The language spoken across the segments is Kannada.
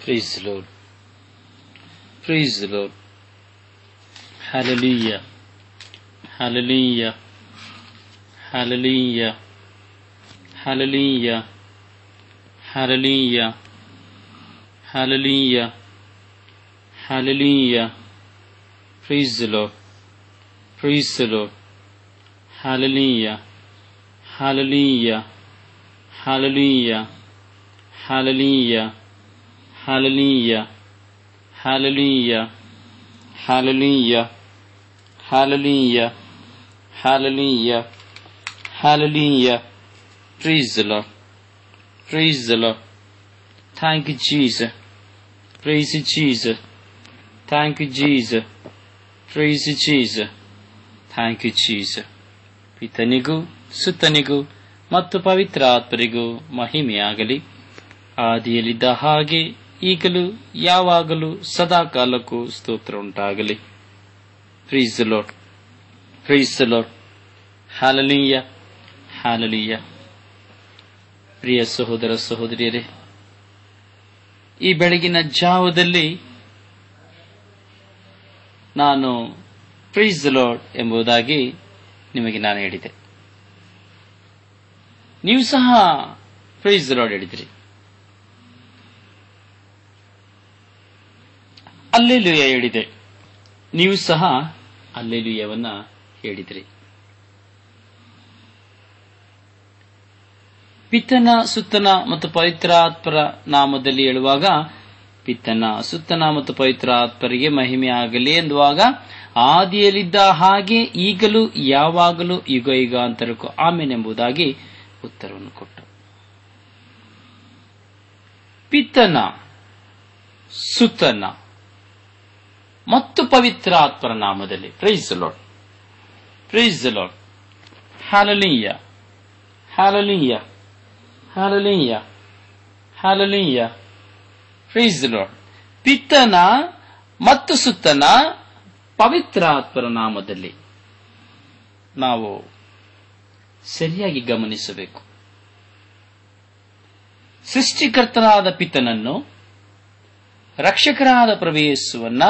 Praise the Lord. Praise the Lord. Hallelujah. Hallelujah. Hallelujah. Hallelujah. Hallelujah. Hallelujah. Hallelujah. Praise the Lord. Praise the Lord. Hallelujah. Hallelujah. Hallelujah. Hallelujah. Hallelujah. Hallelujah. Hallelujah. Hallelujah. Hallelujah. Hallelujah. Praise the Lord. Praise the Lord. Thank you, Jesus. Praise you, Jesus. Thank you, Jesus. Praise you, Jesus. Thank you, Jesus. ಪಿತನಿಗೂ ಸುತನಿಗೂ ಮತ್ತು ಪವಿತ್ರಾತ್ಮರಿಗೂ ಮಹಿಮೆಯಾಗಲಿ. ಆದಿಯಲ್ಲಿದ್ದ ಹಾಗೆ ಈಗಲೂ ಯಾವಾಗಲೂ ಸದಾಕಾಲಕ್ಕೂ ಸ್ತೋತ್ರ ಉಂಟಾಗಲಿ. Praise the Lord. Praise the Lord. Hallelujah. Hallelujah. ಪ್ರಿಯ ಸಹೋದರ ಸಹೋದರಿಯರೇ, ಈ ಬೆಳಗಿನ ಜಾವದಲ್ಲಿ ನಾನು Praise the Lord ಎಂಬುದಾಗಿ ನಿಮಗೆ ನಾನು ಹೇಳಿದೆ. ನೀವು ಸಹ Praise the Lord ಹೇಳಿದ್ರಿ. ಹಲ್ಲೆಲೂಯಾ ಹೇಳಿದೆ. ನೀವು ಸಹ ಹಲ್ಲೆಲೂಯಾವನ್ನ ಹೇಳಿದ್ರಿ. ಪಿತನ ಸುತ್ತನ ಮತ್ತು ಪವಿತ್ರಾತ್ಮರ ನಾಮದಲ್ಲಿ ಹೇಳುವಾಗ ಪಿತನ ಸುತ್ತನ ಮತ್ತು ಪವಿತ್ರಾತ್ಮರಿಗೆ ಮಹಿಮೆ ಆಗಲಿ ಎಂದುವಾಗ ಆದಿಯಲ್ಲಿದ್ದ ಹಾಗೆ ಈಗಲೂ ಯಾವಾಗಲೂ ಯುಗ ಯುಗಾಂತರಕ್ಕೂ ಆಮೇನ್ ಎಂಬುದಾಗಿ ಉತ್ತರವನ್ನು ಕೊಟ್ಟರು. ಪಿತನ ಸುತ್ತನ ಮತ್ತು ಪವಿತ್ರಾತ್ಮರ ನಾಮದಲ್ಲಿ praise the lord. Praise the lord. Hallelujah. Hallelujah. Hallelujah. Hallelujah. Praise the lord. ಪಿತನ ಮತ್ತು ಸುತ್ತನ ಪವಿತ್ರಾತ್ಮರ ನಾಮದಲ್ಲಿ ನಾವು ಸರಿಯಾಗಿ ಗಮನಿಸಬೇಕು. ಸೃಷ್ಟಿಕರ್ತನಾದ ಪಿತನನ್ನು, ರಕ್ಷಕರಾದ ಪ್ರಭು ಯೇಸುವನ್ನ,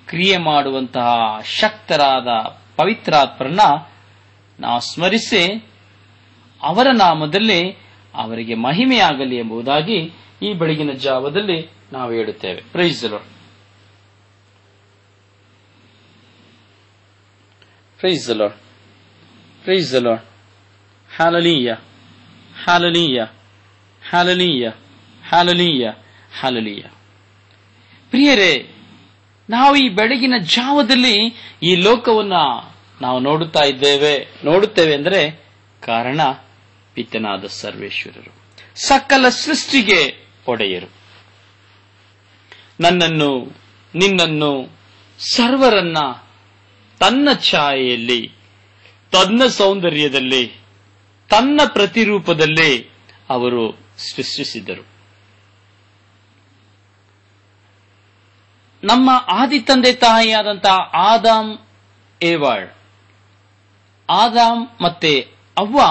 ಕ್ರಿಯೆ ಮಾಡುವಂತಹ ಶಕ್ತರಾದ ಪವಿತ್ರಾತ್ಮರನ್ನ ನಾವು ಸ್ಮರಿಸಿ ಅವರ ನಾಮದಲ್ಲಿ ಅವರಿಗೆ ಮಹಿಮೆಯಾಗಲಿ ಎಂಬುದಾಗಿ ಈ ಬೆಳಗಿನ ಜಾವದಲ್ಲಿ ನಾವು ಹೇಳುತ್ತೇವೆ. Praise the lord. Praise the lord. Praise the lord. Hallelujah. Hallelujah. Hallelujah. Hallelujah. Hallelujah. ಪ್ರಿಯರೇ, ನಾವು ಈ ಬೆಳಗಿನ ಜಾವದಲ್ಲಿ ಈ ಲೋಕವನ್ನ ನಾವು ನೋಡುತ್ತೇವೆ ಅಂದರೆ ಕಾರಣ ಪಿತನಾದ ಸರ್ವೇಶ್ವರರು, ಸಕಲ ಸೃಷ್ಟಿಗೆ ಒಡೆಯರು. ನನ್ನನ್ನು, ನಿನ್ನನ್ನು, ಸರ್ವರನ್ನ ತನ್ನ ಛಾಯೆಯಲ್ಲಿ, ತನ್ನ ಸೌಂದರ್ಯದಲ್ಲಿ, ತನ್ನ ಪ್ರತಿರೂಪದಲ್ಲಿ ಅವರು ಸೃಷ್ಟಿಸಿದರು. ನಮ್ಮ ಆದಿ ತಂದೆ ತಾಯಿಯಾದಂತಹ ಆದಾಮ್ ಮತ್ತೆ ಅವ್ವ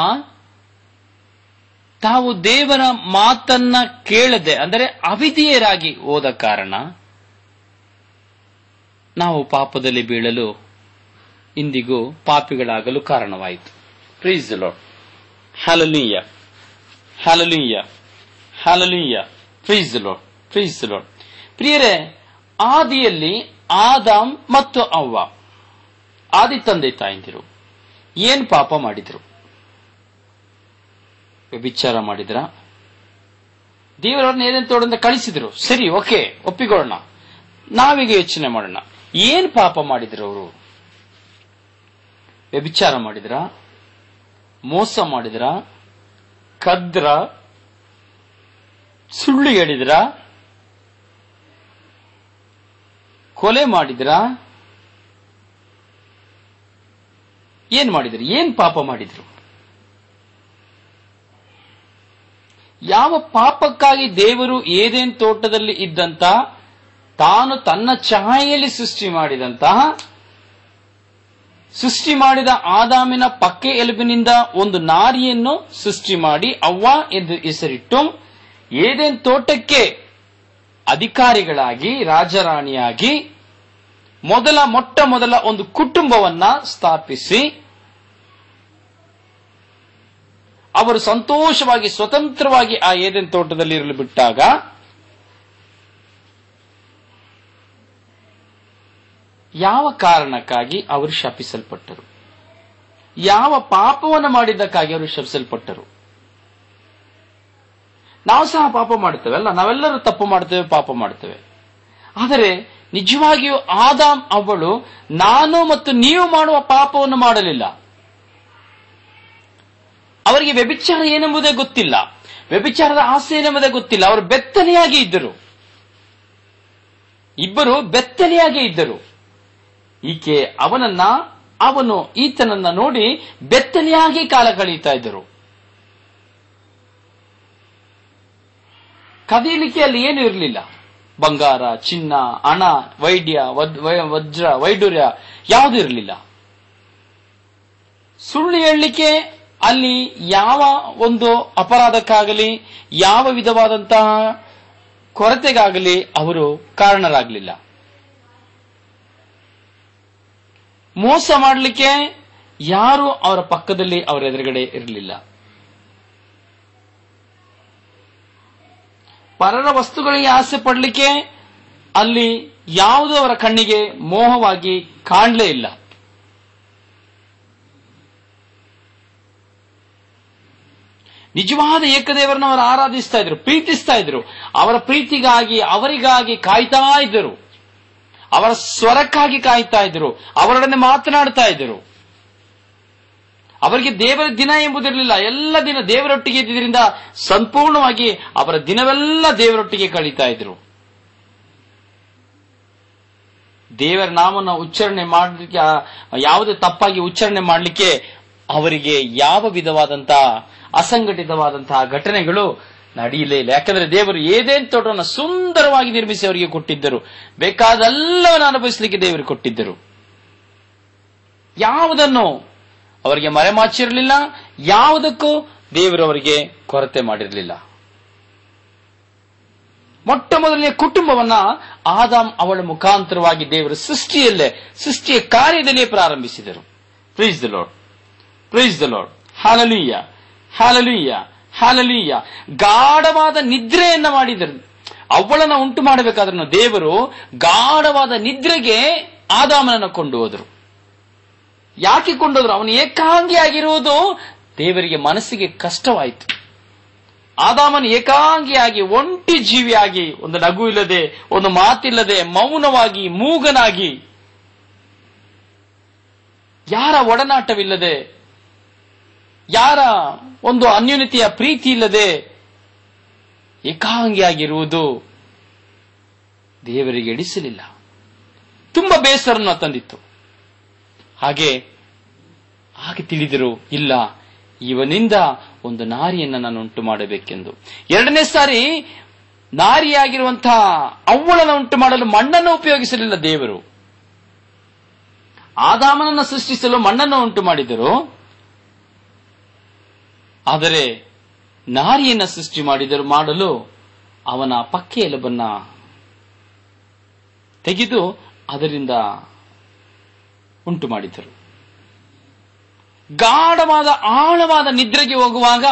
ತಾವು ದೇವರ ಮಾತನ್ನ ಕೇಳದೆ ಅಂದರೆ ಅವಿಧೇಯರಾಗಿ ಹೋದ ಕಾರಣ ನಾವು ಪಾಪದಲ್ಲಿ ಬೀಳಲು, ಇಂದಿಗೂ ಪಾಪಿಗಳಾಗಲು ಕಾರಣವಾಯಿತು. Praise the lord. Hallelujah. Hallelujah. Hallelujah. Praise the lord. Praise the Lord. ಪ್ರಿಯರೇ, ಆದಿಯಲ್ಲಿ ಆದಾಮ್ ಮತ್ತು ಅವ್ವ ಆದಿ ತಂದೆ ತಾಯಂದಿರು ಏನ್ ಪಾಪ ಮಾಡಿದ್ರು? ವ್ಯಭಿಚಾರ ಮಾಡಿದ್ರ? ದೇವರವ್ರನ್ನ ಏನೇನು ತೋಡಂತ ಕಳಿಸಿದ್ರು. ಸರಿ, ಓಕೆ, ಒಪ್ಪಿಕೊಳ್ಳೋಣ. ನಾವೀಗ ಯೋಚನೆ ಮಾಡೋಣ, ಏನ್ ಪಾಪ ಮಾಡಿದ್ರು ಅವರು? ವ್ಯಭಿಚಾರ ಮಾಡಿದ್ರ? ಮೋಸ ಮಾಡಿದ್ರ? ಕದ್ರ? ಸುಳ್ಳು ಹೇಳಿದ್ರ? ಕೊಲೆ ಮಾಡಿದ್ರ? ಏನ್ ಮಾಡಿದ್ರು? ಏನ್ ಪಾಪ ಮಾಡಿದ್ರು? ಯಾವ ಪಾಪಕ್ಕಾಗಿ ದೇವರು ಏದೇನ್ ತೋಟದಲ್ಲಿ ಇದ್ದಂತ ತಾನು ತನ್ನ ಛಾಯೆಯಲ್ಲಿ ಸೃಷ್ಟಿ ಮಾಡಿದ ಆದಾಮಿನ ಪಕ್ಕೆ ಎಲುಬಿನಿಂದ ಒಂದು ನಾರಿಯನ್ನು ಸೃಷ್ಟಿ ಮಾಡಿ ಅವ್ವ ಎಂದು ಹೆಸರಿಟ್ಟು ಏದೇನ್ ತೋಟಕ್ಕೆ ಅಧಿಕಾರಿಗಳಾಗಿ ರಾಜರಾಣಿಯಾಗಿ ಮೊಟ್ಟ ಮೊದಲ ಒಂದು ಕುಟುಂಬವನ್ನ ಸ್ಥಾಪಿಸಿ ಅವರು ಸಂತೋಷವಾಗಿ ಸ್ವತಂತ್ರವಾಗಿ ಆ ಏದೇನ್ ತೋಟದಲ್ಲಿ ಇರಲು ಬಿಟ್ಟಾಗ ಯಾವ ಕಾರಣಕ್ಕಾಗಿ ಅವರು ಶಪಿಸಲ್ಪಟ್ಟರು? ಯಾವ ಪಾಪವನ್ನು ಮಾಡಿದ್ದಕ್ಕಾಗಿ ಅವರು ಶಪಿಸಲ್ಪಟ್ಟರು? ನಾವು ಸಹ ಪಾಪ ಮಾಡ್ತೇವೆ ಅಲ್ಲ, ನಾವೆಲ್ಲರೂ ತಪ್ಪು ಮಾಡ್ತೇವೆ, ಪಾಪ ಮಾಡ್ತೇವೆ. ಆದರೆ ನಿಜವಾಗಿಯೂ ಆದಾಮ್ ಅವಳು ನಾನು ಮತ್ತು ನೀವು ಮಾಡುವ ಪಾಪವನ್ನು ಮಾಡಲಿಲ್ಲ. ಅವರಿಗೆ ವ್ಯಭಿಚಾರ ಏನೆಂಬುದೇ ಗೊತ್ತಿಲ್ಲ, ವ್ಯಭಿಚಾರದ ಆಸೆ ಏನೆಂಬುದೇ ಗೊತ್ತಿಲ್ಲ. ಅವರು ಬೆತ್ತಲೆಯಾಗಿ ಇದ್ದರು, ಇಬ್ಬರು ಬೆತ್ತಲೆಯಾಗಿ ಇದ್ದರು. ಈಕೆ ಅವನು ಈತನನ್ನ ನೋಡಿ ಬೆತ್ತಲೆಯಾಗಿ ಕಾಲ ಕಳೆಯುತ್ತಾ ಇದ್ದರು. ಕದೀಲಿಕ್ಕೆ ಅಲ್ಲಿ ಏನು ಇರಲಿಲ್ಲ. ಬಂಗಾರ, ಚಿನ್ನ, ಹಣ, ವಜ್ರ, ವೈಡೂರ್ಯ ಯಾವುದೂ ಇರಲಿಲ್ಲ. ಸುಳ್ಳು ಹೇಳಲಿಕ್ಕೆ ಅಲ್ಲಿ ಯಾವ ಒಂದು ಅಪರಾಧಕ್ಕಾಗಲಿ ಯಾವ ವಿಧವಾದಂತಹ ಕೊರತೆಗಾಗಲಿ ಅವರು ಕಾರಣರಾಗಲಿಲ್ಲ. ಮೋಸ ಮಾಡಲಿಕ್ಕೆ ಯಾರು ಅವರ ಪಕ್ಕದಲ್ಲಿ ಅವರ ಎದುರುಗಡೆ ಇರಲಿಲ್ಲ. ಪರರ ವಸ್ತುಗಳಿಗೆ ಆಸೆ ಪಡಲಿಕ್ಕೆ ಅಲ್ಲಿ ಯಾವುದೂ ಅವರ ಕಣ್ಣಿಗೆ ಮೋಹವಾಗಿ ಕಾಣಲೇ ಇಲ್ಲ. ನಿಜವಾದ ಏಕದೇವರನ್ನು ಅವರು ಆರಾಧಿಸ್ತಾ ಇದ್ರು, ಪ್ರೀತಿಸ್ತಾ ಇದ್ರು. ಅವರ ಪ್ರೀತಿಗಾಗಿ ಅವರಿಗಾಗಿ ಕಾಯ್ತಾ ಇದ್ದರು, ಅವರ ಸ್ವರಕ್ಕಾಗಿ ಕಾಯ್ತಾ ಇದ್ರು, ಅವರೊಡನೆ ಮಾತನಾಡ್ತಾ ಇದ್ದರು. ಅವರಿಗೆ ದೇವರ ದಿನ ಎಂಬುದಿರಲಿಲ್ಲ, ಎಲ್ಲ ದಿನ ದೇವರೊಟ್ಟಿಗೆ ಇದ್ದಿದ್ದರಿಂದ ಸಂಪೂರ್ಣವಾಗಿ ಅವರ ದಿನವೆಲ್ಲ ದೇವರೊಟ್ಟಿಗೆ ಕಳೀತಾ ಇದ್ರು. ದೇವರ ನಾಮವನ್ನು ಉಚ್ಚಾರಣೆ ಮಾಡಲಿಕ್ಕೆ, ಯಾವುದೇ ತಪ್ಪಾಗಿ ಉಚ್ಚಾರಣೆ ಮಾಡಲಿಕ್ಕೆ ಅವರಿಗೆ ಯಾವ ವಿಧವಾದಂತಹ ಅಸಂಘಟಿತವಾದಂತಹ ಘಟನೆಗಳು ನಡೆಯಲೇ ಇಲ್ಲ. ಯಾಕಂದ್ರೆ ದೇವರು ಏದೇನ್ ತೋಟವನ್ನು ಸುಂದರವಾಗಿ ನಿರ್ಮಿಸಿ ಅವರಿಗೆ ಕೊಟ್ಟಿದ್ದರು, ಬೇಕಾದೆಲ್ಲವನ್ನು ಅನುಭವಿಸಲಿಕ್ಕೆ ದೇವರು ಕೊಟ್ಟಿದ್ದರು. ಯಾವುದನ್ನು ಅವರಿಗೆ ಮರೆಮಾಚಿರಲಿಲ್ಲ, ಯಾವುದಕ್ಕೂ ದೇವರು ಅವರಿಗೆ ಕೊರತೆ ಮಾಡಿರಲಿಲ್ಲ. ಮೊಟ್ಟ ಮೊದಲನೇ ಕುಟುಂಬವನ್ನ ಆದಾಮ್ ಅವಳ ಮುಖಾಂತರವಾಗಿ ದೇವರು ಸೃಷ್ಟಿಯ ಕಾರ್ಯದಲ್ಲಿಯೇ ಪ್ರಾರಂಭಿಸಿದರು. Price the lord, praise the lord, hallelujah, hallelujah, hallelujah. ಗಾಢವಾದ ನಿದ್ರೆಯನ್ನ ಮಾಡಿದರು. ಅವಳನ್ನು ಉಂಟು ಮಾಡಬೇಕಾದ್ರೂ ದೇವರು ಗಾಢವಾದ ನಿದ್ರೆಗೆ ಆದಾಮನನ್ನು ಕೊಂಡು ಹೋದರು. ಯಾಕೆ ಕೊಂಡೋದ್ರು? ಅವನು ಏಕಾಂಗಿಯಾಗಿರುವುದು ದೇವರಿಗೆ ಮನಸ್ಸಿಗೆ ಕಷ್ಟವಾಯಿತು. ಆದಾಮನು ಏಕಾಂಗಿಯಾಗಿ ಒಂಟಿ ಜೀವಿಯಾಗಿ, ಒಂದು ನಗು ಇಲ್ಲದೆ, ಒಂದು ಮಾತಿಲ್ಲದೆ, ಮೌನವಾಗಿ, ಮೂಗನಾಗಿ, ಯಾರ ಒಡನಾಟವಿಲ್ಲದೆ, ಯಾರ ಒಂದು ಅನ್ಯೋನ್ಯತೆಯ ಪ್ರೀತಿ ಇಲ್ಲದೆ ಏಕಾಂಗಿಯಾಗಿರುವುದು ದೇವರಿಗೆ ಇಡಿಸಲಿಲ್ಲ. ತುಂಬಾ ಬೇಸರನ್ನು ತಂದಿತ್ತು. ಹಾಗೆ ತಿಳಿದರು, ಇಲ್ಲ, ಇವನಿಂದ ಒಂದು ನಾರಿಯನ್ನು ನಾನು ಉಂಟು ಮಾಡಬೇಕೆಂದು. ಎರಡನೇ ಸಾರಿ ನಾರಿಯಾಗಿರುವಂತಹ ಅವ್ವಳನ್ನು ಉಂಟು ಮಾಡಲು ಮಣ್ಣನ್ನು ಉಪಯೋಗಿಸಲಿಲ್ಲ ದೇವರು. ಆದಾಮನನ್ನು ಸೃಷ್ಟಿಸಲು ಮಣ್ಣನ್ನು ಉಂಟು ಮಾಡಿದರು, ಆದರೆ ನಾರಿಯನ್ನು ಸೃಷ್ಟಿ ಮಾಡಲು ಅವನ ಪಕ್ಕೆ ಎಲುಬನ್ನ ತೆಗೆದು ಅದರಿಂದ ಉಂಟು ಮಾಡಿದರು. ಗಾಢವಾದ ಆಳವಾದ ನಿದ್ರೆಗೆ ಹೋಗುವಾಗ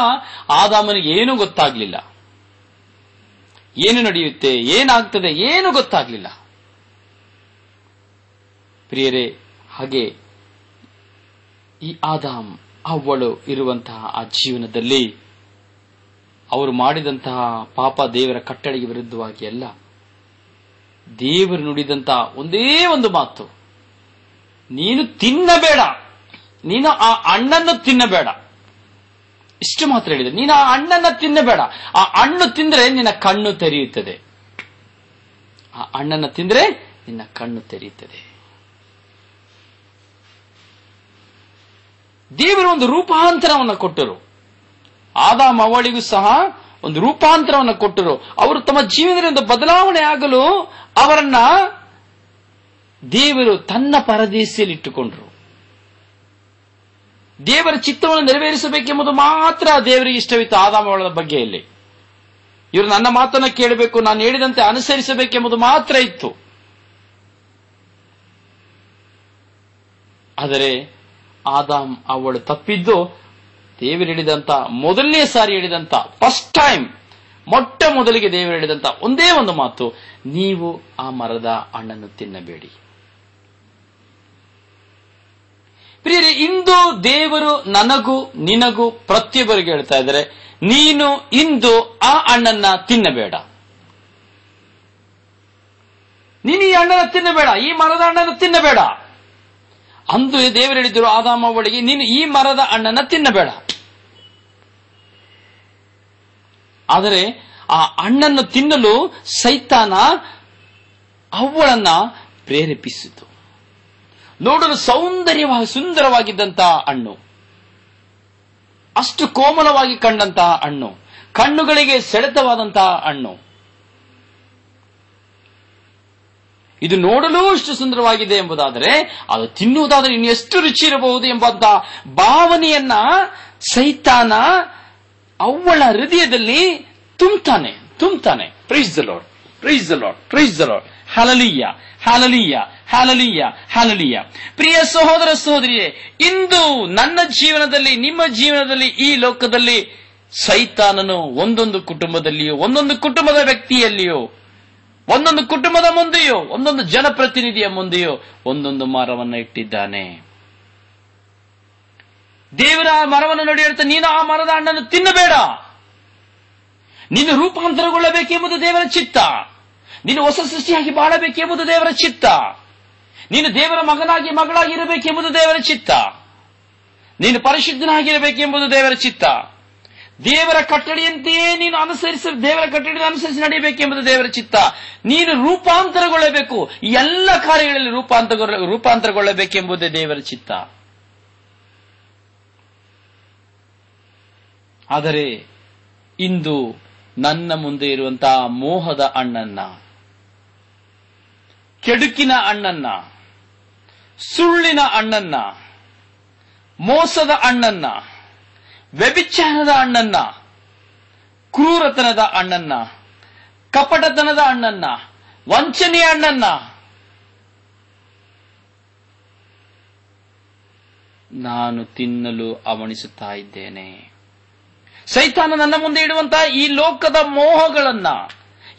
ಆದಾಮನಿಗೆ ಏನೂ ಗೊತ್ತಾಗ್ಲಿಲ್ಲ. ಏನು ನಡೆಯುತ್ತೆ, ಏನಾಗ್ತದೆ, ಏನು ಗೊತ್ತಾಗ್ಲಿಲ್ಲ. ಪ್ರಿಯರೇ, ಹಾಗೆ ಈ ಆದಾಮ್ ಅವ್ವಳು ಇರುವಂತಹ ಆ ಜೀವನದಲ್ಲಿ ಅವರು ಮಾಡಿದಂತಹ ಪಾಪ ದೇವರ ಕಟ್ಟಳೆಗೆ ವಿರುದ್ಧವಾಗಿ ಅಲ್ಲ, ದೇವರು ನುಡಿದಂತಹ ಒಂದೇ ಒಂದು ಮಾತು, ನೀನು ತಿನ್ನಬೇಡ, ನೀನು ಆ ಹಣ್ಣನ್ನು ತಿನ್ನಬೇಡ, ಇಷ್ಟು ಮಾತ್ರ ಹೇಳಿದೆ. ನೀನು ಆ ಹಣ್ಣನ್ನು ತಿನ್ನಬೇಡ, ಆ ಹಣ್ಣು ತಿಂದ್ರೆ ನಿನ್ನ ಕಣ್ಣು ತೆರೆಯುತ್ತದೆ, ಆ ಹಣ್ಣನ್ನು ತಿಂದ್ರೆ ನಿನ್ನ ಕಣ್ಣು ತೆರೆಯುತ್ತದೆ. ದೇವರು ಒಂದು ರೂಪಾಂತರವನ್ನು ಕೊಟ್ಟರು. ಆದಾಮ್ ಅವಳಿಗೂ ಸಹ ಒಂದು ರೂಪಾಂತರವನ್ನು ಕೊಟ್ಟರು. ಅವರು ತಮ್ಮ ಜೀವನದಲ್ಲಿ ಒಂದು ಬದಲಾವಣೆ ಆಗಲು ಅವರನ್ನ ದೇವರು ತನ್ನ ಪರದೇಶಿಯಲ್ಲಿ ಇಟ್ಟುಕೊಂಡರು. ದೇವರ ಚಿತ್ತವನ್ನು ನೆರವೇರಿಸಬೇಕೆಂಬುದು ಮಾತ್ರ ದೇವರಿಗೆ ಇಷ್ಟವಿತ್ತು ಆದಾಮ್ ಅವಳ ಬಗ್ಗೆಯಲ್ಲಿ. ಇವರು ನನ್ನ ಮಾತನ್ನ ಕೇಳಬೇಕು, ನಾನು ಹೇಳಿದಂತೆ ಅನುಸರಿಸಬೇಕೆಂಬುದು ಮಾತ್ರ ಇತ್ತು. ಆದರೆ ಆದಾಮ್ ಅವಳು ತಪ್ಪಿದ್ದು ದೇವರು ಹೇಳಿದಂತ ಮೊದಲನೇ ಸಾರಿ ಹೇಳಿದಂತ ಫಸ್ಟ್ ಟೈಮ್, ಮೊಟ್ಟ ಮೊದಲಿಗೆ ದೇವರು ಹೇಳಿದಂತ ಒಂದೇ ಒಂದು ಮಾತು, ನೀವು ಆ ಮರದ ಹಣ್ಣನ್ನು ತಿನ್ನಬೇಡಿ. ಪ್ರಿಯರೇ, ಇಂದು ದೇವರು ನನಗೂ ನಿನಗೂ ಪ್ರತಿಯೊಬ್ಬರಿಗೆ ಹೇಳ್ತಾ ಇದ್ದಾರೆ, ನೀನು ಇಂದು ಆ ಹಣ್ಣನ್ನ ತಿನ್ನಬೇಡ. ನೀನು ಈ ಹಣ್ಣನ್ನು ತಿನ್ನಬೇಡ, ಈ ಮರದ ಹಣ್ಣನ್ನು ತಿನ್ನಬೇಡ. ಅಂದು ದೇವರು ಹೇಳಿದ್ರು ಆದಾಮ ಅವಳಿಗೆ, ನೀನು ಈ ಮರದ ಹಣ್ಣನ್ನ ತಿನ್ನಬೇಡ. ಆದರೆ ಆ ಹಣ್ಣನ್ನು ತಿನ್ನಲು ಸೈತಾನ ಅವಳನ್ನ ಪ್ರೇರೇಪಿಸಿತು. ನೋಡಲು ಸುಂದರವಾಗಿದ್ದಂತಹ ಹಣ್ಣು, ಅಷ್ಟು ಕೋಮಲವಾಗಿ ಕಂಡಂತಹ ಹಣ್ಣು, ಕಣ್ಣುಗಳಿಗೆ ಸೆಳೆತವಾದಂತಹ ಹಣ್ಣು, ಇದು ನೋಡಲು ಇಷ್ಟು ಸುಂದರವಾಗಿದೆ ಎಂಬುದಾದರೆ ಅದು ತಿನ್ನುವುದಾದರೆ ಇನ್ನು ಎಷ್ಟು ರುಚಿ ಇರಬಹುದು ಎಂಬಂತಹ ಭಾವನೆಯನ್ನ ಸೈತಾನ ಅವಳ ಹೃದಯದಲ್ಲಿ ತುಂಬುತ್ತಾನೆ. Praise the lord, praise the lord, praise the lord. Hallelujah, hallelujah, hallelujah, hallelujah. ಪ್ರಿಯ ಸಹೋದರ ಸಹೋದರಿಯೇ, ಇಂದು ನನ್ನ ಜೀವನದಲ್ಲಿ, ನಿಮ್ಮ ಜೀವನದಲ್ಲಿ, ಈ ಲೋಕದಲ್ಲಿ ಸೈತಾನನು ಒಂದೊಂದು ಕುಟುಂಬದಲ್ಲಿಯೋ, ಒಂದೊಂದು ಕುಟುಂಬದ ವ್ಯಕ್ತಿಯಲ್ಲಿಯೋ, ಒಂದೊಂದು ಕುಟುಂಬದ ಮುಂದೆಯೋ, ಒಂದೊಂದು ಜನಪ್ರತಿನಿಧಿಯ ಮುಂದೆಯೋ ಒಂದೊಂದು ಮರವನ್ನು ಇಟ್ಟಿದ್ದಾನೆ. ದೇವರ ಆ ಮರವನ್ನು ನೋಡಿ ಹೇಳ್ತಾ, ನೀನು ಆ ಮರದ ಹಣ್ಣನ್ನು ತಿನ್ನಬೇಡ. ನೀನು ರೂಪಾಂತರಗೊಳ್ಳಬೇಕೆಂಬುದು ದೇವರ ಚಿತ್ತ. ನೀನು ಹೊಸ ಸೃಷ್ಟಿಯಾಗಿ ಬಾಳಬೇಕೆಂಬುದು ದೇವರ ಚಿತ್ತ. ನೀನು ದೇವರ ಮಗನಾಗಿ ಮಗಳಾಗಿ ಇರಬೇಕೆಂಬುದು ದೇವರ ಚಿತ್ತ. ನೀನು ಪರಿಶುದ್ಧನಾಗಿರಬೇಕೆಂಬುದು ದೇವರ ಚಿತ್ತ. ದೇವರ ಕಟ್ಟಳೆಯಂತೆಯೇ ನೀನು ದೇವರ ಕಟ್ಟಳೆಯನ್ನು ಅನುಸರಿಸಿ ನಡೆಯಬೇಕೆಂಬುದು ದೇವರ ಚಿತ್ತ. ನೀನು ರೂಪಾಂತರಗೊಳ್ಳಬೇಕು, ಈ ಎಲ್ಲ ಕಾರ್ಯಗಳಲ್ಲಿ ರೂಪಾಂತರಗೊಳ್ಳಬೇಕೆಂಬುದೇ ದೇವರ ಚಿತ್ತ. ಆದರೆ ಇಂದು ನನ್ನ ಮುಂದೆ ಇರುವಂತಹ ಮೋಹದ ಹಣ್ಣನ್ನ, ಕೆಡುಕಿನ ಹಣ್ಣನ್ನ, ಸುಳ್ಳಿನ ಹಣ್ಣನ್ನ, ಮೋಸದ ಹಣ್ಣನ್ನ, ವ್ಯಭಿಚಾರದ ಹಣ್ಣನ್ನ, ಕ್ರೂರತನದ ಹಣ್ಣನ್ನ, ಕಪಟತನದ ಹಣ್ಣನ್ನ, ವಂಚನೆಯ ಹಣ್ಣನ್ನ ನಾನು ತಿನ್ನಲು ಹವಣಿಸುತ್ತಾ ಇದ್ದೇನೆ. ಸೈತಾನ ನನ್ನ ಮುಂದೆ ಇಡುವಂತಹ ಈ ಲೋಕದ ಮೋಹಗಳನ್ನ,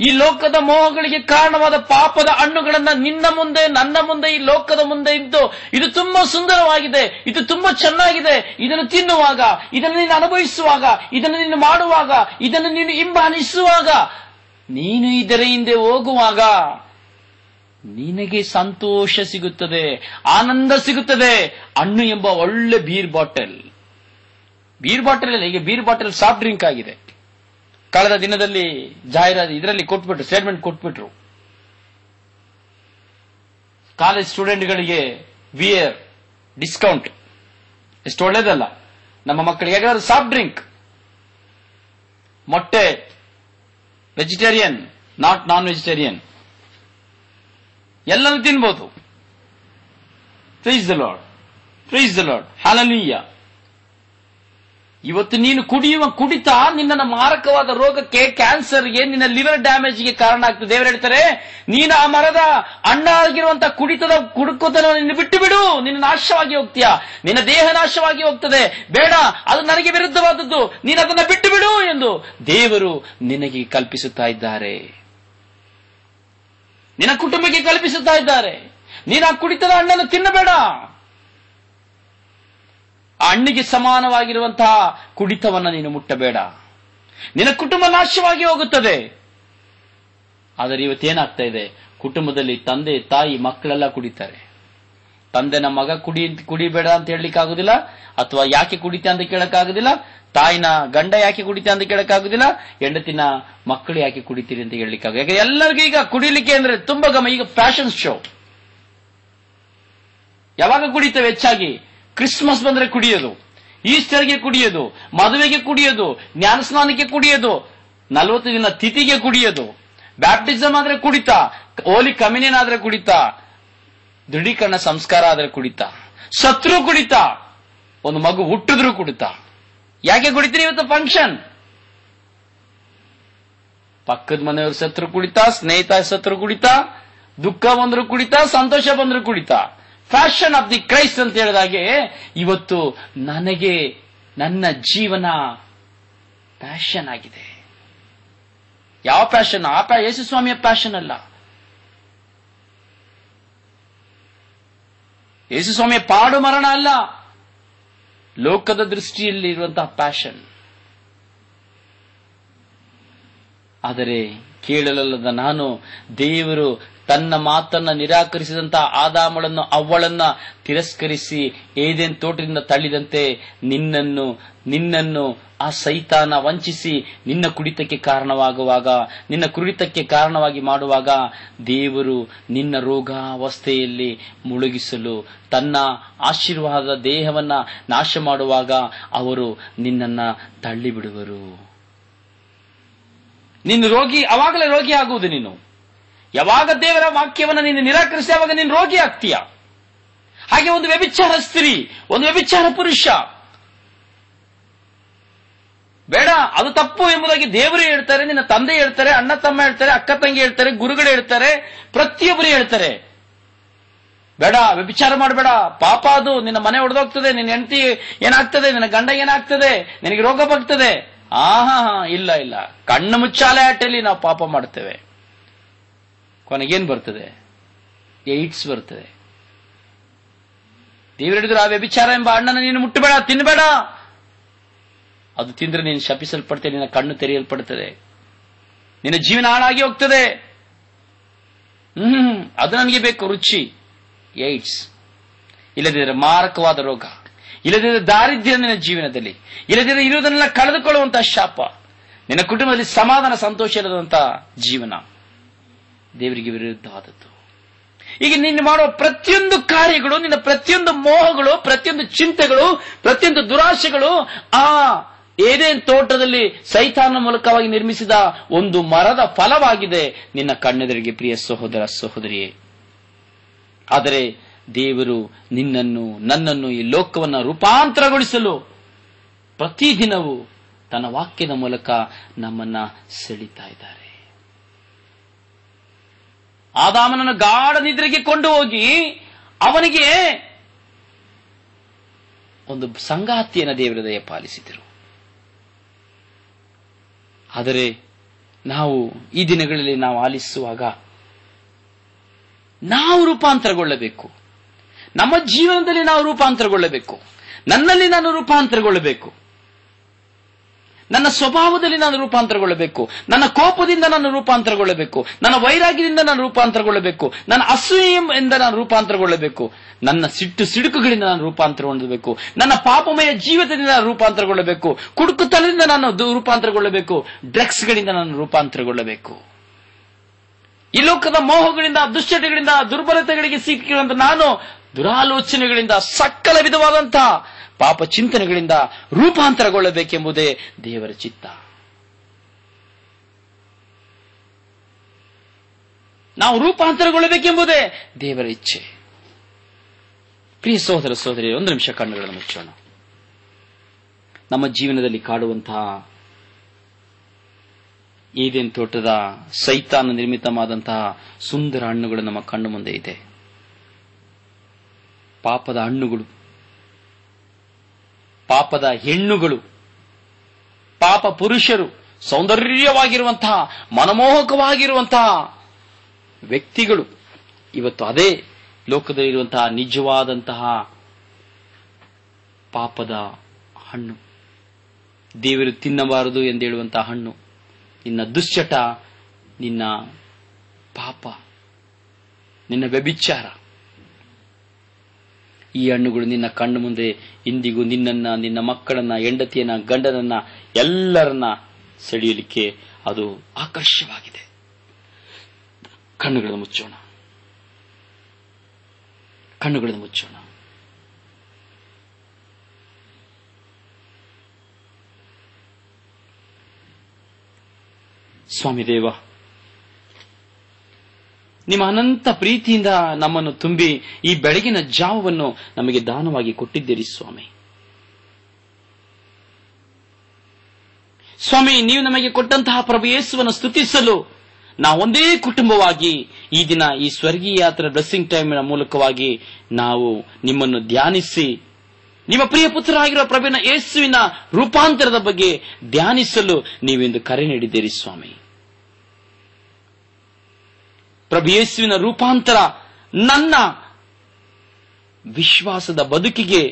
ಈ ಲೋಕದ ಮೋಹಗಳಿಗೆ ಕಾರಣವಾದ ಪಾಪದ ಹಣ್ಣುಗಳನ್ನ ನಿನ್ನ ಮುಂದೆ, ನನ್ನ ಮುಂದೆ, ಈ ಲೋಕದ ಮುಂದೆ ಇದ್ದು, ಇದು ತುಂಬಾ ಸುಂದರವಾಗಿದೆ, ಇದು ತುಂಬಾ ಚೆನ್ನಾಗಿದೆ, ಇದನ್ನು ತಿನ್ನುವಾಗ, ಇದನ್ನು ನೀನು ಅನುಭವಿಸುವಾಗ, ಇದನ್ನು ನೀನು ಮಾಡುವಾಗ, ಇದನ್ನು ನೀನು ಹಿಂಬಾಲಿಸುವಾಗ, ನೀನು ಇದರ ಹಿಂದೆ ಹೋಗುವಾಗ ನಿನಗೆ ಸಂತೋಷ ಸಿಗುತ್ತದೆ, ಆನಂದ ಸಿಗುತ್ತದೆ. ಹಣ್ಣು ಎಂಬ ಒಳ್ಳೆ ಬೀರ್ ಬಾಟಲ್ ಅಲ್ಲ, ಈಗ ಬೀರ್ ಬಾಟಲ್ ಸಾಫ್ಟ್ ಡ್ರಿಂಕ್ ಆಗಿದೆ. ಕಳೆದ ದಿನದಲ್ಲಿ ಜಾಹೀರಾತು ಇದರಲ್ಲಿ ಕೊಟ್ಬಿಟ್ರು, ಸ್ಟೇಟ್ಮೆಂಟ್ ಕೊಟ್ಬಿಟ್ರು, ಕಾಲೇಜ್ ಸ್ಟೂಡೆಂಟ್ಗಳಿಗೆ ಬಿಯರ್ ಡಿಸ್ಕೌಂಟ್. ಎಷ್ಟು ಒಳ್ಳೇದಲ್ಲ ನಮ್ಮ ಮಕ್ಕಳಿಗೆ. ಯಾಕಂದ್ರೆ ಸಾಫ್ಟ್ ಡ್ರಿಂಕ್, ಮೊಟ್ಟೆ, ವೆಜಿಟೇರಿಯನ್, ನಾನ್ ವೆಜಿಟೇರಿಯನ್ ಎಲ್ಲನೂ ತಿನ್ಬೋದು. Price the lord, praise the lord, hallelujah. ಇವತ್ತು ನೀನು ಕುಡಿತ ನಿನ್ನ ಮಾರಕವಾದ ರೋಗಕ್ಕೆ, ಕ್ಯಾನ್ಸರ್ಗೆ, ನಿನ್ನ ಲಿವರ್ ಡ್ಯಾಮೇಜ್ಗೆ ಕಾರಣ ಆಗ್ತದೆ. ದೇವರು ಹೇಳ್ತಾರೆ, ನೀನು ಆ ಮರದ ಹಣ್ಣಾಗಿರುವಂತಹ ಕುಡುಕುತನ ನಿನ್ನ ಬಿಟ್ಟು ಬಿಡು, ನಿನ್ನ ನಾಶವಾಗಿ ಹೋಗ್ತೀಯ, ನಿನ್ನ ದೇಹ ನಾಶವಾಗಿ ಹೋಗ್ತದೆ. ಬೇಡ, ಅದು ನನಗೆ ವಿರುದ್ಧವಾದದ್ದು, ನೀನು ಅದನ್ನ ಬಿಟ್ಟು ಬಿಡು ಎಂದು ದೇವರು ನಿನಗೆ ಕಲ್ಪಿಸುತ್ತಾ ಇದ್ದಾರೆ, ನಿನ್ನ ಕುಟುಂಬಕ್ಕೆ ಕಲ್ಪಿಸುತ್ತಾ ಇದ್ದಾರೆ. ನೀನು ಆ ಕುಡಿತದ ಹಣ್ಣನ್ನು ತಿನ್ನಬೇಡ. ಆ ಹಣ್ಣಿಗೆ ಸಮಾನವಾಗಿರುವಂತಹ ಕುಡಿತವನ್ನ ನೀನು ಮುಟ್ಟಬೇಡ, ನಿನ್ನ ಕುಟುಂಬ ನಾಶವಾಗಿ ಹೋಗುತ್ತದೆ. ಆದರೆ ಇವತ್ತೇನಾಗ್ತಾ ಇದೆ, ಕುಟುಂಬದಲ್ಲಿ ತಂದೆ ತಾಯಿ ಮಕ್ಕಳೆಲ್ಲ ಕುಡಿತಾರೆ. ತಂದೆನ ಮಗ ಕುಡಿಬೇಡ ಅಂತ ಹೇಳಲಿಕ್ಕಾಗುದಿಲ್ಲ, ಅಥವಾ ಯಾಕೆ ಕುಡಿತ ಅಂತ ಕೇಳಕ್ಕಾಗುದಿಲ್ಲ. ತಾಯಿನ ಗಂಡ ಯಾಕೆ ಕುಡಿತ ಅಂತ ಕೇಳಕ್ಕಾಗುದಿಲ್ಲ. ಹೆಂಡತಿನ ಮಕ್ಕಳು ಯಾಕೆ ಕುಡಿತೀರಿ ಅಂತ ಹೇಳಲಿಕ್ಕಾಗ. ಯಾಕೆ ಎಲ್ಲರಿಗೂ ಈಗ ಕುಡಿಲಿಕ್ಕೆ ಅಂದ್ರೆ ತುಂಬಾ ಈಗ ಫ್ಯಾಷನ್ ಶೋ. ಯಾವಾಗ ಕುಡಿತೇವೆ ಹೆಚ್ಚಾಗಿ? ಕ್ರಿಸ್ಮಸ್ ಬಂದ್ರೆ ಕುಡಿಯೋದು, ಈಸ್ಟರ್ಗೆ ಕುಡಿಯೋದು, ಮದುವೆಗೆ ಕುಡಿಯೋದು, ಜ್ಞಾನಸ್ನಾನಕ್ಕೆ ಕುಡಿಯೋದು, 40 ದಿನ ತಿಥಿಗೆ ಕುಡಿಯೋದು, ಬ್ಯಾಪ್ಟಿಸಮ್ ಆದ್ರೆ ಕುಡಿತ, ಹೋಲಿ ಕಮ್ಯುನಿಯನ್ ಆದ್ರೆ ಕುಡಿತ, ದೃಢೀಕರಣ ಸಂಸ್ಕಾರ ಆದ್ರೆ ಕುಡಿತ, ಸತ್ರು ಕುಡಿತ, ಒಂದು ಮಗು ಹುಟ್ಟಿದ್ರು ಕುಡಿತ. ಯಾಕೆ ಕುಡಿತೀರಿ? ಇವತ್ತು ಫಂಕ್ಷನ್. ಪಕ್ಕದ ಮನೆಯವ್ರ ಸತ್ರು ಕುಡಿತ, ಸ್ನೇಹಿತ ಸತ್ರು ಕುಡಿತ, ದುಃಖ ಬಂದ್ರು ಕುಡಿತ, ಸಂತೋಷ ಬಂದ್ರು ಕುಡಿತ. ಫ್ಯಾಷನ್ ಆಫ್ ದಿ ಕ್ರೈಸ್ಟ್ ಅಂತ ಹೇಳಿದಾಗೆ ಇವತ್ತು ನನಗೆ ನನ್ನ ಜೀವನ ಪ್ಯಾಷನ್ ಆಗಿದೆ. ಯಾವ ಪ್ಯಾಷನ್? ಯೇಸು ಸ್ವಾಮಿಯ ಪ್ಯಾಷನ್ ಅಲ್ಲ. ಯೇಸು ಸ್ವಾಮಿಯ ಪಾಡು ಮರಣ ಅಲ್ಲ, ಲೋಕದ ದೃಷ್ಟಿಯಲ್ಲಿ ಇರುವಂತಹ ಪ್ಯಾಷನ್. ಆದರೆ ಕೇಳಲಲ್ಲದ ನಾನು, ದೇವರು ತನ್ನ ಮಾತನ್ನ ನಿರಾಕರಿಸಿದಂತಹ ಆದಾಮಳನ್ನು ಅವ್ವಳನ್ನ ತಿರಸ್ಕರಿಸಿ ಏದೇನ್ ತೋಟದಿಂದ ತಳ್ಳಿದಂತೆ ನಿನ್ನನ್ನು ಆ ಸೈತಾನ ವಂಚಿಸಿ ನಿನ್ನ ಕುಡಿತಕ್ಕೆ ಕಾರಣವಾಗಿ ಮಾಡುವಾಗ ದೇವರು ನಿನ್ನ ರೋಗಾವಸ್ಥೆಯಲ್ಲಿ ಮುಳುಗಿಸಲು ತನ್ನ ಆಶೀರ್ವಾದ ದೇಹವನ್ನ ನಾಶ ಮಾಡುವಾಗ ಅವರು ನಿನ್ನನ್ನ ತಳ್ಳಿಬಿಡುವರು. ನೀನು ರೋಗಿ, ಅವಾಗಲೇ ರೋಗಿ ಆಗುವುದು. ನೀನು ಯಾವಾಗ ದೇವರ ವಾಕ್ಯವನ್ನು ನೀನು ನಿರಾಕರಿಸಿ ಅವಾಗ ನೀನು ರೋಗಿ ಆಗ್ತೀಯ. ಹಾಗೆ ಒಂದು ವ್ಯಭಿಚಾರ ಸ್ತ್ರೀ, ಒಂದು ವ್ಯಭಿಚಾರ ಪುರುಷ ಬೇಡ, ಅದು ತಪ್ಪು ಎಂಬುದಾಗಿ ದೇವರು ಹೇಳ್ತಾರೆ, ನಿನ್ನ ತಂದೆ ಹೇಳ್ತಾರೆ, ಅಣ್ಣ ತಮ್ಮ ಹೇಳ್ತಾರೆ, ಅಕ್ಕ ತಂಗಿ ಹೇಳ್ತಾರೆ, ಗುರುಗಳು ಹೇಳ್ತಾರೆ, ಪ್ರತಿಯೊಬ್ಬರು ಹೇಳ್ತಾರೆ, ಬೇಡ ವ್ಯಭಿಚಾರ ಮಾಡಬೇಡ, ಪಾಪ ಅದು, ನಿನ್ನ ಮನೆ ಒಡೆದೋಗ್ತದೆ, ನಿನ್ನ ಹೆಂಡತಿ ಏನಾಗ್ತದೆ, ನಿನ್ನ ಗಂಡ ಏನಾಗ್ತದೆ, ನಿನಗೆ ರೋಗ ಬರ್ತದೆ. ಇಲ್ಲ, ಕಣ್ಣು ಮುಚ್ಚಾಲೆ ಆಟಲ್ಲಿ ನಾವು ಪಾಪ ಮಾಡ್ತೇವೆ. ಕೊನೆಗೇನ್ ಬರ್ತದೆ? ಏಡ್ಸ್ ಬರ್ತದೆ. ದೇವರು ಹೇಳಿದ್ರು, ಆ ವ್ಯಭಿಚಾರ ಎಂಬ ಹಣ್ಣನ್ನು ನೀನು ಮುಟ್ಟಬೇಡ, ತಿನ್ನಬೇಡ. ಅದು ತಿಂದ್ರೆ ನೀನು ಶಪಿಸಲ್ಪಡ್ತೇನೆ, ನಿನ್ನ ಕಣ್ಣು ತೆರೆಯಲ್ಪಡ್ತದೆ, ನಿನ್ನ ಜೀವನ ಹಾಳಾಗಿ ಹೋಗ್ತದೆ. ಅದು ನನಗೆ ಬೇಕು, ರುಚಿ. ಏಡ್ಸ್. ಇಲ್ಲದಿದ್ದರೆ ಮಾರಕವಾದ ರೋಗ, ಇಲ್ಲದಿದ್ದರೆ ದಾರಿದ್ರ್ಯ ನಿನ್ನ ಜೀವನದಲ್ಲಿ, ಇಲ್ಲದಿದ್ದರೆ ಇರುವುದನ್ನೆಲ್ಲ ಕಳೆದುಕೊಳ್ಳುವಂತಹ ಶಾಪ, ನಿನ್ನ ಕುಟುಂಬದಲ್ಲಿ ಸಮಾಧಾನ ಸಂತೋಷ ಇಲ್ಲದಂತಹ ಜೀವನ ದೇವರಿಗೆ ವಿರುದ್ಧವಾದದ್ದು. ಈಗ ನೀನು ಮಾಡುವ ಪ್ರತಿಯೊಂದು ಕಾರ್ಯಗಳು, ನಿನ್ನ ಪ್ರತಿಯೊಂದು ಮೋಹಗಳು, ಪ್ರತಿಯೊಂದು ಚಿಂತೆಗಳು, ಪ್ರತಿಯೊಂದು ದುರಾಶೆಗಳು ಆ ಏದೇನ್ ತೋಟದಲ್ಲಿ ಸೈತಾನ ಮೂಲಕವಾಗಿ ನಿರ್ಮಿಸಿದ ಒಂದು ಮರದ ಫಲವಾಗಿದೆ ನಿನ್ನ ಕಣ್ಣೆದುರಿಗೆ, ಪ್ರಿಯ ಸಹೋದರ ಸಹೋದರಿಯೇ. ಆದರೆ ದೇವರು ನನ್ನನ್ನು ಈ ಲೋಕವನ್ನು ರೂಪಾಂತರಗೊಳಿಸಲು ಪ್ರತಿದಿನವೂ ತನ್ನ ವಾಕ್ಯದ ಮೂಲಕ ನಮ್ಮನ್ನ ಸೆಳೀತಾ ಇದ್ದಾರೆ. ಆದಾಮನನ್ನು ಗಾಢ ನಿದ್ರೆಗೆ ಕೊಂಡು ಹೋಗಿ ಅವನಿಗೆ ಒಂದು ಸಂಗಾತಿಯನ್ನು ದೇವರ ದಯ ಪಾಲಿಸಿದರು. ಆದರೆ ನಾವು ಈ ದಿನಗಳಲ್ಲಿ ನಾವು ಆಲಿಸುವಾಗ ನಾವು ರೂಪಾಂತರಗೊಳ್ಳಬೇಕು. ನಮ್ಮ ಜೀವನದಲ್ಲಿ ನಾವು ರೂಪಾಂತರಗೊಳ್ಳಬೇಕು. ನನ್ನಲ್ಲಿ ನಾನು ರೂಪಾಂತರಗೊಳ್ಳಬೇಕು. ನನ್ನ ಸ್ವಭಾವದಲ್ಲಿ ನಾನು ರೂಪಾಂತರಗೊಳ್ಳಬೇಕು. ನನ್ನ ಕೋಪದಿಂದ ನಾನು ರೂಪಾಂತರಗೊಳ್ಳಬೇಕು. ನನ್ನ ವೈರಾಗ್ಯದಿಂದ ನಾನು ರೂಪಾಂತರಗೊಳ್ಳಬೇಕು. ನನ್ನ ಅಸೂಯೆಯಿಂದ ನಾನು ರೂಪಾಂತರಗೊಳ್ಳಬೇಕು. ನನ್ನ ಸಿಡುಕುಗಳಿಂದ ನಾನು ರೂಪಾಂತರಗೊಳ್ಳಬೇಕು. ನನ್ನ ಪಾಪಮಯ ಜೀವಿತದಿಂದ ನಾನು ರೂಪಾಂತರಗೊಳ್ಳಬೇಕು. ಕುಡುಕುತನದಿಂದ ನಾನು ರೂಪಾಂತರಗೊಳ್ಳಬೇಕು. ಡ್ರಗ್ಸ್ಗಳಿಂದ ನಾನು ರೂಪಾಂತರಗೊಳ್ಳಬೇಕು. ಈ ಲೋಕದ ಮೋಹಗಳಿಂದ, ದುಶ್ಚಟಗಳಿಂದ, ದುರ್ಬಲತೆಗಳಿಗೆ ಸಿಕ್ಕಿರುವಂತ ನಾನು ದುರಾಲೋಚನೆಗಳಿಂದ, ಸಕಲ ವಿಧವಾದಂತಹ ಪಾಪ ಚಿಂತನೆಗಳಿಂದ ರೂಪಾಂತರಗೊಳ್ಳಬೇಕೆಂಬುದೇ ದೇವರ ಚಿತ್ತ. ನಾವು ರೂಪಾಂತರಗೊಳ್ಳಬೇಕೆಂಬುದೇ ದೇವರ ಇಚ್ಛೆ. ಪ್ರಿಯ ಸಹೋದರ ಸಹೋದರಿ, ಒಂದು ನಿಮಿಷ ಕಣ್ಣುಗಳನ್ನು ಮುಚ್ಚೋಣ. ನಮ್ಮ ಜೀವನದಲ್ಲಿ ಕಾಡುವಂತಹ ಏದೇನ್ ತೋಟದ ಸೈತಾನ ನಿರ್ಮಿತವಾದಂತಹ ಸುಂದರ ಹಣ್ಣುಗಳು ನಮ್ಮ ಕಣ್ಣು ಮುಂದೆ ಇದೆ. ಪಾಪದ ಹಣ್ಣುಗಳು, ಪಾಪದ ಹೆಣ್ಣುಗಳು, ಪಾಪ ಪುರುಷರು, ಸೌಂದರ್ಯವಾಗಿರುವಂತಹ, ಮನಮೋಹಕವಾಗಿರುವಂತಹ ವ್ಯಕ್ತಿಗಳು. ಇವತ್ತು ಅದೇ ಲೋಕದಲ್ಲಿರುವಂತಹ ನಿಜವಾದಂತಹ ಪಾಪದ ಹಣ್ಣು, ದೇವರು ತಿನ್ನಬಾರದು ಎಂದೇಳುವಂತಹ ಹಣ್ಣು. ನಿನ್ನ ದುಶ್ಚಟ, ನಿನ್ನ ಪಾಪ, ನಿನ್ನ ವ್ಯಭಿಚಾರ, ಈ ಹಣ್ಣುಗಳು ನಿನ್ನ ಕಣ್ಣು ಮುಂದೆ ಇಂದಿಗೂ ನಿನ್ನನ್ನ, ನಿನ್ನ ಮಕ್ಕಳನ್ನ, ಹೆಂಡತಿಯನ್ನ, ಗಂಡನನ್ನ, ಎಲ್ಲರನ್ನ ಸೆಳೆಯಲಿಕ್ಕೆ ಅದು ಆಕರ್ಷವಾಗಿದೆ. ಕಣ್ಣುಗಳನ್ನು ಮುಚ್ಚೋಣ. ಸ್ವಾಮಿ ದೇವ, ನಿಮ್ಮ ಅನಂತ ಪ್ರೀತಿಯಿಂದ ನಮ್ಮನ್ನು ತುಂಬಿ ಈ ಬೆಳಗಿನ ಜಾವವನ್ನು ನಮಗೆ ದಾನವಾಗಿ ಕೊಟ್ಟಿದ್ದೀರಿ ಸ್ವಾಮಿ. ಸ್ವಾಮಿ, ನೀವು ನಮಗೆ ಕೊಟ್ಟಂತಹ ಪ್ರಭು ಯೇಸುವನ್ನು ಸ್ತುತಿಸಲು ನಾವು ಒಂದೇ ಕುಟುಂಬವಾಗಿ ಈ ದಿನ ಈ ಸ್ವರ್ಗೀಯ ಯಾತ್ರೆ ಬ್ಲೆಸ್ಸಿಂಗ್ ಟೈಮಿನ ಮೂಲಕವಾಗಿ ನಾವು ನಿಮ್ಮನ್ನು ಧ್ಯಾನಿಸಿ, ನಿಮ್ಮ ಪ್ರಿಯ ಪುತ್ರರಾಗಿರುವ ಪ್ರಭುವಿನ ಯೇಸುವಿನ ರೂಪಾಂತರದ ಬಗ್ಗೆ ಧ್ಯಾನಿಸಲು ನೀವೆಂದು ಕರೆ ನೀಡಿದ್ದೀರಿ ಸ್ವಾಮಿ. ಪ್ರಭು ಯೇಸುವಿನ ರೂಪಾಂತರ ನನ್ನ ವಿಶ್ವಾಸದ ಬದುಕಿಗೆ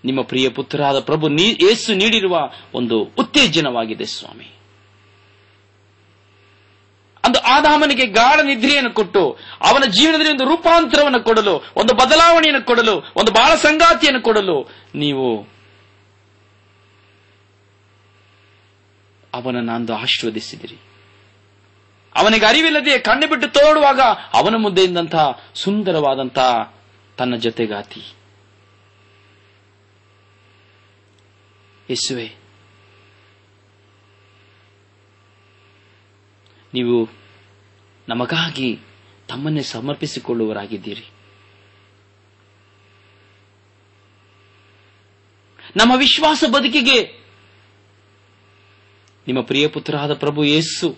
ನಿಮ್ಮ ಪ್ರಿಯ ಪುತ್ರರಾದ ಪ್ರಭು ಯೇಸು ನೀಡಿರುವ ಒಂದು ಉತ್ತೇಜನವಾಗಿದೆ ಸ್ವಾಮಿ. ಅಂದು ಆದಾಮನಿಗೆ ಗಾಢ ನಿದ್ರೆಯನ್ನು ಕೊಟ್ಟು ಅವನ ಜೀವನದಲ್ಲಿ ಒಂದು ರೂಪಾಂತರವನ್ನು ಕೊಡಲು, ಒಂದು ಬದಲಾವಣೆಯನ್ನು ಕೊಡಲು, ಒಂದು ಬಾಳ ಸಂಗಾತಿಯನ್ನು ಕೊಡಲು ನೀವು ಅವನನ್ನು ಅಂದು ಆಶೀರ್ವದಿಸಿದಿರಿ. ಅವನಿಗೆ ಅರಿವಿಲ್ಲದೆ ಕಣ್ಣು ಬಿಟ್ಟು ತೋಡುವಾಗ ಅವನ ಮುಂದೆ ಇದ್ದಂತಹ ಸುಂದರವಾದಂತಹ ತನ್ನ ಜೊತೆಗಾತಿ ಯೇಸುವೆ, ನೀವು ನಮಗಾಗಿ ತಮ್ಮನ್ನೇ ಸಮರ್ಪಿಸಿಕೊಳ್ಳುವರಾಗಿದ್ದೀರಿ. ನಮ್ಮ ವಿಶ್ವಾಸ ಬದುಕಿಗೆ ನಿಮ್ಮ ಪ್ರಿಯ ಪುತ್ರರಾದ ಪ್ರಭು ಯೇಸು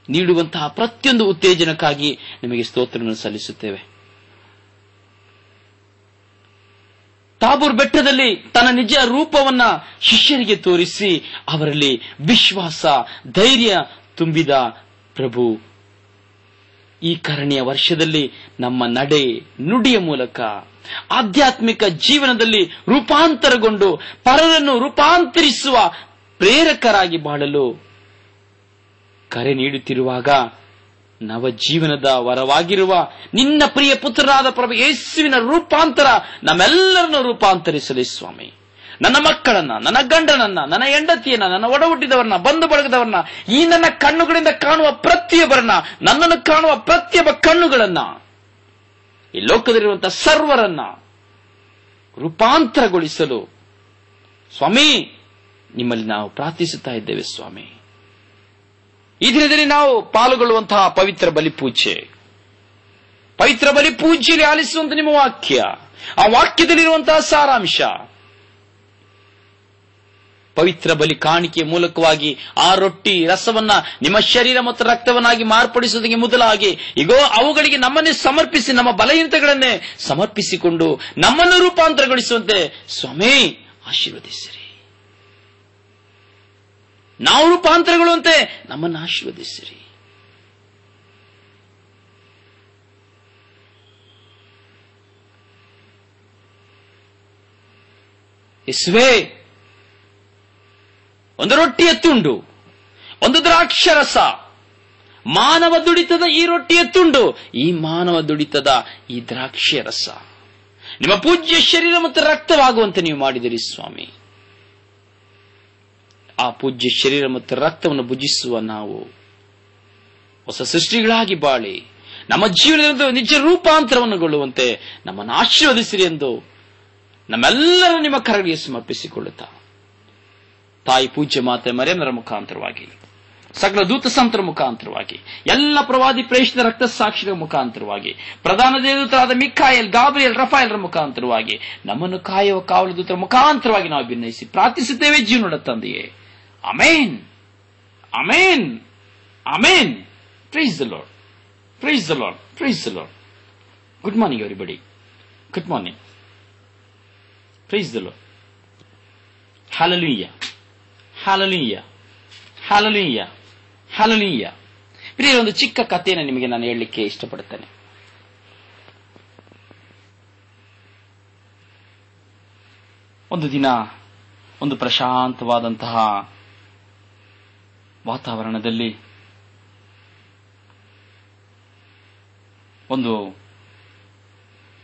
ನೀಡುವಂತಹ ಪ್ರತಿಯೊಂದು ಉತ್ತೇಜನಕ್ಕಾಗಿ ನಿಮಗೆ ಸ್ತೋತ್ರವನ್ನು ಸಲ್ಲಿಸುತ್ತೇವೆ. ತಾಬೋರ್ ಬೆಟ್ಟದಲ್ಲಿ ತನ್ನ ನಿಜ ರೂಪವನ್ನ ಶಿಷ್ಯರಿಗೆ ತೋರಿಸಿ ಅವರಲ್ಲಿ ವಿಶ್ವಾಸ, ಧೈರ್ಯ ತುಂಬಿದ ಪ್ರಭು ಈ ಕರುಣೆಯ ವರ್ಷದಲ್ಲಿ ನಮ್ಮ ನಡೆ ನುಡಿಯ ಮೂಲಕ ಆಧ್ಯಾತ್ಮಿಕ ಜೀವನದಲ್ಲಿ ರೂಪಾಂತರಗೊಂಡು ಪರರನ್ನು ರೂಪಾಂತರಿಸುವ ಪ್ರೇರಕರಾಗಿ ಬಾಳಲು ಕರೆ ನೀಡುತ್ತಿರುವಾಗ ನವ ಜೀವನದ ವರವಾಗಿರುವ ನಿನ್ನ ಪ್ರಿಯ ಪುತ್ರರಾದ ಪ್ರಭು ಯೇಸುವಿನ ರೂಪಾಂತರ ನಮ್ಮೆಲ್ಲರನ್ನು ರೂಪಾಂತರಿಸಲಿ ಸ್ವಾಮಿ. ನನ್ನ ಮಕ್ಕಳನ್ನ, ನನ್ನ ಗಂಡನನ್ನ, ನನ್ನ ಹೆಂಡತಿಯನ್ನ, ನನ್ನ ಒಡಹುಟ್ಟಿದವರನ್ನ, ಬಂಧು ಬಳಗದವರನ್ನ, ಈ ನನ್ನ ಕಣ್ಣುಗಳಿಂದ ಕಾಣುವ ಪ್ರತಿಯೊಬ್ಬರನ್ನ, ನನ್ನನ್ನು ಕಾಣುವ ಪ್ರತಿಯೊಬ್ಬ ಕಣ್ಣುಗಳನ್ನ, ಈ ಲೋಕದಲ್ಲಿರುವಂತಹ ಸರ್ವರನ್ನ ರೂಪಾಂತರಗೊಳಿಸಲು ಸ್ವಾಮಿ ನಿಮ್ಮಲ್ಲಿ ನಾವು ಪ್ರಾರ್ಥಿಸುತ್ತಾ ಇದ್ದೇವೆ ಸ್ವಾಮಿ. ಈ ದಿನದಲ್ಲಿ ನಾವು ಪಾಲ್ಗೊಳ್ಳುವಂತಹ ಪವಿತ್ರ ಬಲಿಪೂಜೆ, ಪವಿತ್ರ ಬಲಿಪೂಜೆಯಲ್ಲಿ ಆಲಿಸುವಂತಹ ನಿಮ್ಮ ವಾಕ್ಯ, ಆ ವಾಕ್ಯದಲ್ಲಿರುವಂತಹ ಸಾರಾಂಶ, ಪವಿತ್ರ ಬಲಿ ಕಾಣಿಕೆಯ ಮೂಲಕವಾಗಿ ಆ ರೊಟ್ಟಿ ರಸವನ್ನ ನಿಮ್ಮ ಶರೀರ ಮತ್ತು ರಕ್ತವನ್ನಾಗಿ ಮಾರ್ಪಡಿಸುವುದಕ್ಕೆ ಮೊದಲಾಗಿ ಈಗೋ ಅವುಗಳಿಗೆ ನಮ್ಮನ್ನೇ ಸಮರ್ಪಿಸಿ, ನಮ್ಮ ಬಲಹೀನತೆಗಳನ್ನೇ ಸಮರ್ಪಿಸಿಕೊಂಡು ನಮ್ಮನ್ನು ರೂಪಾಂತರಗೊಳಿಸುವಂತೆ ಸ್ವಾಮಿ ಆಶೀರ್ವದಿಸಿರಿ. ನಾವು ರೂಪಾಂತರಗೊಳ್ಳುವಂತೆ ನಮ್ಮನ್ನು ಆಶೀರ್ವದಿಸಿರಿ. ಯೇಸುವೇ, ಒಂದು ರೊಟ್ಟಿಯ ತುಂಡು, ಒಂದು ದ್ರಾಕ್ಷರಸ, ಮಾನವ ದುಡಿತದ ಈ ರೊಟ್ಟಿಯ ತುಂಡು, ಈ ಮಾನವ ದುಡಿತದ ಈ ದ್ರಾಕ್ಷಿ ರಸ ನಿಮ್ಮ ಪೂಜ್ಯ ಶರೀರ ಮತ್ತು ರಕ್ತವಾಗುವಂತೆ ನೀವು ಮಾಡಿದಿರಿ ಸ್ವಾಮಿ. ಆ ಪೂಜ್ಯ ಶರೀರ ಮತ್ತು ರಕ್ತವನ್ನು ಭುಜಿಸುವ ನಾವು ಹೊಸ ಸೃಷ್ಟಿಗಳಾಗಿ ಬಾಳಿ ನಮ್ಮ ಜೀವನದ ನಿಜ ರೂಪಾಂತರವನ್ನುಗೊಳ್ಳುವಂತೆ ನಮ್ಮನ್ನು ಆಶೀರ್ವದಿಸಿರಿ ಎಂದು ನಮ್ಮೆಲ್ಲರೂ ನಿಮ್ಮ ಕರಗಳಿಗೆ ಸಮರ್ಪಿಸಿಕೊಳ್ಳುತ್ತಾ ತಾಯಿ ಪೂಜ್ಯ ಮಾತೆ ಮರಿಯಮ್ಮರ ಮುಖಾಂತರವಾಗಿ, ಸಕಲ ದೂತ ಸಂತರ ಮುಖಾಂತರವಾಗಿ, ಎಲ್ಲ ಪ್ರವಾದಿ ಪ್ರೇಷಿತ ರಕ್ತ ಸಾಕ್ಷಿಗಳ ಮುಖಾಂತರವಾಗಿ, ಪ್ರಧಾನ ದೇವದೂತರಾದ ಮಿಖಾಯಲ್, ಗಾಬ್ರಿಯಲ್, ರಫಾಯಲ್ರ ಮುಖಾಂತರವಾಗಿ, ನಮ್ಮನ್ನು ಕಾಯುವ ಕಾವಲು ದೂತರ ಮುಖಾಂತರವಾಗಿ ನಾವು ಭಿನ್ನಯಿಸಿ ಪ್ರಾರ್ಥಿಸುತ್ತೇವೆ ಜೀವನದ ತಂದೆಯೇ. Amen, amen, amen. Price the lord, praise the lord, praise the lord. Good morning everybody, good morning. Price the lord. Hallelujah, hallelujah, hallelujah, hallelujah. ಪ್ರಿಯರೇ, ಒಂದು ಚಿಕ್ಕ ಕಥೆಯನ್ನು ನಿಮಗೆ ನಾನು ಹೇಳಲಿಕ್ಕೆ ಇಷ್ಟಪಡುತ್ತೇನೆ. ಒಂದು ದಿನ ಒಂದು ಪ್ರಶಾಂತವಾದಂತಹ ವಾತಾವರಣದಲ್ಲಿ ಒಂದು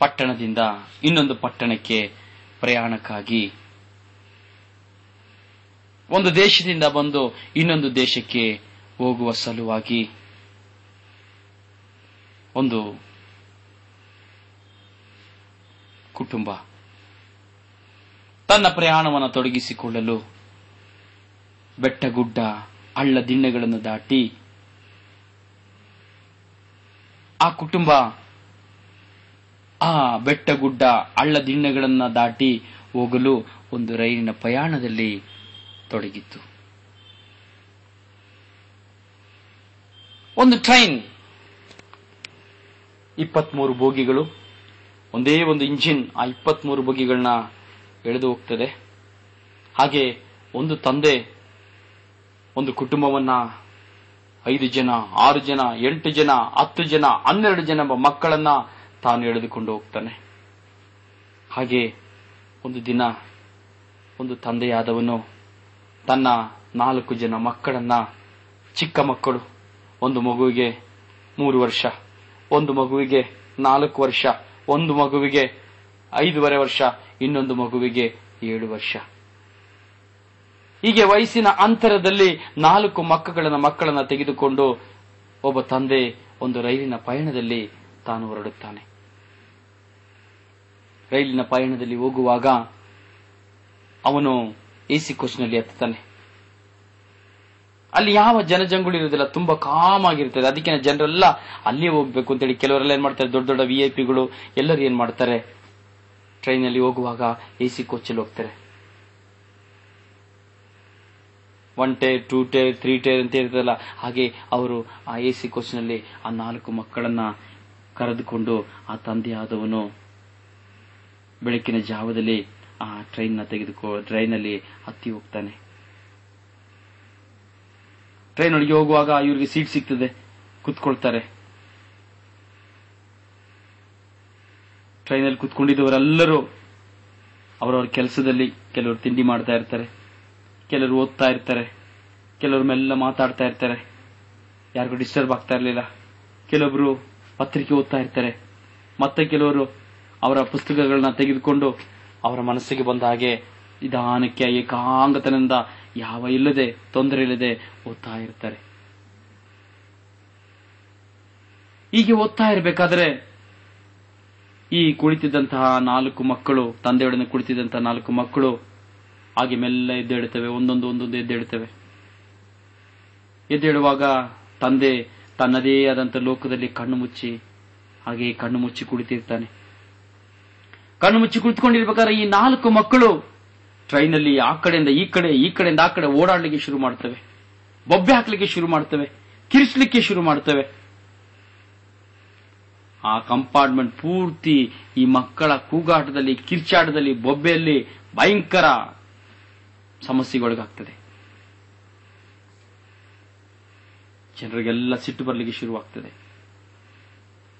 ಪಟ್ಟಣದಿಂದ ಇನ್ನೊಂದು ಪಟ್ಟಣಕ್ಕೆ ಪ್ರಯಾಣಕ್ಕಾಗಿ, ಒಂದು ದೇಶದಿಂದ ಬಂದು ಇನ್ನೊಂದು ದೇಶಕ್ಕೆ ಹೋಗುವ ಸಲುವಾಗಿ ಒಂದು ಕುಟುಂಬ ತನ್ನ ಪ್ರಯಾಣವನ್ನು ತೊಡಗಿಸಿಕೊಳ್ಳಲು ಬೆಟ್ಟಗುಡ್ಡ ಹಳ್ಳ ದಿಣ್ಣೆಗಳನ್ನು ದಾಟಿ ಆ ಕುಟುಂಬ ಆ ಬೆಟ್ಟಗುಡ್ಡ ಹಳ್ಳ ದಿಣ್ಣೆಗಳನ್ನು ದಾಟಿ ಹೋಗಲು ಒಂದು ರೈಲಿನ ಪ್ರಯಾಣದಲ್ಲಿ ತೊಡಗಿತ್ತು. ಒಂದು ಟ್ರೈನ್ 23 ಬೋಗಿಗಳು, ಒಂದೇ ಒಂದು ಇಂಜಿನ್ ಆ 23 ಬೋಗಿಗಳನ್ನ ಎಳೆದು ಹೋಗ್ತದೆ. ಹಾಗೆ ಒಂದು ತಂದೆ ಒಂದು ಕುಟುಂಬವನ್ನ 5 ಜನ, 6 ಜನ, 8 ಜನ, 10 ಜನ, 12 ಜನ ಮಕ್ಕಳನ್ನ ತಾನು ಎಳೆದುಕೊಂಡು ಹೋಗ್ತಾನೆ. ಹಾಗೆ ಒಂದು ದಿನ ಒಂದು ತಂದೆಯಾದವನು ತನ್ನ 4 ಜನ ಮಕ್ಕಳನ್ನ, ಚಿಕ್ಕ ಮಕ್ಕಳು, ಒಂದು ಮಗುವಿಗೆ 3 ವರ್ಷ, ಒಂದು ಮಗುವಿಗೆ 4 ವರ್ಷ, ಒಂದು ಮಗುವಿಗೆ 5.5 ವರ್ಷ, ಇನ್ನೊಂದು ಮಗುವಿಗೆ 7 ವರ್ಷ, ಹೀಗೆ ವಯಸ್ಸಿನ ಅಂತರದಲ್ಲಿ 4 ಮಕ್ಕಳನ್ನ ತೆಗೆದುಕೊಂಡು ಒಬ್ಬ ತಂದೆ ಒಂದು ರೈಲಿನ ಪಯಣದಲ್ಲಿ ತಾನು ಹೊರಡುತ್ತಾನೆ. ರೈಲಿನ ಪಯಣದಲ್ಲಿ ಹೋಗುವಾಗ ಅವನು ಎಸಿ ಕೋಚ್ನಲ್ಲಿ ಹತ್ತುತ್ತಾನೆ. ಅಲ್ಲಿ ಯಾವ ಜನಜಂಗುಳಿ ಇರುವುದಿಲ್ಲ, ತುಂಬಾ ಕಾಮ್ ಆಗಿರ್ತದೆ. ಅದಕ್ಕೆ ಜನರೆಲ್ಲ ಅಲ್ಲೇ ಹೋಗ್ಬೇಕು ಅಂತೇಳಿ ಕೆಲವರೆಲ್ಲ ಏನ್ ಮಾಡ್ತಾರೆ, ದೊಡ್ಡ ದೊಡ್ಡ ವಿಐಪಿಗಳು ಎಲ್ಲರೂ ಏನ್ ಮಾಡ್ತಾರೆ, ಟ್ರೈನಲ್ಲಿ ಹೋಗುವಾಗ ಎಸಿ ಕೋಚಲ್ಲಿ ಹೋಗ್ತಾರೆ. 1 ಟೈರ್ 2 ಟೈರ್ 3 ಟೈರ್ ಅಂತ ಇರ್ತದಲ್ಲ, ಹಾಗೆ ಅವರು ಆ ಎಸಿ ಕೋಚ್ನಲ್ಲಿ ಆ 4 ಮಕ್ಕಳನ್ನ ಕರೆದುಕೊಂಡು ಆ ತಂದೆಯಾದವನು ಬೆಳಕಿನ ಜಾವದಲ್ಲಿ ಆ ಟ್ರೈನಲ್ಲಿ ಹತ್ತಿ ಹೋಗ್ತಾನೆ. ಟ್ರೈನ್ ಒಳಗೆ ಹೋಗುವಾಗ ಇವರಿಗೆ ಸೀಟ್ ಸಿಗ್ತದೆ, ಕುತ್ಕೊಳ್ತಾರೆ. ಟ್ರೈನಲ್ಲಿ ಕುತ್ಕೊಂಡಿದ್ದವರೆಲ್ಲರೂ ಅವರವರ ಕೆಲಸದಲ್ಲಿ, ಕೆಲವರು ತಿಂಡಿ ಮಾಡ್ತಾ ಇರ್ತಾರೆ, ಕೆಲವರು ಓದ್ತಾ ಇರ್ತಾರೆ, ಕೆಲವರು ಮೆಲ್ಲ ಮಾತಾಡ್ತಾ ಇರ್ತಾರೆ, ಯಾರಿಗೂ ಡಿಸ್ಟರ್ಬ್ ಆಗ್ತಾ ಇರಲಿಲ್ಲ. ಕೆಲವೊಬ್ರು ಪತ್ರಿಕೆ ಓದ್ತಾ ಇರ್ತಾರೆ, ಮತ್ತೆ ಕೆಲವರು ಅವರ ಪುಸ್ತಕಗಳನ್ನ ತೆಗೆದುಕೊಂಡು ಅವರ ಮನಸ್ಸಿಗೆ ಬಂದ ಹಾಗೆ ನಿಧಾನಕ್ಕೆ ಏಕಾಂಗತನದಿಂದ ಯಾವ ಇಲ್ಲದೆ ತೊಂದರೆ ಇಲ್ಲದೆ ಓದ್ತಾ ಇರ್ತಾರೆ. ಹೀಗೆ ಓದ್ತಾ ಇರಬೇಕಾದ್ರೆ ಈ ಕುಳಿತಿದ್ದಂತಹ 4 ಮಕ್ಕಳು, ತಂದೆಯೊಡನೆ ಕುಳಿತಿದ್ದಂತಹ 4 ಮಕ್ಕಳು ಹಾಗೆ ಮೆಲ್ಲ ಎದ್ದೇಳುತ್ತವೆ, ಒಂದೊಂದು ಎದ್ದೇಳುತ್ತವೆ. ಎದ್ದೇಳುವಾಗ ತಂದೆ ತನ್ನದೇ ಆದಂತ ಲೋಕದಲ್ಲಿ ಕಣ್ಣು ಮುಚ್ಚಿ ಕುಳಿತಿರ್ತಾನೆ. ಕಣ್ಣು ಮುಚ್ಚಿ ಕುಳಿತುಕೊಂಡಿರ್ಬೇಕಾದ್ರೆ ಈ 4 ಮಕ್ಕಳು ಟ್ರೈನಲ್ಲಿ ಆ ಕಡೆಯಿಂದ ಈ ಕಡೆಯಿಂದ ಆ ಕಡೆ ಓಡಾಡ್ಲಿಕ್ಕೆ ಶುರು ಮಾಡ್ತವೆ, ಬೊಬ್ಬೆ ಹಾಕ್ಲಿಕ್ಕೆ ಶುರು ಮಾಡ್ತವೆ, ಕಿರಿಸ್ಲಿಕ್ಕೆ ಶುರು ಮಾಡ್ತವೆ. ಆ ಕಂಪಾರ್ಟ್ಮೆಂಟ್ ಪೂರ್ತಿ ಈ ಮಕ್ಕಳ ಕೂಗಾಟದಲ್ಲಿ, ಕಿರ್ಚಾಟದಲ್ಲಿ, ಬೊಬ್ಬೆಯಲ್ಲಿ ಭಯಂಕರ ಸಮಸ್ಯೆಗೊಳಗಾಗ್ತದೆ. ಜನರಿಗೆಲ್ಲ ಸಿಟ್ಟು ಬರ್ಲಿಕ್ಕೆ ಶುರುವಾಗ್ತದೆ,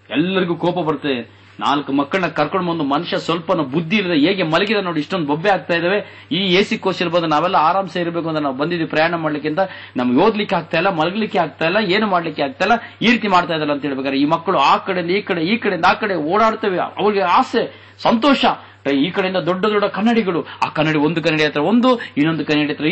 ಎಲ್ಲರಿಗೂ ಕೋಪ ಬರ್ತದೆ. 4 ಮಕ್ಕಳನ್ನ ಕರ್ಕೊಂಡು ಬಂದು ಮನುಷ್ಯ ಸ್ವಲ್ಪ ಬುದ್ಧಿ ಇಲ್ಲದೆ ಹೇಗೆ ಮಲಗಿದ ನೋಡಿ, ಇಷ್ಟೊಂದು ಬೊಬ್ಬೆ ಆಗ್ತಾ ಇದಾವೆ. ಈ ಎಸಿ ಕೋಚಲ್ಲಿ ಬಂದು ನಾವೆಲ್ಲ ಆರಾಮ್ಸೆ ಇರಬೇಕು ಅಂತ ನಾವು ಬಂದಿದ್ವಿ ಪ್ರಯಾಣ ಮಾಡ್ಲಿಕ್ಕೆ ಅಂತ, ನಮ್ಗೆ ಓದ್ಲಿಕ್ಕೆ ಆಗ್ತಾ ಇಲ್ಲ, ಮಲಗಲಿಕ್ಕೆ ಆಗ್ತಾ ಇಲ್ಲ, ಏನು ಮಾಡ್ಲಿಕ್ಕೆ ಆಗ್ತಾ ಇಲ್ಲ, ಈ ರೀತಿ ಮಾಡ್ತಾ ಇದ್ದಲ್ಲ ಅಂತ ಹೇಳ್ಬೇಕಾದ್ರೆ ಈ ಮಕ್ಕಳು ಆ ಕಡೆಯಿಂದ ಈ ಕಡೆಯಿಂದ ಆ ಕಡೆ ಓಡಾಡ್ತವೆ. ಅವರಿಗೆ ಆಸೆ, ಸಂತೋಷ. ಈ ಕಡೆಯಿಂದ ದೊಡ್ಡ ದೊಡ್ಡ ಕನ್ನಡಿಗಳು, ಆ ಕನ್ನಡಿ ಒಂದು ಕನ್ನಡಿ ಹತ್ರ ಒಂದು, ಇನ್ನೊಂದು ಕನ್ನಡಿ ಹತ್ರ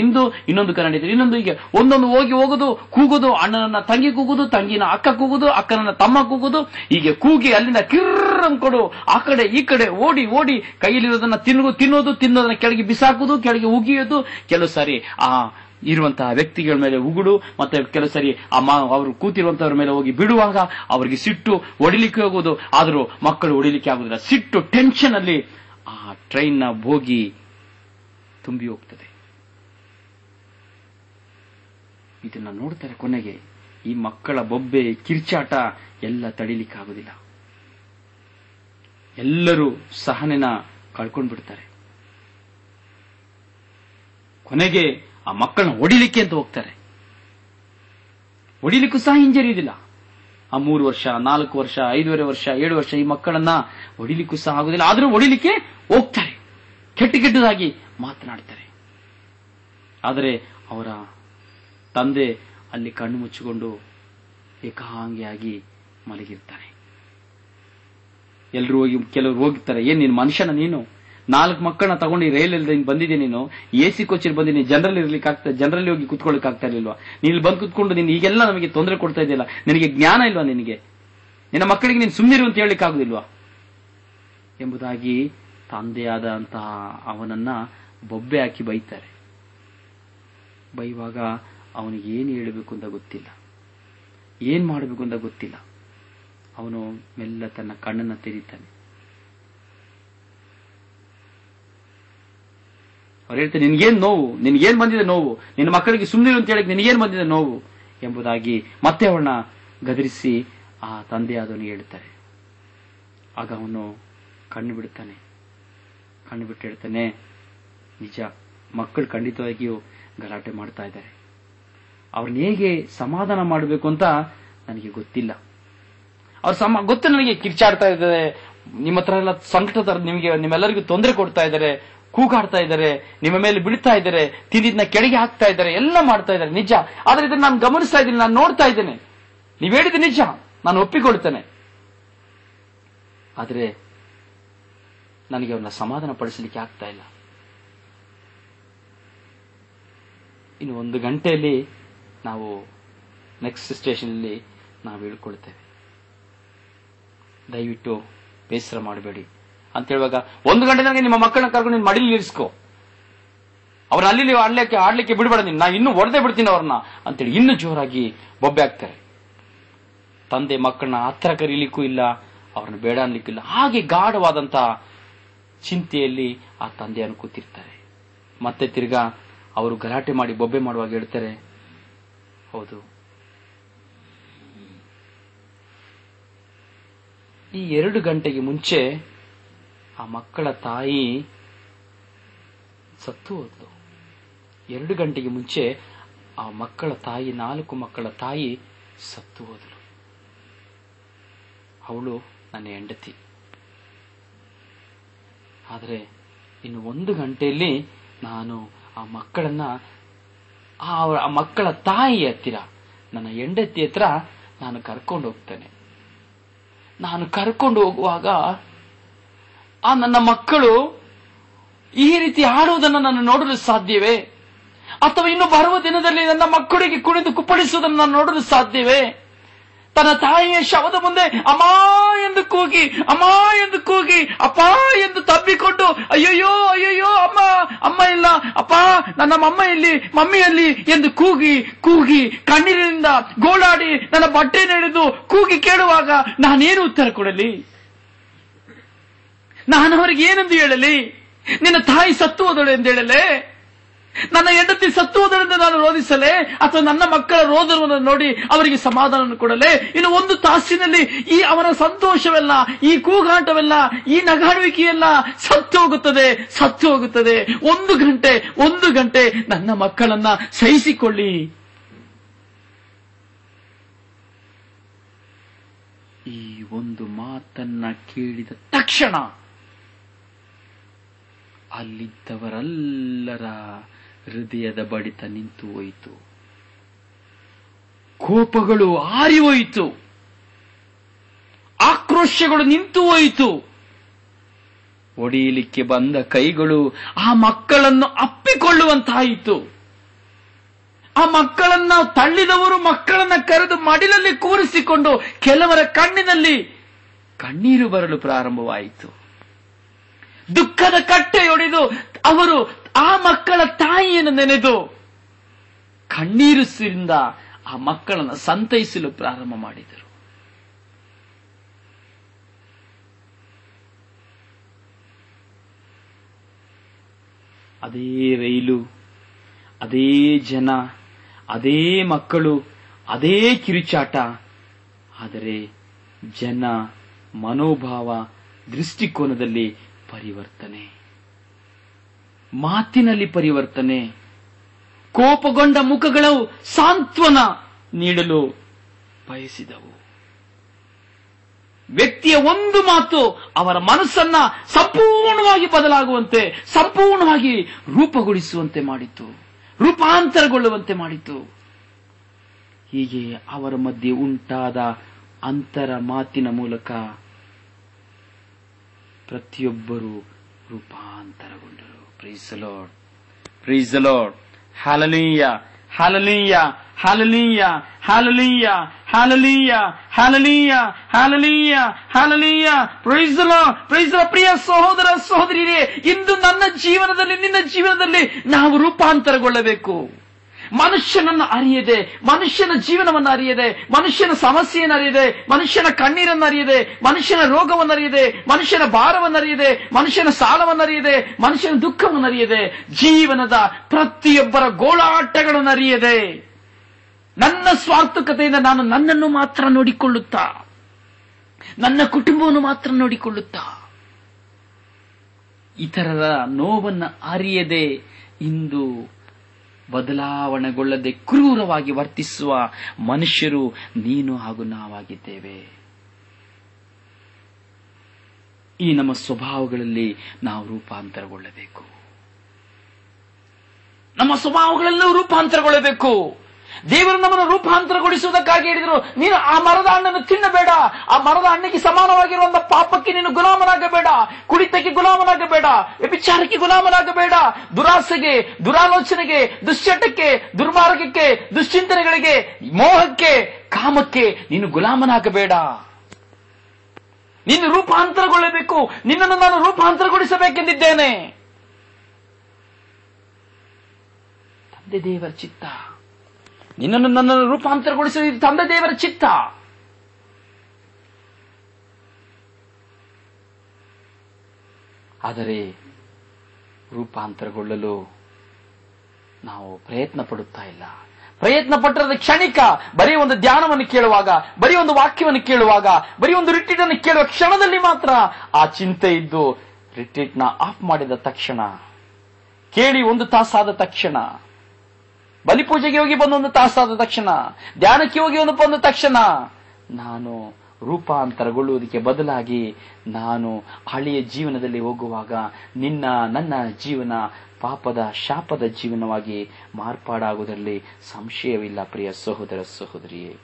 ಇನ್ನೊಂದು ಕನ್ನಡಿ ಹತ್ರ ಇನ್ನೊಂದು, ಹೀಗೆ ಒಂದೊಂದು ಹೋಗೋದು, ಕೂಗೋದು, ಅಣ್ಣನನ್ನ ತಂಗಿ ಕೂಗುದು, ತಂಗಿನ ಅಕ್ಕ ಕೂಗುದು, ಅಕ್ಕನನ್ನ ತಮ್ಮ ಕೂಗುದು, ಹೀಗೆ ಕೂಗಿ ಅಲ್ಲಿಂದ ಕಿರ್ರನ್ ಕೊಡು, ಆ ಕಡೆ ಈ ಕಡೆ ಓಡಿ ಕೈಯಲ್ಲಿರೋದನ್ನ ತಿನ್ನೋದನ್ನ ಕೆಳಗೆ ಬಿಸಾಕುದು, ಕೆಳಗೆ ಉಗಿಯೋದು, ಕೆಲವು ಸಾರಿ ಆ ಇರುವಂತಹ ವ್ಯಕ್ತಿಗಳ ಮೇಲೆ ಉಗುಡು, ಮತ್ತೆ ಕೆಲವು ಸರಿ ಅವರು ಕೂತಿರುವಂತವ್ರ ಮೇಲೆ ಹೋಗಿ ಬಿಡುವಾಗ ಅವರಿಗೆ ಸಿಟ್ಟು, ಹೊಡಿಲಿಕ್ಕೆ ಹೋಗೋದು. ಆದರೂ ಮಕ್ಕಳು ಹೊಡಿಲಿಕ್ಕೆ ಆಗುದಿಲ್ಲ. ಸಿಟ್ಟು, ಟೆನ್ಷನ್ ಅಲ್ಲಿ ಆ ಟ್ರೈನ್ ನ ಬೋಗಿ ತುಂಬಿ ಹೋಗ್ತದೆ. ಇದನ್ನ ನೋಡ್ತಾರೆ. ಕೊನೆಗೆ ಈ ಮಕ್ಕಳ ಬೊಬ್ಬೆ, ಕಿರ್ಚಾಟ ಎಲ್ಲ ತಡಿಲಿಕ್ಕಾಗುದಿಲ್ಲ. ಎಲ್ಲರೂ ಸಹನೆನ ಕಳ್ಕೊಂಡು ಬಿಡ್ತಾರೆ. ಕೊನೆಗೆ ಆ ಮಕ್ಕಳನ್ನ ಹೊಡಿಲಿಕ್ಕೆ ಅಂತ ಹೋಗ್ತಾರೆ. ಹೊಡಿಲಿಕ್ಕೂ ಸಹ ಹಿಂಜರಿಯುವುದಿಲ್ಲ. ಆ 3 ವರ್ಷ, 4 ವರ್ಷ, 5.5 ವರ್ಷ, 7 ವರ್ಷ ಈ ಮಕ್ಕಳನ್ನ ಹೊಡಿಲಿಕ್ಕೂ ಸಹ ಆಗುದಿಲ್ಲ. ಆದ್ರೂ ಹೊಡಿಲಿಕ್ಕೆ ಹೋಗ್ತಾರೆ, ಕೆಟ್ಟದಾಗಿ ಮಾತನಾಡ್ತಾರೆ. ಆದರೆ ಅವರ ತಂದೆ ಅಲ್ಲಿ ಕಣ್ಣು ಮುಚ್ಚಿಕೊಂಡು ಏಕಾಂಗಿಯಾಗಿ ಮಲಗಿರ್ತಾರೆ. ಕೆಲವರು ಹೋಗಿರ್ತಾರೆ, ಏನ್ ನೀನು ಮನುಷ್ಯನ, ನೀನು 4 ಮಕ್ಕಳನ್ನ ತಗೊಂಡು ರೈಲಲ್ಲಿ ಬಂದಿದ್ದೀನಿ, ನೀನು ಎಸಿ ಕೋಚಲ್ಲಿ ಬಂದಿದ್ದೀನಿ, ಜನರಲ್ ಇರ್ಲಿಕ್ಕೆ ಆಗ್ತದೆ, ಜನರಲ್ಲಿ ಹೋಗಿ ಕುತ್ಕೊಳ್ಳಿಕ್ಕೆ ಆಗ್ತಾ ಇರ್ಲಿಲ್ವಾ? ನೀನು ಬಂದು ಕುತ್ಕೊಂಡು ನೀನು ಈಗೆಲ್ಲ ನಮಗೆ ತೊಂದರೆ ಕೊಡ್ತಾ ಇದೆಯಲ್ಲ, ನಿನಗೆ ಜ್ಞಾನ ಇಲ್ವಾ? ನಿನ್ನ ಮಕ್ಕಳಿಗೆ ನೀನು ಸುಮ್ಮನಿರು ಅಂತ ಹೇಳಲಿಕ್ಕೆ ಆಗುದಿಲ್ವಾ ಎಂಬುದಾಗಿ ತಂದೆಯಾದಂತಹ ಅವನನ್ನ ಬೊಬ್ಬೆ ಹಾಕಿ ಬೈತಾರೆ. ಬೈವಾಗ ಅವನಿಗೆ ಏನು ಹೇಳಬೇಕು ಅಂತ ಗೊತ್ತಿಲ್ಲ, ಏನ್ ಮಾಡಬೇಕು ಅಂತ ಗೊತ್ತಿಲ್ಲ. ಅವನು ಮೆಲ್ಲ ತನ್ನ ಕಣ್ಣನ್ನ ತೆರೀತಾನೆ. ಅವ್ರು ಹೇಳ್ತಾರೆ, ನಿನ್ಗೇನ್ ನೋವು, ನಿನ್ಗೇನ್ ಬಂದಿದೆ ನೋವು, ನಿನ್ನ ಮಕ್ಕಳಿಗೆ ಸುಮ್ಮನೆ ಅಂತ ಹೇಳಕ್ ನಿನಗೇನ್ ಬಂದಿದೆ ನೋವು ಎಂಬುದಾಗಿ ಮತ್ತೆ ಅವಳನ್ನ ಗದರಿಸಿ ಆ ತಂದೆಯಾದವನಿಗೆ ಹೇಳ್ತಾರೆ. ಆಗ ಅವನು ಕಣ್ಣು ಬಿಡ್ತಾನೆ. ಕಣ್ಣು ಬಿಟ್ಟು ಹೇಳ್ತಾನೆ, ನಿಜ, ಮಕ್ಕಳು ಖಂಡಿತವಾಗಿಯೂ ಗಲಾಟೆ ಮಾಡ್ತಾ ಇದ್ದಾರೆ. ಅವ್ರನ್ನ ಹೇಗೆ ಸಮಾಧಾನ ಮಾಡಬೇಕು ಅಂತ ನನಗೆ ಗೊತ್ತಿಲ್ಲ. ಅವ್ರ ಗೊತ್ತು ನನಗೆ, ಕಿರ್ಚಾಡ್ತಾ ಇದ್ದಾರೆ, ನಿಮ್ಮ ಹತ್ರ ಎಲ್ಲ ಸಂಕಟ, ನಿಮ್ಮೆಲ್ಲರಿಗೂ ತೊಂದರೆ ಕೊಡ್ತಾ ಇದ್ದಾರೆ, ಕೂಗಾಡ್ತಾ ಇದ್ದಾರೆ, ನಿಮ್ಮ ಮೇಲೆ ಬಿಡ್ತಾ ಇದ್ದಾರೆ, ತಿಂದಿದ್ನ ಕೆಳಗೆ ಹಾಕ್ತಾ ಇದ್ದಾರೆ, ಎಲ್ಲ ಮಾಡ್ತಾ ಇದ್ದಾರೆ, ನಿಜ. ಆದ್ರೆ ಇದನ್ನ ನಾನು ಗಮನಿಸ್ತಾ ಇದ್ದೀನಿ, ನಾನು ನೋಡ್ತಾ ಇದ್ದೇನೆ. ನೀವ್ ಹೇಳಿದ ನಿಜ, ನಾನು ಒಪ್ಪಿಕೊಳ್ತೇನೆ. ಆದ್ರೆ ನನಗೆ ಅವ್ರನ್ನ ಸಮಾಧಾನ ಪಡಿಸಲಿಕ್ಕೆ ಆಗ್ತಾ ಇಲ್ಲ. ಇನ್ನು 1 ಗಂಟೆಯಲ್ಲಿ ನಾವು ನೆಕ್ಸ್ಟ್ ಸ್ಟೇಷನ್ನಲ್ಲಿ ನಾವು ಇಳ್ಕೊಳ್ತೇವೆ. ದಯವಿಟ್ಟು ಬೇಸರ ಮಾಡಬೇಡಿ ಅಂತ ಹೇಳುವಾಗ, 1 ಗಂಟೆ ನನಗೆ ನಿಮ್ಮ ಮಕ್ಕಳನ್ನ ಕರ್ಕೊಂಡು ನೀನು ಮಡಿಲಿ ಇರಿಸ್ಕೋ, ಅವ್ರನ್ನ ಅಲ್ಲಿ ನೀವು ಆಡ್ಲಿಕ್ಕೆ ಬಿಡಬೇಡ, ನಾ ಇನ್ನೂ ಹೊಡೆದೇ ಬಿಡ್ತೀನಿ ಅವ್ರನ್ನ ಅಂತೇಳಿ ಇನ್ನೂ ಜೋರಾಗಿ ಬೊಬ್ಬೆ ಹಾಕ್ತಾರೆ. ತಂದೆ ಮಕ್ಕಳನ್ನ ಹತ್ರ ಕರೀಲಿಕ್ಕೂ ಇಲ್ಲ, ಅವ್ರನ್ನ ಬೇಡ ಅನ್ಲಿಕ್ಕಿಲ್ಲ. ಹಾಗೆ ಗಾಢವಾದಂತ ಚಿಂತೆಯಲ್ಲಿ ಆ ತಂದೆಯನ್ನು ಕೂತಿರ್ತಾರೆ. ಮತ್ತೆ ತಿರ್ಗಾ ಅವರು ಗಲಾಟೆ ಮಾಡಿ ಬೊಬ್ಬೆ ಮಾಡುವಾಗ ಹೇಳ್ತಾರೆ, ಹೌದು, ಈ 2 ಗಂಟೆಗೆ ಮುಂಚೆ ಆ ಮಕ್ಕಳ ತಾಯಿ ಸತ್ತು ಹೋದ್ಲು. 2 ಗಂಟೆಗೆ ಮುಂಚೆ ಆ ಮಕ್ಕಳ ತಾಯಿ, 4 ಮಕ್ಕಳ ತಾಯಿ ಸತ್ತು ಹೋದ್ಲು. ಅವಳು ನನ್ನ ಹೆಂಡತಿ. ಆದರೆ ಇನ್ನು 1 ಗಂಟೆಯಲ್ಲಿ ನಾನು ಆ ಮಕ್ಕಳನ್ನ, ಆ ಮಕ್ಕಳ ತಾಯಿ ಹತ್ತಿರ, ನನ್ನ ಹೆಂಡತಿ ಹತ್ರ ನಾನು ಕರ್ಕೊಂಡು ಹೋಗ್ತೇನೆ. ನಾನು ಕರ್ಕೊಂಡು ಹೋಗುವಾಗ ಆ ನನ್ನ ಮಕ್ಕಳು ಈ ರೀತಿ ಆಡುವುದನ್ನು ನಾನು ನೋಡಲು ಸಾಧ್ಯವೇ? ಅಥವಾ ಇನ್ನು ಬರುವ ದಿನದಲ್ಲಿ ನನ್ನ ಮಕ್ಕಳಿಗೆ ಕುಣಿದು ಕುಪ್ಪಳಿಸುವುದನ್ನು ನಾನು ನೋಡಲು ಸಾಧ್ಯವೇ? ತನ್ನ ತಾಯಿಯ ಶವದ ಮುಂದೆ ಅಮ್ಮ ಎಂದು ಕೂಗಿ, ಅಮ್ಮ ಎಂದು ಕೂಗಿ, ಅಪ್ಪ ಎಂದು ತಬ್ಬಿಕೊಂಡು, ಅಯ್ಯಯ್ಯೋ ಅಯ್ಯಯ್ಯೋ ಅಮ್ಮ, ಅಮ್ಮ ಇಲ್ಲ, ಅಪ್ಪ ನನ್ನ ಮಮ್ಮಿಯಲ್ಲಿ ಎಂದು ಕೂಗಿ ಕೂಗಿ ಕಣ್ಣೀರಿನಿಂದ ಗೋಳಾಡಿ ನನ್ನ ಬಟ್ಟೆ ಹಿಡಿದು ಕೂಗಿ ಕೇಳುವಾಗ ನಾನೇನು ಉತ್ತರ ಕೊಡಲಿ? ನಾನು ಅವರಿಗೆ ಏನೆಂದು ಹೇಳಲಿ? ನಿನ್ನ ತಾಯಿ ಸತ್ತು ಹೋದಳು ಎಂದು ಹೇಳಲೇ? ನನ್ನ ಹೆಂಡತಿ ಸತ್ತು ಹೋದಳೆಂದು ನಾನು ರೋಧಿಸಲೇ? ಅಥವಾ ನನ್ನ ಮಕ್ಕಳ ರೋದನವನ್ನು ನೋಡಿ ಅವರಿಗೆ ಸಮಾಧಾನ ಕೊಡಲೇ? ಇನ್ನು 1 ತಾಸಿನಲ್ಲಿ ಈ ಅವರ ಸಂತೋಷವೆಲ್ಲ, ಈ ಕೂಗಾಟವೆಲ್ಲ, ಈ ನಗಾಡುವಿಕೆಯೆಲ್ಲ ಸತ್ತು ಹೋಗುತ್ತದೆ. 1 ಗಂಟೆ ನನ್ನ ಮಕ್ಕಳನ್ನ ಸಹಿಸಿಕೊಳ್ಳಿ. ಈ ಒಂದು ಮಾತನ್ನ ಕೇಳಿದ ತಕ್ಷಣ ಅಲ್ಲಿದ್ದವರೆಲ್ಲರ ಹೃದಯದ ಬಡಿತ ನಿಂತು ಹೋಯಿತು. ಕೋಪಗಳು ಆರಿ ಹೋಯಿತು. ಆಕ್ರೋಶಗಳು ನಿಂತು ಹೋಯಿತು. ಒಡೆಯಲಿಕ್ಕೆ ಬಂದ ಕೈಗಳು ಆ ಮಕ್ಕಳನ್ನು ಅಪ್ಪಿಕೊಳ್ಳುವಂತಾಯಿತು. ಆ ಮಕ್ಕಳನ್ನ ತಳ್ಳಿದವರು ಮಕ್ಕಳನ್ನ ಕರೆದು ಮಡಿಲಲ್ಲಿ ಕೂರಿಸಿಕೊಂಡು ಕೆಲವರ ಕಣ್ಣಿನಲ್ಲಿ ಕಣ್ಣೀರು ಬರಲು ಪ್ರಾರಂಭವಾಯಿತು. ದುಃಖದ ಕಟ್ಟೆಯೊಡೆದು ಅವರು ಆ ಮಕ್ಕಳ ತಾಯಿಯನ್ನು ನೆನೆದು ಕಣ್ಣೀರಿನಿಂದ ಆ ಮಕ್ಕಳನ್ನು ಸಂತೈಸಲು ಪ್ರಾರಂಭ ಮಾಡಿದರು. ಅದೇ ರೈಲು, ಅದೇ ಜನ, ಅದೇ ಮಕ್ಕಳು, ಅದೇ ಕಿರುಚಾಟ. ಆದರೆ ಜನ ಮನೋಭಾವ, ದೃಷ್ಟಿಕೋನದಲ್ಲಿ ಪರಿವರ್ತನೆ, ಮಾತಿನಲ್ಲಿ ಪರಿವರ್ತನೆ. ಕೋಪಗೊಂಡ ಮುಖಗಳು ಸಾಂತ್ವನ ನೀಡಲು ಬಯಸಿದವು. ವ್ಯಕ್ತಿಯ ಒಂದು ಮಾತು ಅವರ ಮನಸ್ಸನ್ನ ಸಂಪೂರ್ಣವಾಗಿ ಬದಲಾಗುವಂತೆ, ಸಂಪೂರ್ಣವಾಗಿ ರೂಪುಗೊಳಿಸುವಂತೆ ಮಾಡಿತು, ರೂಪಾಂತರಗೊಳ್ಳುವಂತೆ ಮಾಡಿತು. ಹೀಗೆ ಅವರ ಮಧ್ಯೆ ಉಂಟಾದ ಅಂತರ ಮಾತಿನ ಮೂಲಕ ಪ್ರತಿಯೊಬ್ಬರು ರೂಪಾಂತರಗೊಂಡರು. Praise the lord, praise the lord, hallelujah, hallelujah, hallelujah, hallelujah, hallelujah, hallelujah, hallelujah, hallelujah. Praise the lord, praise the lord. ಪ್ರಿಯ ಸಹೋದರ ಸಹೋದರಿಯರೇ, ಇಂದು ನನ್ನ ಜೀವನದಲ್ಲಿ, ನಿನ್ನ ಜೀವನದಲ್ಲಿ ನಾವು ರೂಪಾಂತರಗೊಳ್ಳಬೇಕು. ಮನುಷ್ಯನನ್ನು ಅರಿಯದೆ, ಮನುಷ್ಯನ ಜೀವನವನ್ನು ಅರಿಯದೆ, ಮನುಷ್ಯನ ಸಮಸ್ಯೆಯನ್ನು ಅರಿಯದೆ, ಮನುಷ್ಯನ ಕಣ್ಣೀರನ್ನು ಅರಿಯದೆ, ಮನುಷ್ಯನ ರೋಗವನ್ನು ಅರಿಯದೆ, ಮನುಷ್ಯನ ಭಾರವನ್ನು ಅರಿಯದೆ, ಮನುಷ್ಯನ ಸಾಲವನ್ನು ಅರಿಯದೆ, ಮನುಷ್ಯನ ದುಃಖವನ್ನು ಅರಿಯದೆ, ಜೀವನದ ಪ್ರತಿಯೊಬ್ಬರ ಗೋಳಾಟಗಳನ್ನು ಅರಿಯದೆ, ನನ್ನ ಸ್ವಾರ್ಥಕತೆಯಿಂದ ನಾನು ನನ್ನನ್ನು ಮಾತ್ರ ನೋಡಿಕೊಳ್ಳುತ್ತಾ, ನನ್ನ ಕುಟುಂಬವನ್ನು ಮಾತ್ರ ನೋಡಿಕೊಳ್ಳುತ್ತಾ, ಇತರರ ನೋವನ್ನು ಅರಿಯದೆ ಇಂದು ಬದಲಾವಣೆಗೊಳ್ಳದೆ ಕ್ರೂರವಾಗಿ ವರ್ತಿಸುವ ಮನುಷ್ಯರು ನೀನು ಹಾಗೂ ನಾವಾಗಿದ್ದೇವೆ. ಈ ನಮ್ಮ ಸ್ವಭಾವಗಳಲ್ಲಿ ನಾವು ರೂಪಾಂತರಗೊಳ್ಳಬೇಕು. ನಮ್ಮ ಸ್ವಭಾವಗಳೆಲ್ಲವೂ ರೂಪಾಂತರಗೊಳ್ಳಬೇಕು. ದೇವರು ನಮ್ಮನ್ನು ರೂಪಾಂತರಗೊಳಿಸುವುದಕ್ಕಾಗಿ ಹೇಳಿದರು, ನೀನು ಆ ಮರದ ಹಣ್ಣನ್ನು ತಿನ್ನಬೇಡ, ಆ ಮರದ ಹಣ್ಣಿಗೆ ಸಮಾನವಾಗಿರುವಂತಹ ಪಾಪಕ್ಕೆ ನೀನು ಗುಲಾಮನಾಗಬೇಡ, ಕುಡಿತಕ್ಕೆ ಗುಲಾಮನಾಗಬೇಡ, ವ್ಯಭಿಚಾರಕ್ಕೆ ಗುಲಾಮನಾಗಬೇಡ, ದುರಾಸೆಗೆ, ದುರಾಲೋಚನೆಗೆ, ದುಶ್ಚಟಕ್ಕೆ, ದುರ್ಮಾರ್ಗಕ್ಕೆ, ದುಶ್ಚಿಂತನೆಗಳಿಗೆ, ಮೋಹಕ್ಕೆ, ಕಾಮಕ್ಕೆ ನೀನು ಗುಲಾಮನಾಗಬೇಡ. ನೀನು ರೂಪಾಂತರಗೊಳ್ಳಬೇಕು. ನಿನ್ನನ್ನು ನಾನು ರೂಪಾಂತರಗೊಳಿಸಬೇಕೆಂದಿದ್ದೇನೆ. ತಂದೆ ದೇವರ ಚಿತ್ತ. ನಿನ್ನನ್ನು ನನ್ನನ್ನು ರೂಪಾಂತರಗೊಳಿಸುವುದು ತಂದೆ ದೇವರ ಚಿತ್ತ. ಆದರೆ ರೂಪಾಂತರಗೊಳ್ಳಲು ನಾವು ಪ್ರಯತ್ನ ಪಡುತ್ತಾ ಇಲ್ಲ. ಪ್ರಯತ್ನ ಪಟ್ಟರೆ ಕ್ಷಣಿಕ. ಬರೀ ಒಂದು ಧ್ಯಾನವನ್ನು ಕೇಳುವಾಗ, ಬರೀ ಒಂದು ವಾಕ್ಯವನ್ನು ಕೇಳುವಾಗ, ಬರೀ ಒಂದು ರಿಟ್ರೀಟ್ ಅನ್ನು ಕೇಳುವ ಕ್ಷಣದಲ್ಲಿ ಮಾತ್ರ ಆ ಚಿಂತೆ ಇದ್ದು ರಿಟ್ರೀಟ್ ನ ಆಫ್ ಮಾಡಿದ ತಕ್ಷಣ, ಕೇಳಿ ಒಂದು ತಾಸಾದ ತಕ್ಷಣ, ಬಲಿಪೂಜೆಗೆ ಹೋಗಿ ಬಂದೊಂದು ತಾಸಾದ ತಕ್ಷಣ, ಧ್ಯಾನಕ್ಕೆ ಹೋಗಿ ಬಂದ ತಕ್ಷಣ ನಾನು ರೂಪಾಂತರಗೊಳ್ಳುವುದಕ್ಕೆ ಬದಲಾಗಿ ನಾನು ಹಳೆಯ ಜೀವನದಲ್ಲಿ ಹೋಗುವಾಗ ನನ್ನ ಜೀವನ ಪಾಪದ ಶಾಪದ ಜೀವನವಾಗಿ ಮಾರ್ಪಾಡಾಗುವುದರಲ್ಲಿ ಸಂಶಯವಿಲ್ಲ. ಪ್ರಿಯ ಸಹೋದರ ಸಹೋದರಿಯೇ,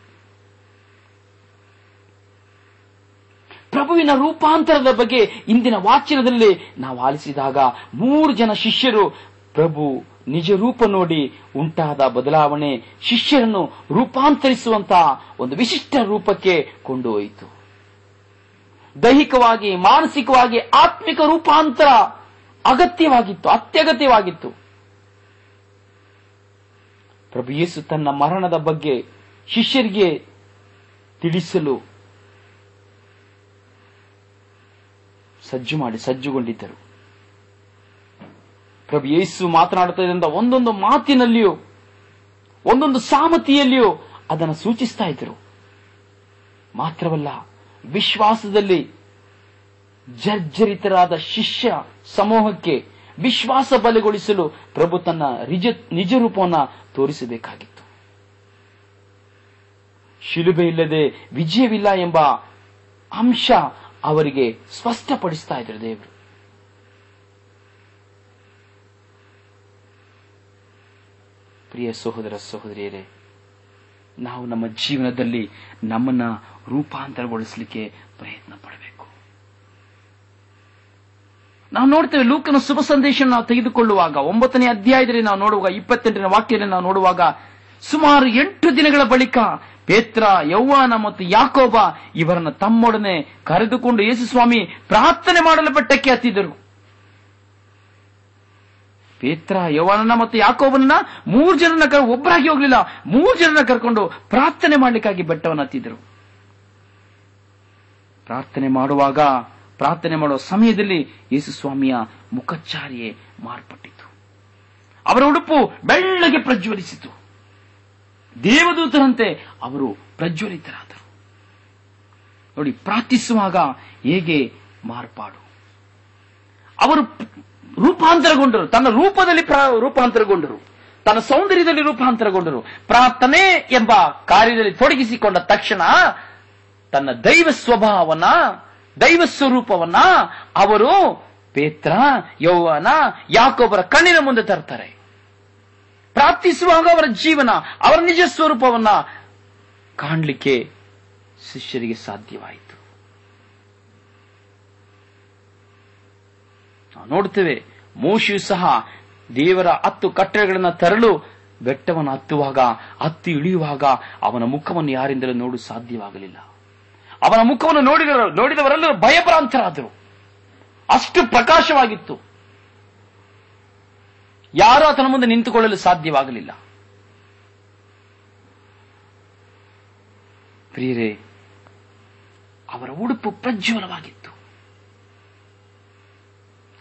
ಪ್ರಭುವಿನ ರೂಪಾಂತರದ ಬಗ್ಗೆ ಇಂದಿನ ವಾಚನದಲ್ಲಿ ನಾವು ಆಲಿಸಿದಾಗ 3 ಜನ ಶಿಷ್ಯರು ಪ್ರಭು ನಿಜ ರೂಪ ನೋಡಿ ಉಂಟಾದ ಬದಲಾವಣೆ ಶಿಷ್ಯರನ್ನು ರೂಪಾಂತರಿಸುವಂತಹ ಒಂದು ವಿಶಿಷ್ಟ ರೂಪಕ್ಕೆ ಕೊಂಡೊಯ್ಯಿತು. ದೈಹಿಕವಾಗಿ, ಮಾನಸಿಕವಾಗಿ, ಆತ್ಮಿಕ ರೂಪಾಂತರ ಅಗತ್ಯವಾಗಿತ್ತು, ಅತ್ಯಗತ್ಯವಾಗಿತ್ತು. ಪ್ರಭು ಯೇಸು ತನ್ನ ಮರಣದ ಬಗ್ಗೆ ಶಿಷ್ಯರಿಗೆ ತಿಳಿಸಲು ಸಜ್ಜುಗೊಂಡಿದ್ದರು. ಪ್ರಭು ಯೇಸು ಮಾತನಾಡುತ್ತಿದ್ದ ಒಂದೊಂದು ಮಾತಿನಲ್ಲಿಯೂ, ಒಂದೊಂದು ಸಾಮತಿಯಲ್ಲಿಯೂ ಅದನ್ನು ಸೂಚಿಸ್ತಾ ಇದ್ದರು. ಮಾತ್ರವಲ್ಲ, ವಿಶ್ವಾಸದಲ್ಲಿ ಜರ್ಜರಿತರಾದ ಶಿಷ್ಯ ಸಮೂಹಕ್ಕೆ ವಿಶ್ವಾಸ ಬಲಗೊಳಿಸಲು ಪ್ರಭು ತನ್ನ ನಿಜ ರೂಪವನ್ನು ತೋರಿಸಬೇಕಾಗಿತ್ತು. ಶಿಲುಬೆ ಇಲ್ಲದೆ ವಿಜಯವಿಲ್ಲ ಎಂಬ ಅಂಶ ಅವರಿಗೆ ಸ್ಪಷ್ಟಪಡಿಸ್ತಾ ಇದ್ರು ದೇವರು. ಪ್ರಿಯ ಸಹೋದರ ಸಹೋದರಿಯರೇ, ನಾವು ನಮ್ಮ ಜೀವನದಲ್ಲಿ ನಮ್ಮನ್ನ ರೂಪಾಂತರಗೊಳಿಸಲಿಕ್ಕೆ ಪ್ರಯತ್ನ ಪಡಬೇಕು. ನಾವು ನೋಡ್ತೇವೆ, ಲೂಕನ ಶುಭ ಸಂದೇಶ ನಾವು ತೆಗೆದುಕೊಳ್ಳುವಾಗ 9ನೇ ಅಧ್ಯಾಯದಲ್ಲಿ ನಾವು ನೋಡುವಾಗ 28ನೇ ವಾಕ್ಯದಲ್ಲಿ ನಾವು ನೋಡುವಾಗ, ಸುಮಾರು 8 ದಿನಗಳ ಬಳಿಕ ಪೇತ್ರ, ಯೌವಾನ ಮತ್ತು ಯಾಕೋಬ ಇವರನ್ನು ತಮ್ಮೊಡನೆ ಕರೆದುಕೊಂಡು ಯೇಸು ಸ್ವಾಮಿ ಪ್ರಾರ್ಥನೆ ಮಾಡಲು ಬೆಟ್ಟಕ್ಕೆ ಹತ್ತಿದರು. ಪೇತ್ರ, ಯೌವಾನನ ಮತ್ತು ಯಾಕೋಬನನ್ನ 3 ಜನರನ್ನ ಒಬ್ಬರಾಗಿ ಹೋಗ್ಲಿಲ್ಲ, 3 ಜನರನ್ನ ಕರ್ಕೊಂಡು ಪ್ರಾರ್ಥನೆ ಮಾಡಲಿಕ್ಕಾಗಿ ಬೆಟ್ಟವನ್ನು ಹತ್ತಿದ್ರು. ಪ್ರಾರ್ಥನೆ ಮಾಡುವ ಸಮಯದಲ್ಲಿ ಯೇಸು ಸ್ವಾಮಿಯ ಮುಖಚ್ಚಾರಿಯೇ ಮಾರ್ಪಟ್ಟಿತು. ಅವರ ಉಡುಪು ಬೆಳ್ಳಗೆ ಪ್ರಜ್ವಲಿಸಿತು. ದೇವದೂತರಂತೆ ಅವರು ಪ್ರಜ್ವಲಿತರಾದರು. ನೋಡಿ, ಪ್ರಾರ್ಥಿಸುವಾಗ ಹೇಗೆ ಮಾರ್ಪಾಡು. ಅವರು ರೂಪಾಂತರಗೊಂಡರು, ತನ್ನ ರೂಪದಲ್ಲಿ ರೂಪಾಂತರಗೊಂಡರು, ತನ್ನ ಸೌಂದರ್ಯದಲ್ಲಿ ರೂಪಾಂತರಗೊಂಡರು. ಪ್ರಾರ್ಥನೆ ಎಂಬ ಕಾರ್ಯದಲ್ಲಿ ತೊಡಗಿಸಿಕೊಂಡ ತಕ್ಷಣ ತನ್ನ ದೈವ ಸ್ವಭಾವನ, ದೈವ ಸ್ವರೂಪವನ್ನ ಅವರು ಪೇತ್ರ, ಯೌವಾನ, ಯಾಕೋಬರ ಕಣ್ಣಿನ ಮುಂದೆ ತರ್ತಾರೆ. ಪ್ರಾರ್ಥಿಸುವಾಗ ಅವರ ಜೀವನ, ಅವರ ನಿಜ ಸ್ವರೂಪವನ್ನ ಕಾಣಲಿಕ್ಕೆ ಶಿಷ್ಯರಿಗೆ ಸಾಧ್ಯವಾಯಿತು. ನಾವು ನೋಡ್ತೇವೆ, ಮೋಶೆಯು ಸಹ ದೇವರ 10 ಕಟ್ಟಳೆಗಳನ್ನು ತರಲು ಬೆಟ್ಟವನ್ನು ಹತ್ತಿ ಇಳಿಯುವಾಗ ಅವನ ಮುಖವನ್ನು ಯಾರಿಂದಲೂ ನೋಡಲು ಸಾಧ್ಯವಾಗಲಿಲ್ಲ. ಅವನ ಮುಖವನ್ನು ನೋಡಿದವರೆಲ್ಲರೂ ಭಯಭ್ರಾಂತರಾದರು. ಅಷ್ಟು ಪ್ರಕಾಶವಾಗಿತ್ತು. ಯಾರೂ ಆತನ ಮುಂದೆ ನಿಂತುಕೊಳ್ಳಲು ಸಾಧ್ಯವಾಗಲಿಲ್ಲ. ಪ್ರಿಯರೇ, ಅವರ ಉಡುಪು ಪ್ರಜ್ವಲವಾಗಿತ್ತು.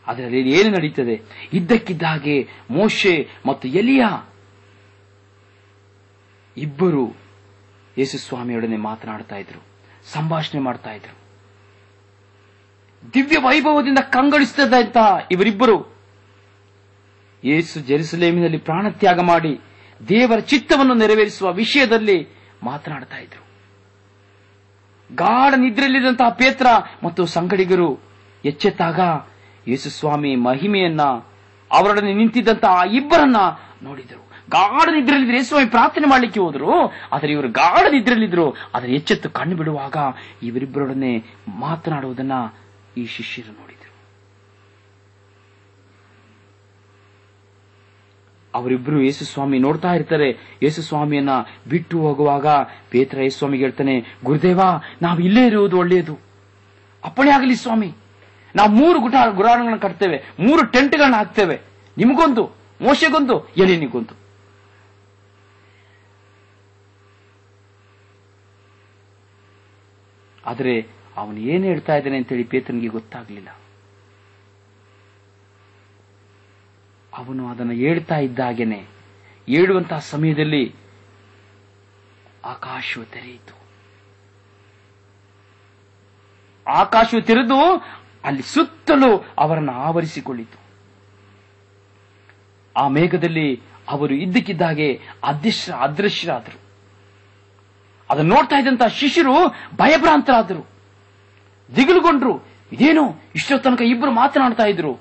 ಅದರಲ್ಲಿ ಏನು ನಡೀತದೆ? ಇದ್ದಕ್ಕಿದ್ದ ಹಾಗೆ ಮೋಶೆ ಮತ್ತು ಎಲಿಯ ಇಬ್ಬರು ಯೇಸು ಸ್ವಾಮಿಯೊಡನೆ ಮಾತನಾಡ್ತಾ ಇದ್ರು, ಸಂಭಾಷಣೆ ಮಾಡ್ತಾ ಇದ್ರು. ದಿವ್ಯ ವೈಭವದಿಂದ ಕಂಗೊಳಿಸುತ್ತಿದ್ದಂತಹ ಇವರಿಬ್ಬರು ಯೇಸು ಜೆರುಸಲೇಮಿನಲ್ಲಿ ಪ್ರಾಣತ್ಯಾಗ ಮಾಡಿ ದೇವರ ಚಿತ್ತವನ್ನು ನೆರವೇರಿಸುವ ವಿಷಯದಲ್ಲಿ ಮಾತನಾಡ್ತಾ ಇದ್ರು. ಗಾಢ ನಿದ್ರೆಯಲ್ಲಿದ್ದಂತಹ ಪೇತ್ರ ಮತ್ತು ಸಂಗಡಿಗರು ಎಚ್ಚೆತ್ತಾಗ ಯೇಸು ಸ್ವಾಮಿ ಮಹಿಮೆಯನ್ನ ಅವರೊಡನೆ ನಿಂತಿದ್ದಂತಹ ಇಬ್ಬರನ್ನ ನೋಡಿದರು. ಗಾಢ ನಿದ್ರೆಯಲ್ಲಿದ್ರು. ಯೇಸು ಸ್ವಾಮಿ ಪ್ರಾರ್ಥನೆ ಮಾಡಲಿಕ್ಕೆ ಹೋದ್ರು, ಆದರೆ ಇವರು ಗಾಢ ನಿದ್ರೆಯಲ್ಲಿದ್ರು. ಆದರೆ ಎಚ್ಚೆತ್ತು ಕಣ್ಣು ಬಿಡುವಾಗ ಇವರಿಬ್ಬರೊಡನೆ ಮಾತನಾಡುವುದನ್ನ ಈ ಶಿಷ್ಯರು ನೋಡಿದರು. ಅವರಿಬ್ಬರು ಯೇಸು ಸ್ವಾಮಿ ನೋಡ್ತಾ ಇರ್ತಾರೆ. ಯೇಸು ಸ್ವಾಮಿಯನ್ನ ಬಿಟ್ಟು ಹೋಗುವಾಗ ಪೇತ್ರ ಯೇಸು ಸ್ವಾಮಿಗೆ ಹೇಳ್ತಾನೆ, ಗುರುದೇವ, ನಾವು ಇಲ್ಲೇ ಇರುವುದು ಒಳ್ಳೆಯದು. ಅಪ್ಪಣೆ ಆಗಲಿ ಸ್ವಾಮಿ, ನಾವು 3 ಗುಡಾರಗಳನ್ನು ಕಟ್ತೇವೆ, 3 ಟೆಂಟ್ಗಳನ್ನ ಹಾಕ್ತೇವೆ, ನಿಮಗೊಂದು, ಮೋಶೆಗೊಂದು, ಎಲೀಯನಿಗೊಂದು. ಆದರೆ ಅವನು ಏನು ಹೇಳ್ತಾ ಇದ್ದಾನೆ ಅಂತೇಳಿ ಪೇತ್ರನಿಗೆ ಗೊತ್ತಾಗ್ಲಿಲ್ಲ. ಅವನು ಅದನ್ನು ಹೇಳ್ತಾ ಇದ್ದಾಗೇನೆ, ಹೇಳುವಂತಹ ಸಮಯದಲ್ಲಿ ಆಕಾಶವು ತೆರೆಯಿತು. ಆಕಾಶವು ತೆರೆದು ಅಲ್ಲಿ ಸುತ್ತಲೂ ಅವರನ್ನು ಆವರಿಸಿಕೊಳ್ಳಿತು. ಆ ಮೇಘದಲ್ಲಿ ಅವರು ಇದ್ದಕ್ಕಿದ್ದಾಗೆ ಅದೃಶ್ಯರಾದರು. ಅದನ್ನು ನೋಡ್ತಾ ಇದ್ದಂತಹ ಶಿಷ್ಯರು ಭಯಭ್ರಾಂತರಾದರು, ದಿಗಿಲುಗೊಂಡ್ರು. ಇದೇನು ಇಷ್ಟೋ ತನಕ ಇಬ್ಬರು ಮಾತನಾಡ್ತಾ ಇದ್ರು,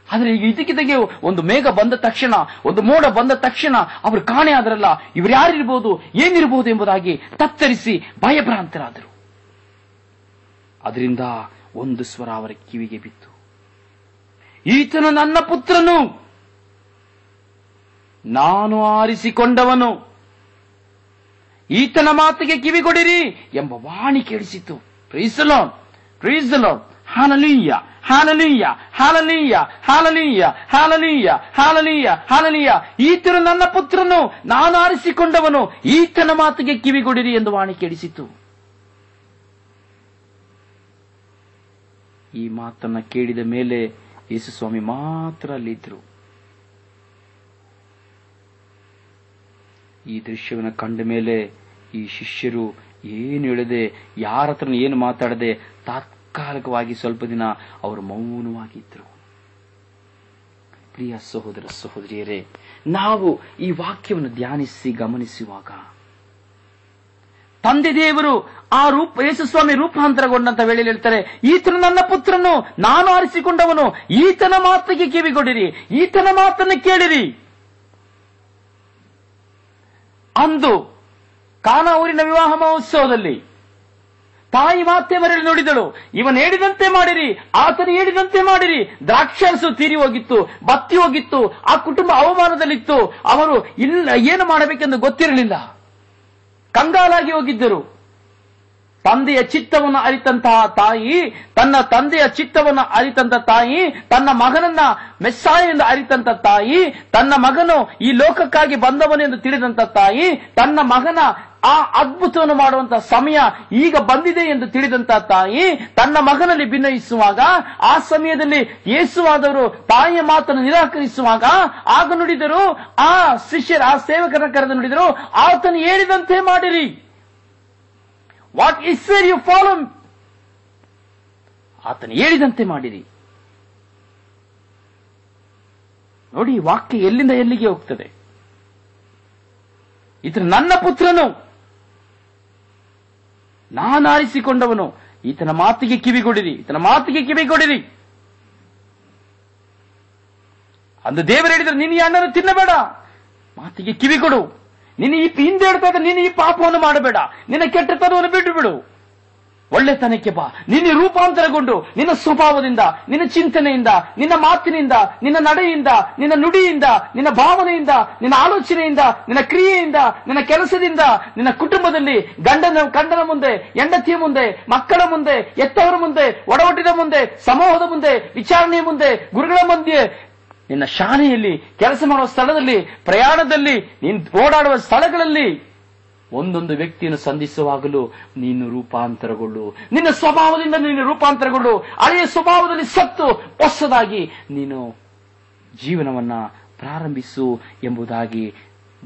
ಆದರೆ ಈಗ ಇದಕ್ಕಿದ್ದಾಗೆ ಒಂದು ಮೇಘ ಬಂದ ತಕ್ಷಣ, ಒಂದು ಮೋಡ ಬಂದ ತಕ್ಷಣ ಅವರು ಕಾಣೆ ಆದ್ರಲ್ಲ, ಇವರು ಯಾರಿರ್ಬೋದು, ಏನಿರ್ಬೋದು ಎಂಬುದಾಗಿ ತತ್ತರಿಸಿ ಭಯಭ್ರಾಂತರಾದರು. ಅದರಿಂದ ಒಂದು ಸ್ವರ ಅವರ ಕಿವಿಗೆ ಬಿತ್ತು, ಈತನು ನನ್ನ ಪುತ್ರನು, ನಾನು ಆರಿಸಿಕೊಂಡವನು, ಈತನ ಮಾತಿಗೆ ಕಿವಿಗೊಡಿರಿ ಎಂಬ ವಾಣಿ ಕೇಳಿಸಿತು. Praise the lord, praise the lord, hallelujah, hallelujah, hallelujah, hallelujah, hallelujah, hallelujah, hallelujah. ಈತನು ನನ್ನ ಪುತ್ರನು, ನಾನು ಆರಿಸಿಕೊಂಡವನು, ಈತನ ಮಾತಿಗೆ ಕಿವಿಗೊಡಿರಿ ಎಂದು ವಾಣಿ ಕೇಳಿಸಿತು. ಈ ಮಾತನ್ನ ಕೇಳಿದ ಮೇಲೆ ಯೇಸು ಸ್ವಾಮಿ ಮಾತ್ರ ಅಲ್ಲಿದ್ರು. ಈ ದೃಶ್ಯವನ್ನು ಕಂಡ ಮೇಲೆ ಈ ಶಿಷ್ಯರು ಏನು ಹೇಳದೆ, ಯಾರ ಹತ್ರ ಏನು ಮಾತಾಡದೆ ತಾತ್ಕಾಲಿಕವಾಗಿ ಸ್ವಲ್ಪ ದಿನ ಅವರು ಮೌನವಾಗಿದ್ರು. ಪ್ರಿಯ ಸಹೋದರ ಸಹೋದರಿಯರೇ, ನಾವು ಈ ವಾಕ್ಯವನ್ನು ಧ್ಯಾನಿಸಿ ಗಮನಿಸುವಾಗ ತಂದೆ ದೇವರು ಆ ಯೇಸು ಸ್ವಾಮಿ ರೂಪಾಂತರಗೊಂಡಂತ ವೇಳೆಯಲ್ಲಿ ಹೇಳ್ತಾರೆ, ಈತನು ನನ್ನ ಪುತ್ರನು, ನಾನು ಆರಿಸಿಕೊಂಡವನು, ಈತನ ಮಾತಿಗೆ ಕಿವಿಗೊಡಿರಿ, ಈತನ ಮಾತನ್ನು ಕೇಳಿರಿ. ಅಂದು ಕಾನಾ ಊರಿನ ವಿವಾಹ ಮಹೋತ್ಸವದಲ್ಲಿ ತಾಯಿ ಮಾತೆ ಮರೆಯಲ್ಲಿ ನೋಡಿದಳು, ಇವನು ಹೇಳಿದಂತೆ ಮಾಡಿರಿ, ಆತನು ಹೇಳಿದಂತೆ ಮಾಡಿರಿ. ದ್ರಾಕ್ಷಾರಸು ತೀರಿ ಹೋಗಿತ್ತು, ಬತ್ತಿ ಹೋಗಿತ್ತು, ಆ ಕುಟುಂಬ ಅವಮಾನದಲ್ಲಿತ್ತು. ಅವರು ಇಲ್ಲ ಏನು ಮಾಡಬೇಕೆಂದು ಗೊತ್ತಿರಲಿಲ್ಲ, ಕಂಗಾಲಾಗಿ ಹೋಗಿದ್ದರು. ತಂದೆಯ ಚಿತ್ತವನ್ನು ಅರಿತಂತಹ ತಾಯಿ, ತನ್ನ ತಂದೆಯ ಚಿತ್ತವನ್ನು ಅರಿತಂತ ತಾಯಿ, ತನ್ನ ಮಗನನ್ನ ಮೆಸ್ಸಾಯೆಂದು ಅರಿತಂತ ತಾಯಿ, ತನ್ನ ಮಗನು ಈ ಲೋಕಕ್ಕಾಗಿ ಬಂದವನೆಂದು ತಿಳಿದಂತ ತಾಯಿ, ತನ್ನ ಮಗನ ಆ ಅದ್ಭುತವನ್ನು ಮಾಡುವಂತಹ ಸಮಯ ಈಗ ಬಂದಿದೆ ಎಂದು ತಿಳಿದಂತ ತಾಯಿ ತನ್ನ ಮಗನಲ್ಲಿ ಭಿನ್ನಯಿಸುವಾಗ, ಆ ಸಮಯದಲ್ಲಿ ಯೇಸುವಾದವರು ತಾಯಿಯ ಮಾತನ್ನು ನಿರಾಕರಿಸುವಾಗ ಆಗ ನುಡಿದರು, ಆ ಶಿಷ್ಯರ ಆ ಸೇವಕರನ್ನ ಕರೆದು ನುಡಿದರು, ಆತನು ಹೇಳಿದಂತೆ ಮಾಡಿರಿ. What is where you follow, ಆತನು ಹೇಳಿದಂತೆ ಮಾಡಿರಿ. ನೋಡಿ, ವಾಕ್ಯ ಎಲ್ಲಿಂದ ಎಲ್ಲಿಗೆ ಹೋಗ್ತದೆ. ಈತನು ನನ್ನ ಪುತ್ರನು, ನಾನು ಆರಿಸಿಕೊಂಡವನು, ಈತನ ಮಾತಿಗೆ ಕಿವಿಗೊಡಿರಿ, ಈತನ ಮಾತಿಗೆ ಕಿವಿಗೊಡಿರಿ. ಅಂದು ದೇವರು ಹೇಳಿದ್ರೆ, ನೀನು ಈ ಹಣ್ಣನ್ನು ತಿನ್ನಬೇಡ, ಮಾತಿಗೆ ಕಿವಿಗೊಡು. ನೀನು ಈ ಹಿಂದೆ ಹೇಳ್ತಾ ಇದ್ದ, ನೀನು ಈ ಪಾಪವನ್ನು ಮಾಡಬೇಡ, ನಿನ್ನ ಕೆಟ್ಟತನವನ್ನು ಬಿಟ್ಟು ಬಿಡು, ಒಳ್ಳೆತನಕ್ಕೆ ಬಾ. ನಿನ್ನ ರೂಪಾಂತರಗೊಂಡು ನಿನ್ನ ಸ್ವಭಾವದಿಂದ, ನಿನ್ನ ಚಿಂತನೆಯಿಂದ, ನಿನ್ನ ಮಾತಿನಿಂದ, ನಿನ್ನ ನಡೆಯಿಂದ, ನಿನ್ನ ನುಡಿಯಿಂದ, ನಿನ್ನ ಭಾವನೆಯಿಂದ, ನಿನ್ನ ಆಲೋಚನೆಯಿಂದ, ನಿನ್ನ ಕ್ರಿಯೆಯಿಂದ, ನಿನ್ನ ಕೆಲಸದಿಂದ, ನಿನ್ನ ಕುಟುಂಬದಲ್ಲಿ ಗಂಡನ ಮುಂದೆ, ಹೆಂಡತಿಯ ಮುಂದೆ, ಮಕ್ಕಳ ಮುಂದೆ, ಎತ್ತವರ ಮುಂದೆ, ಒಡವಟ್ಟಿನ ಮುಂದೆ, ಸಮೂಹದ ಮುಂದೆ, ವಿಚಾರಣೆಯ ಮುಂದೆ, ಗುರುಗಳ ಮಧ್ಯೆ, ನಿನ್ನ ಶಾಲೆಯಲ್ಲಿ, ಕೆಲಸ ಮಾಡುವ ಸ್ಥಳದಲ್ಲಿ, ಪ್ರಯಾಣದಲ್ಲಿ, ನೀನು ಓಡಾಡುವ ಸ್ಥಳಗಳಲ್ಲಿ ಒಂದೊಂದು ವ್ಯಕ್ತಿಯನ್ನು ಸಂಧಿಸುವಾಗಲೂ ನೀನು ರೂಪಾಂತರಗೊಳ್ಳು, ನಿನ್ನ ಸ್ವಭಾವದಿಂದ ನೀನು ರೂಪಾಂತರಗೊಳ್ಳು, ಹಳೆಯ ಸ್ವಭಾವದಲ್ಲಿ ಸತ್ತು ಹೊಸದಾಗಿ ನೀನು ಜೀವನವನ್ನ ಪ್ರಾರಂಭಿಸು ಎಂಬುದಾಗಿ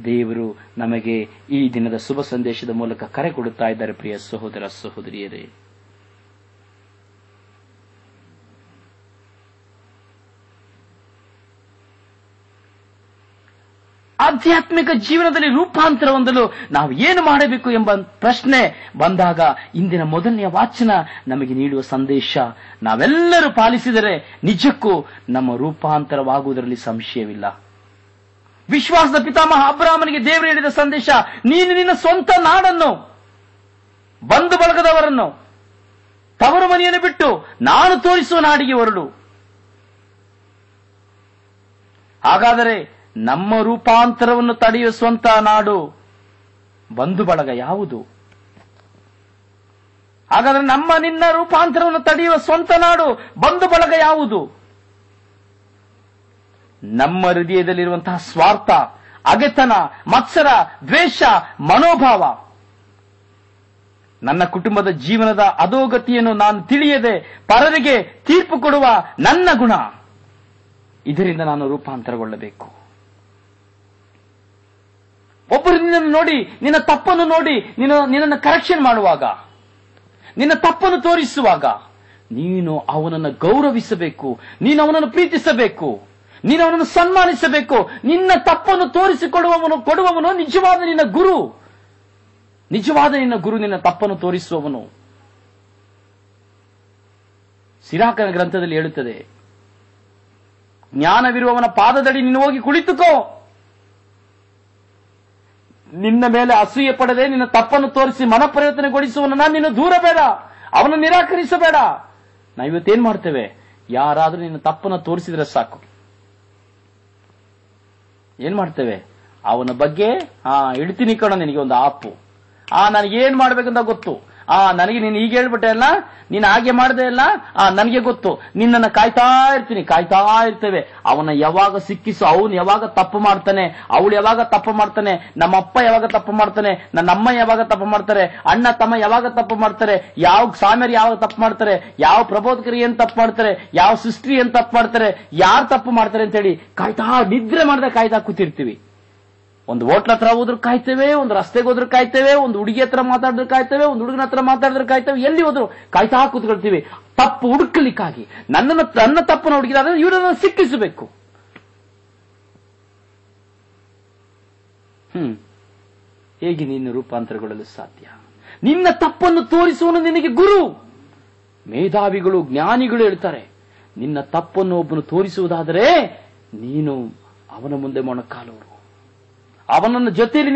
ದೇವರು ನಮಗೆ ಈ ದಿನದ ಶುಭ ಸಂದೇಶದ ಮೂಲಕ ಕರೆ ಕೊಡುತ್ತಾ ಇದ್ದಾರೆ. ಪ್ರಿಯ ಸಹೋದರ ಸಹೋದರಿಯರೇ, ಆಧ್ಯಾತ್ಮಿಕ ಜೀವನದಲ್ಲಿ ರೂಪಾಂತರ ಹೊಂದಲು ನಾವು ಏನು ಮಾಡಬೇಕು ಎಂಬ ಪ್ರಶ್ನೆ ಬಂದಾಗ ಇಂದಿನ ಮೊದಲನೆಯ ವಾಚನ ನಮಗೆ ನೀಡುವ ಸಂದೇಶ ನಾವೆಲ್ಲರೂ ಪಾಲಿಸಿದರೆ ನಿಜಕ್ಕೂ ನಮ್ಮ ರೂಪಾಂತರವಾಗುವುದರಲ್ಲಿ ಸಂಶಯವಿಲ್ಲ. ವಿಶ್ವಾಸದ ಪಿತಾಮಹ ಅಬ್ರಹಾಮನಿಗೆ ದೇವರು ಹೇಳಿದ ಸಂದೇಶ, ನೀನು ನಿನ್ನ ಸ್ವಂತ ನಾಡನ್ನು, ಬಂಧು ಬಳಗದವರನ್ನು, ತವರು ಮನೆಯನ್ನು ಬಿಟ್ಟು ನಾನು ತೋರಿಸುವ ನಾಡಿಗೆ ಹೊರಡು. ಹಾಗಾದರೆ ನಮ್ಮ ರೂಪಾಂತರವನ್ನು ತಡೆಯುವ ಸ್ವಂತ ನಾಡು, ಬಂಧು ಬಳಗ ಯಾವುದು? ಹಾಗಾದರೆ ನಿನ್ನ ರೂಪಾಂತರವನ್ನು ತಡೆಯುವ ಸ್ವಂತ ನಾಡು, ಬಂಧು ಬಳಗ ಯಾವುದು? ನಮ್ಮ ಹೃದಯದಲ್ಲಿರುವಂತಹ ಸ್ವಾರ್ಥ, ಅಗೆತನ, ಮತ್ಸರ, ದ್ವೇಷ, ಮನೋಭಾವ, ನನ್ನ ಕುಟುಂಬದ ಜೀವನದ ಅಧೋಗತಿಯನ್ನು ನಾನು ತಿಳಿಯದೆ ಪರರಿಗೆ ತೀರ್ಪು ಕೊಡುವ ನನ್ನ ಗುಣ, ಇದರಿಂದ ನಾನು ರೂಪಾಂತರಗೊಳ್ಳಬೇಕು. ಒಬ್ಬರು ನಿನ್ನನ್ನು ನೋಡಿ, ನಿನ್ನ ತಪ್ಪನ್ನು ನೋಡಿ ನಿನ್ನನ್ನು ಕರೆಕ್ಷನ್ ಮಾಡುವಾಗ, ನಿನ್ನ ತಪ್ಪನ್ನು ತೋರಿಸುವಾಗ ನೀನು ಅವನನ್ನು ಗೌರವಿಸಬೇಕು, ನೀನು ಅವನನ್ನು ಪ್ರೀತಿಸಬೇಕು, ನೀನು ಅವನನ್ನು ಸನ್ಮಾನಿಸಬೇಕು. ನಿನ್ನ ತಪ್ಪನ್ನು ಕೊಡುವವನು ನಿಜವಾದ ನಿನ್ನ ಗುರು, ನಿನ್ನ ತಪ್ಪನ್ನು ತೋರಿಸುವವನು. ಸಿರಾಕನ ಗ್ರಂಥದಲ್ಲಿ ಹೇಳುತ್ತದೆ, ಜ್ಞಾನವಿರುವವನ ಪಾದದಡಿ ನೀನು ಹೋಗಿ ಕುಳಿತುಕೋ, ನಿನ್ನ ಮೇಲೆ ಅಸೂಯೆ ಪಡದೆ ನಿನ್ನ ತಪ್ಪನ್ನು ತೋರಿಸಿ ಮನಪರಿವರ್ತನೆಗೊಳಿಸುವವನನ್ನ ನೀನು ದೂರಬೇಡ, ಅವನು ನಿರಾಕರಿಸಬೇಡ. ನಾವು ಇವತ್ತೇನ್ ಮಾಡ್ತೇವೆ? ಯಾರಾದ್ರೂ ನಿನ್ನ ತಪ್ಪನ್ನು ತೋರಿಸಿದ್ರೆ ಸಾಕು, ಏನ್ ಮಾಡ್ತೇವೆ? ಅವನ ಬಗ್ಗೆ ಇಡ್ತೀನಿ ಕಣ, ನಿನಗೆ ಒಂದು ಆಪು, ನನಗೇನ್ ಮಾಡ್ಬೇಕಂತ ಗೊತ್ತು, ನನಗೆ ನೀನು ಹೀಗೆ ಹೇಳ್ಬಿಟ್ಟೆ ಅಲ್ಲ, ನೀನು ಹಾಗೆ ಮಾಡದೆ ಅಲ್ಲ, ನನಗೆ ಗೊತ್ತು, ನಿನ್ನನ್ನು ಕಾಯ್ತಾ ಇರ್ತೇವೆ. ಅವನ ಯಾವಾಗ ಸಿಕ್ಕಿಸು, ಅವನು ಯಾವಾಗ ತಪ್ಪು ಮಾಡ್ತಾನೆ, ಅವಳು ಯಾವಾಗ ತಪ್ಪು ಮಾಡ್ತಾನೆ, ನಮ್ಮಪ್ಪ ಯಾವಾಗ ತಪ್ಪು ಮಾಡ್ತಾನೆ, ನನ್ನ ಅಮ್ಮ ಯಾವಾಗ ತಪ್ಪು ಮಾಡ್ತಾರೆ, ಅಣ್ಣ ತಮ್ಮ ಯಾವಾಗ ತಪ್ಪು ಮಾಡ್ತಾರೆ, ಯಾವ ಸಾಮ್ಯರು ಯಾವಾಗ ತಪ್ಪು ಮಾಡ್ತಾರೆ, ಯಾವ ಪ್ರಬೋಧಕರು ಏನ್ ತಪ್ಪು ಮಾಡ್ತಾರೆ, ಯಾವ ಸಿಸ್ಟ್ರಿ ಏನ್ ತಪ್ಪು ಮಾಡ್ತಾರೆ, ಯಾರು ತಪ್ಪು ಮಾಡ್ತಾರೆ ಅಂತ ಹೇಳಿ ನಿದ್ರೆ ಮಾಡದೆ ಕಾಯ್ತಾ ಕೂತಿರ್ತೀವಿ. ಒಂದು ಹೋಟ್ಲ ಹತ್ರ ಹೋದ್ರು ಕಾಯ್ತೇವೆ, ಒಂದು ರಸ್ತೆಗೆ ಹೋದ್ರು ಕಾಯ್ತೇವೆ, ಒಂದು ಹುಡುಗಿ ಹತ್ರ ಮಾತಾಡಿದ್ರೆ ಕಾಯ್ತೇವೆ, ಒಂದು ಹುಡುಗನ ಹತ್ರ ಮಾತಾಡಿದ್ರೆ ಕಾಯ್ತೇವೆ, ಎಲ್ಲಿ ಹೋದ್ರು ಕಾಯ್ತಾ ಕೂತ್ಕೊಳ್ತೀವಿ ತಪ್ಪು ಹುಡುಕಲಿಕ್ಕಾಗಿ. ನನ್ನ ತಪ್ಪನ್ನು ಹುಡುಕಿದಾಗ ಇವರನ್ನು ಸಿಕ್ಕಿಸಬೇಕು. ಹೇಗೆ ನೀನು ರೂಪಾಂತರಗೊಳ್ಳಲು ಸಾಧ್ಯ? ನಿನ್ನ ತಪ್ಪನ್ನು ತೋರಿಸುವನು ನಿನಗೆ ಗುರು. ಮೇಧಾವಿಗಳು, ಜ್ಞಾನಿಗಳು ಹೇಳ್ತಾರೆ, ನಿನ್ನ ತಪ್ಪನ್ನು ಒಬ್ಬನು ತೋರಿಸುವುದಾದರೆ ನೀನು ಅವನ ಮುಂದೆ ಮೊಣಕಾಲೂರು, ಅವನನ್ನ ಜೊತೆಯಲ್ಲಿ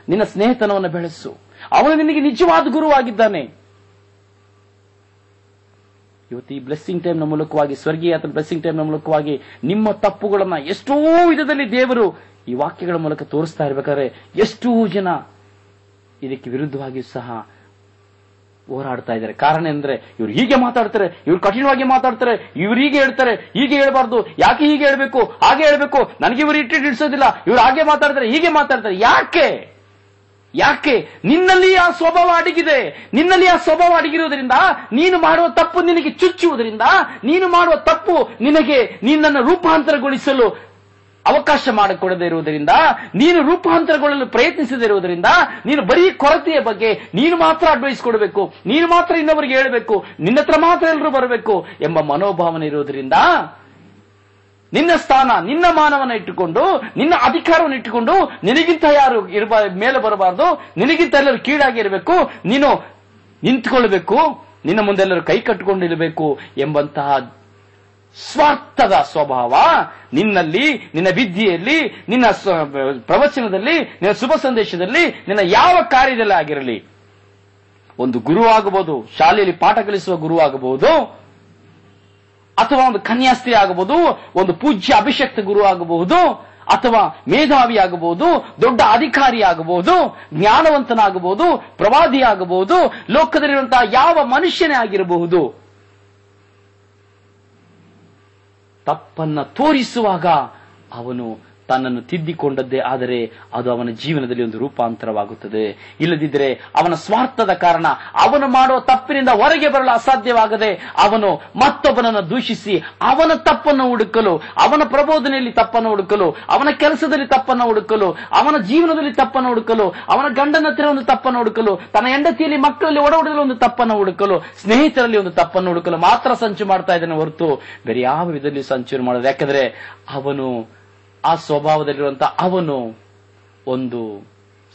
ನಿನ್ನ ಸ್ನೇಹಿತನವನ್ನು ಬೆಳೆಸು. ಅವನು ನಿನಗೆ ನಿಜವಾದ ಗುರುವಾಗಿದ್ದಾನೆ. ಇವತ್ತು ಈ ಬ್ಲೆಸ್ಸಿಂಗ್ ಟೈಮ್ನ ಮೂಲಕವಾಗಿ, ಸ್ವರ್ಗೀಯ ಬ್ಲೆಸ್ಸಿಂಗ್ ಟೈಮ್ನ ಮೂಲಕವಾಗಿ ನಿಮ್ಮ ತಪ್ಪುಗಳನ್ನ ಎಷ್ಟೋ ವಿಧದಲ್ಲಿ ದೇವರು ಈ ವಾಕ್ಯಗಳ ಮೂಲಕ ತೋರಿಸ್ತಾ ಇರ್ಬೇಕಾದ್ರೆ ಎಷ್ಟೋ ಜನ ಇದಕ್ಕೆ ವಿರುದ್ಧವಾಗಿ ಸಹ ಹೋರಾಡ್ತಾ ಇದ್ದಾರೆ. ಕಾರಣ ಅಂದ್ರೆ ಇವ್ರು ಹೀಗೆ ಮಾತಾಡ್ತಾರೆ, ಇವ್ರು ಕಠಿಣವಾಗಿ ಮಾತಾಡ್ತಾರೆ, ಇವ್ರು ಹೀಗೆ ಹೇಳ್ತಾರೆ, ಹೀಗೆ ಹೇಳ್ಬಾರ್ದು, ಯಾಕೆ ಹೀಗೆ ಹೇಳ್ಬೇಕು, ಹಾಗೆ ಹೇಳ್ಬೇಕು, ನನಗೆ ಇವರು ಇಟ್ಟಿಡಿಸೋದಿಲ್ಲ, ಇವ್ರು ಹಾಗೆ ಮಾತಾಡ್ತಾರೆ, ಹೀಗೆ ಮಾತಾಡ್ತಾರೆ. ಯಾಕೆ? ನಿನ್ನಲ್ಲಿ ಆ ಸ್ವಭಾವ ಅಡಗಿದೆ. ನಿನ್ನಲ್ಲಿ ಆ ಸ್ವಭಾವ ಅಡಗಿರುವುದರಿಂದ ನೀನು ಮಾಡುವ ತಪ್ಪು ನಿನಗೆ ಚುಚ್ಚುವುದರಿಂದ, ನೀನು ಮಾಡುವ ತಪ್ಪು ನಿನ್ನನ್ನು ರೂಪಾಂತರಗೊಳಿಸಲು ಅವಕಾಶ ಮಾಡಿಕೊಡದೇ ಇರುವುದರಿಂದ, ನೀನು ರೂಪಾಂತರಗೊಳ್ಳಲು ಪ್ರಯತ್ನಿಸದೇ ಇರುವುದರಿಂದ, ನೀನು ಬರೀ ಕೊರತೆಯ ಬಗ್ಗೆ ನೀನು ಮಾತ್ರ ಅಡ್ವೈಸ್ ಕೊಡಬೇಕು, ನೀನು ಮಾತ್ರ ಇನ್ನೊಬ್ಬರಿಗೆ ಹೇಳಬೇಕು, ನಿನ್ನ ಹತ್ರ ಮಾತ್ರ ಎಲ್ಲರೂ ಬರಬೇಕು ಎಂಬ ಮನೋಭಾವನೆ ಇರುವುದರಿಂದ ನಿನ್ನ ಸ್ಥಾನ, ನಿನ್ನ ಮಾನವನ್ನ ಇಟ್ಟುಕೊಂಡು, ನಿನ್ನ ಅಧಿಕಾರವನ್ನು ಇಟ್ಟುಕೊಂಡು ನಿನಗಿಂತ ಯಾರು ಮೇಲೆ ಬರಬಾರದು, ನಿನಗಿಂತ ಎಲ್ಲರೂ ಕೀಳಾಗಿ ಇರಬೇಕು, ನೀನು ನಿಂತುಕೊಳ್ಳಬೇಕು, ನಿನ್ನ ಮುಂದೆಲ್ಲರೂ ಕೈ ಕಟ್ಟಿಕೊಂಡು ಇರಬೇಕು ಎಂಬಂತಹ ಸ್ವಾರ್ಥದ ಸ್ವಭಾವ ನಿನ್ನಲ್ಲಿ, ನಿನ್ನ ವಿದ್ಯೆಯಲ್ಲಿ, ನಿನ್ನ ಪ್ರವಚನದಲ್ಲಿ, ನಿನ್ನ ಶುಭ ಸಂದೇಶದಲ್ಲಿ, ನಿನ್ನ ಯಾವ ಕಾರ್ಯದಲ್ಲಿ ಆಗಿರಲಿ, ಒಂದು ಗುರು ಆಗಬಹುದು, ಶಾಲೆಯಲ್ಲಿ ಪಾಠ ಕಲಿಸುವ ಗುರು ಆಗಬಹುದು, ಅಥವಾ ಒಂದು ಕನ್ಯಾಸ್ತ್ರೀ ಆಗಬಹುದು, ಒಂದು ಪೂಜ್ಯ ಅಭಿಷಕ್ತ ಗುರು ಆಗಬಹುದು, ಅಥವಾ ಮೇಧಾವಿ ಆಗಬಹುದು, ದೊಡ್ಡ ಅಧಿಕಾರಿ ಆಗಬಹುದು, ಜ್ಞಾನವಂತನಾಗಬಹುದು, ಪ್ರವಾದಿ ಆಗಬಹುದು, ಲೋಕದಲ್ಲಿರುವಂತಹ ಯಾವ ಮನುಷ್ಯನೇ ಆಗಿರಬಹುದು. ತಪ್ಪನ್ನ ತೋರಿಸುವಾಗ ಅವನು ತನ್ನನ್ನು ತಿದ್ದಿಕೊಂಡದ್ದೇ ಆದರೆ ಅದು ಅವನ ಜೀವನದಲ್ಲಿ ಒಂದು ರೂಪಾಂತರವಾಗುತ್ತದೆ. ಇಲ್ಲದಿದ್ದರೆ ಅವನ ಸ್ವಾರ್ಥದ ಕಾರಣ ಅವನು ಮಾಡುವ ತಪ್ಪಿನಿಂದ ಹೊರಗೆ ಬರಲು ಅಸಾಧ್ಯವಾಗದೆ ಅವನು ಮತ್ತೊಬ್ಬನನ್ನು ದೂಷಿಸಿ ಅವನ ತಪ್ಪನ್ನು ಹುಡುಕಲು, ಅವನ ಪ್ರಬೋಧನೆಯಲ್ಲಿ ತಪ್ಪನ್ನು ಹುಡುಕಲು, ಅವನ ಕೆಲಸದಲ್ಲಿ ತಪ್ಪನ್ನು ಹುಡುಕಲು, ಅವನ ಜೀವನದಲ್ಲಿ ತಪ್ಪನ್ನು ಹುಡುಕಲು, ಅವನ ಗಂಡನ ಹತ್ತಿರ ಒಂದು ತಪ್ಪನ್ನು ಹುಡುಕಲು, ತನ್ನ ಹೆಂಡತಿಯಲ್ಲಿ ಮಕ್ಕಳಲ್ಲಿ ಒಡಹುಡಲು ಒಂದು ತಪ್ಪನ್ನು ಹುಡುಕಲು, ಸ್ನೇಹಿತರಲ್ಲಿ ಒಂದು ತಪ್ಪನ್ನು ಹುಡುಕಲು ಮಾತ್ರ ಸಂಚು ಮಾಡ್ತಾ ಇದ್ದಾನೆ ಹೊರತು ಬೇರೆ ಯಾವ ವಿಧದಲ್ಲಿ ಸಂಚು ಮಾಡೋದು. ಯಾಕಂದ್ರೆ ಅವನು ಆ ಸ್ವಭಾವದಲ್ಲಿರುವಂತಹ ಅವನು ಒಂದು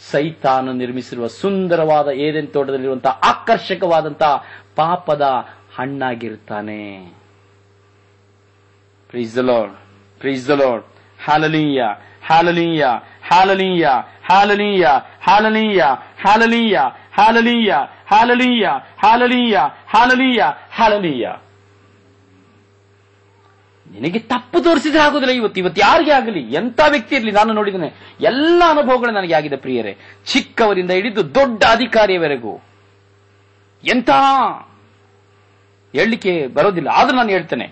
ಸೈತಾನ ನಿರ್ಮಿಸಿರುವ ಸುಂದರವಾದ ಏದೆನ್ ತೋಟದಲ್ಲಿರುವಂತಹ ಆಕರ್ಷಕವಾದಂತಹ ಪಾಪದ ಹಣ್ಣಾಗಿರುತ್ತಾನೆ. Praise the lord, praise the lord, hallelujah, hallelujah, hallelujah, hallelujah, hallelujah, hallelujah, hallelujah, hallelujah, hallelujah, hallelujah, hallelujah. ನಿನಗೆ ತಪ್ಪು ತೋರಿಸಿದ್ರೆ ಆಗುದಿಲ್ಲ. ಇವತ್ತು ಯಾರಿಗೆ ಆಗಲಿ, ಎಂತ ವ್ಯಕ್ತಿ ಇರಲಿ, ನಾನು ನೋಡಿದ್ದೇನೆ, ಎಲ್ಲ ಅನುಭವಗಳು ನನಗೆ ಆಗಿದೆ ಪ್ರಿಯರೇ. ಚಿಕ್ಕವರಿಂದ ಹಿಡಿದು ದೊಡ್ಡ ಅಧಿಕಾರಿಯವರೆಗೂ ಎಂತ ಹೇಳಲಿಕ್ಕೆ ಬರೋದಿಲ್ಲ, ಆದ್ರೂ ನಾನು ಹೇಳ್ತೇನೆ.